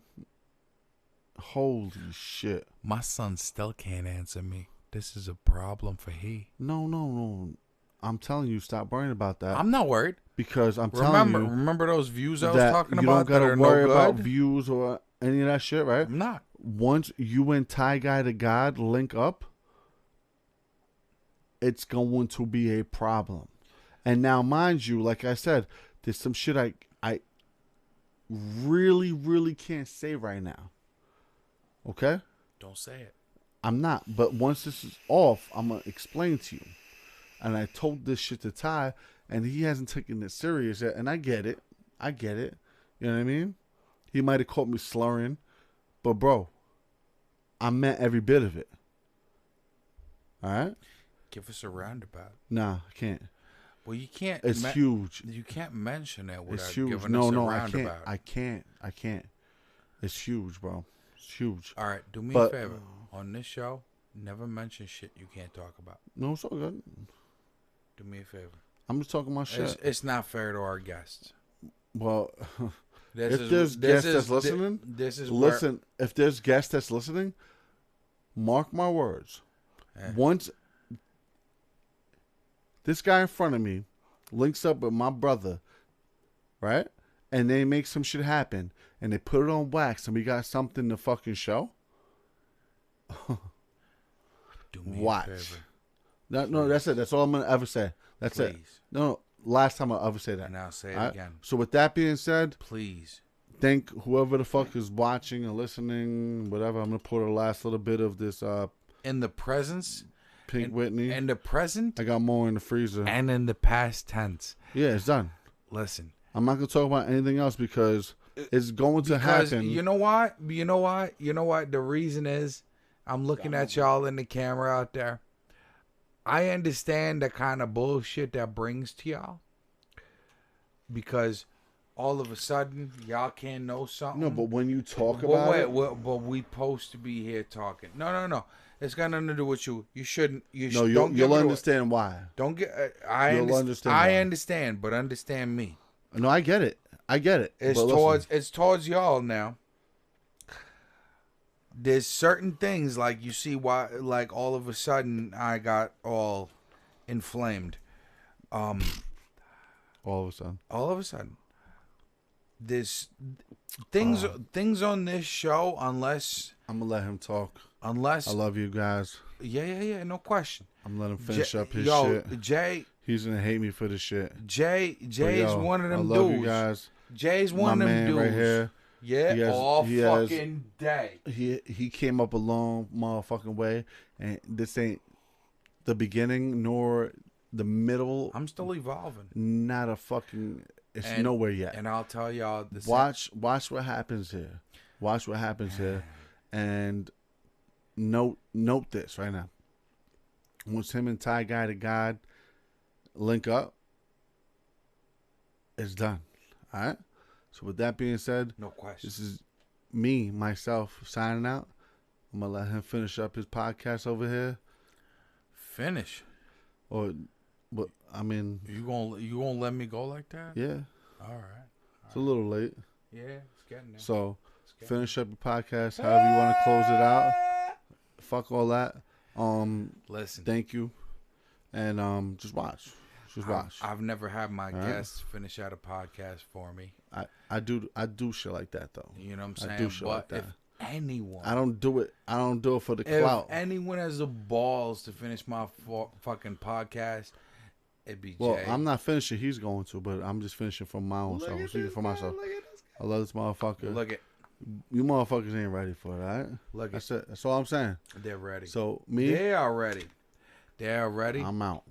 holy shit. My son still can't answer me. This is a problem for he. No. I'm telling you, stop worrying about that. I'm not worried. Because I'm telling you. Remember those views I was talking about? You don't got to worry about good? views or any of that shit, right? I'm not. Once you and Ty Guy the God link up, it's going to be a problem. And now, mind you, like I said, there's some shit I really, really can't say right now. Okay? Don't say it. I'm not. But once this is off, I'm going to explain to you. And I told this shit to Ty, and he hasn't taken it serious yet. And I get it. You know what I mean? He might have caught me slurring. But, bro, I meant every bit of it. All right? Give us a roundabout. Nah, I can't. Well, you can't. It's huge. You can't mention it without it's huge. giving us a roundabout. I can't. It's huge, bro. It's huge. All right, do me a favor. On this show, never mention shit you can't talk about. No, it's all good. Do me a favor. I'm just talking about shit. It's not fair to our guests. Well, if there's guests that's listening, if there's guests that's listening, mark my words. Once this guy in front of me links up with my brother, right? And they make some shit happen, and they put it on wax, and we got something to fucking show. Do me Watch. a favor. No, that's it. That's all I'm gonna ever say. That's it. No, last time I'll ever say that. And I'll say it again. So with that being said, please thank whoever the fuck is watching or listening, whatever. I'm gonna put a last little bit of this. In the presence. Pink Whitney. In the present. I got more in the freezer. And in the past tense. Yeah, it's done. Listen. I'm not gonna talk about anything else because it's going to happen. You know what? The reason is I'm looking at y'all in the camera out there. I understand the kind of bullshit that brings to y'all. Because all of a sudden y'all can't know something. No, but when you talk about it, but we supposed to be here talking. No. It's got nothing to do with you. You shouldn't. no, you'll understand why. Don't get. You'll understand. I why. understand, but understand me. No, I get it. It's towards y'all now. There's certain things like you see why, like all of a sudden I got all inflamed. All of a sudden. There's things on this show, unless I'm gonna let him talk. I unless love you guys. yeah, no question. I'm letting him finish up his Yo, shit. Jay, He's gonna hate me for this shit. Jay's one of them I love dudes. you guys. Jay's one My of them man dudes. right here. Yeah, fucking day. He came up a long motherfucking way, and this ain't the beginning nor the middle. I'm still evolving. Not a fucking. It's nowhere yet. And I'll tell y'all this. Watch what happens here. Watch what happens here, and note this right now. Once him and Ty Guy to God link up, it's done. All right. So with that being said, No question. This is myself signing out. I'm gonna let him finish up his podcast over here. Finish. But I mean, You gonna let me go like that? yeah, All right. it's a little late. Yeah, it's getting there. So finish up your podcast, however you want to close it out. Fuck all that. Listen. Thank you, and just watch. Just watch. I've never had my right. guests finish out a podcast for me. I do shit like that though. You know what I'm saying? I do shit like But that. if anyone, I don't do it for the if clout. anyone has the balls to finish my fucking podcast, it'd be Well, Jay. I'm not finishing. He's going to, but I'm just finishing for my own self. I'm speaking for myself. I love this motherfucker. Look at. You motherfuckers ain't ready for it, all right? Look, that's it. That's all I'm saying. They're ready. So me, they are ready. They are ready. I'm out.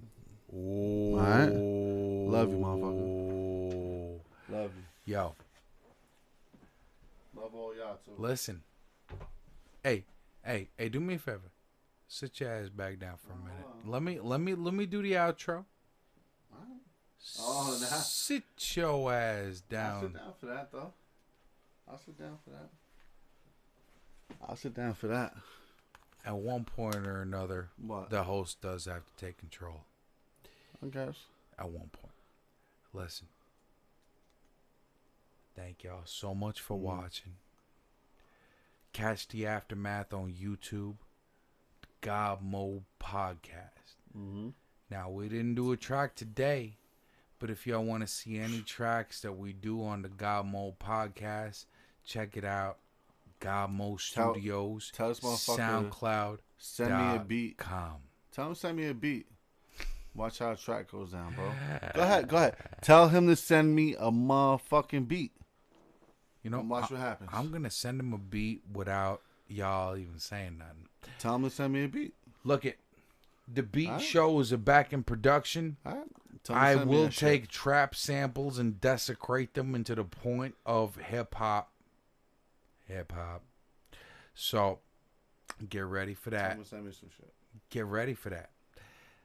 Ooh. All right. Love you, motherfucker. Love you. Yo. Love all y'all too. Listen. Hey, do me a favor. Sit your ass back down for a minute. Let me do the outro. Oh, nah. Sit your ass down. I'll sit down for that though. I'll sit down for that. At one point or another, What? the host does have to take control. I guess. At one point. Listen. Thank y'all so much for watching. Catch the aftermath on YouTube. The GodMode Podcast. Mm-hmm. Now, we didn't do a track today, but if y'all want to see any tracks that we do on the GodMode Podcast, check it out. GodMode Studios. Tell this motherfucker. SoundCloud. Send me a beat. .com. Tell him to send me a beat. Watch how the track goes down, bro. Go ahead. Tell him to send me a motherfucking beat. You know, and watch what happens. I'm going to send him a beat without y'all even saying nothing. Tell him to send me a beat. Look it. The beat shows are back in production. All right. I will take trap samples and desecrate them into the point of hip hop. So, get ready for that. Tell him to send me some shit. Get ready for that.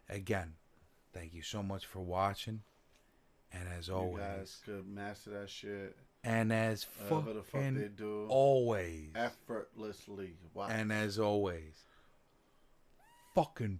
Again, thank you so much for watching. And as always, you guys could master that shit. And as whatever the fuck they do, always, effortlessly. Wow. And as always, fucking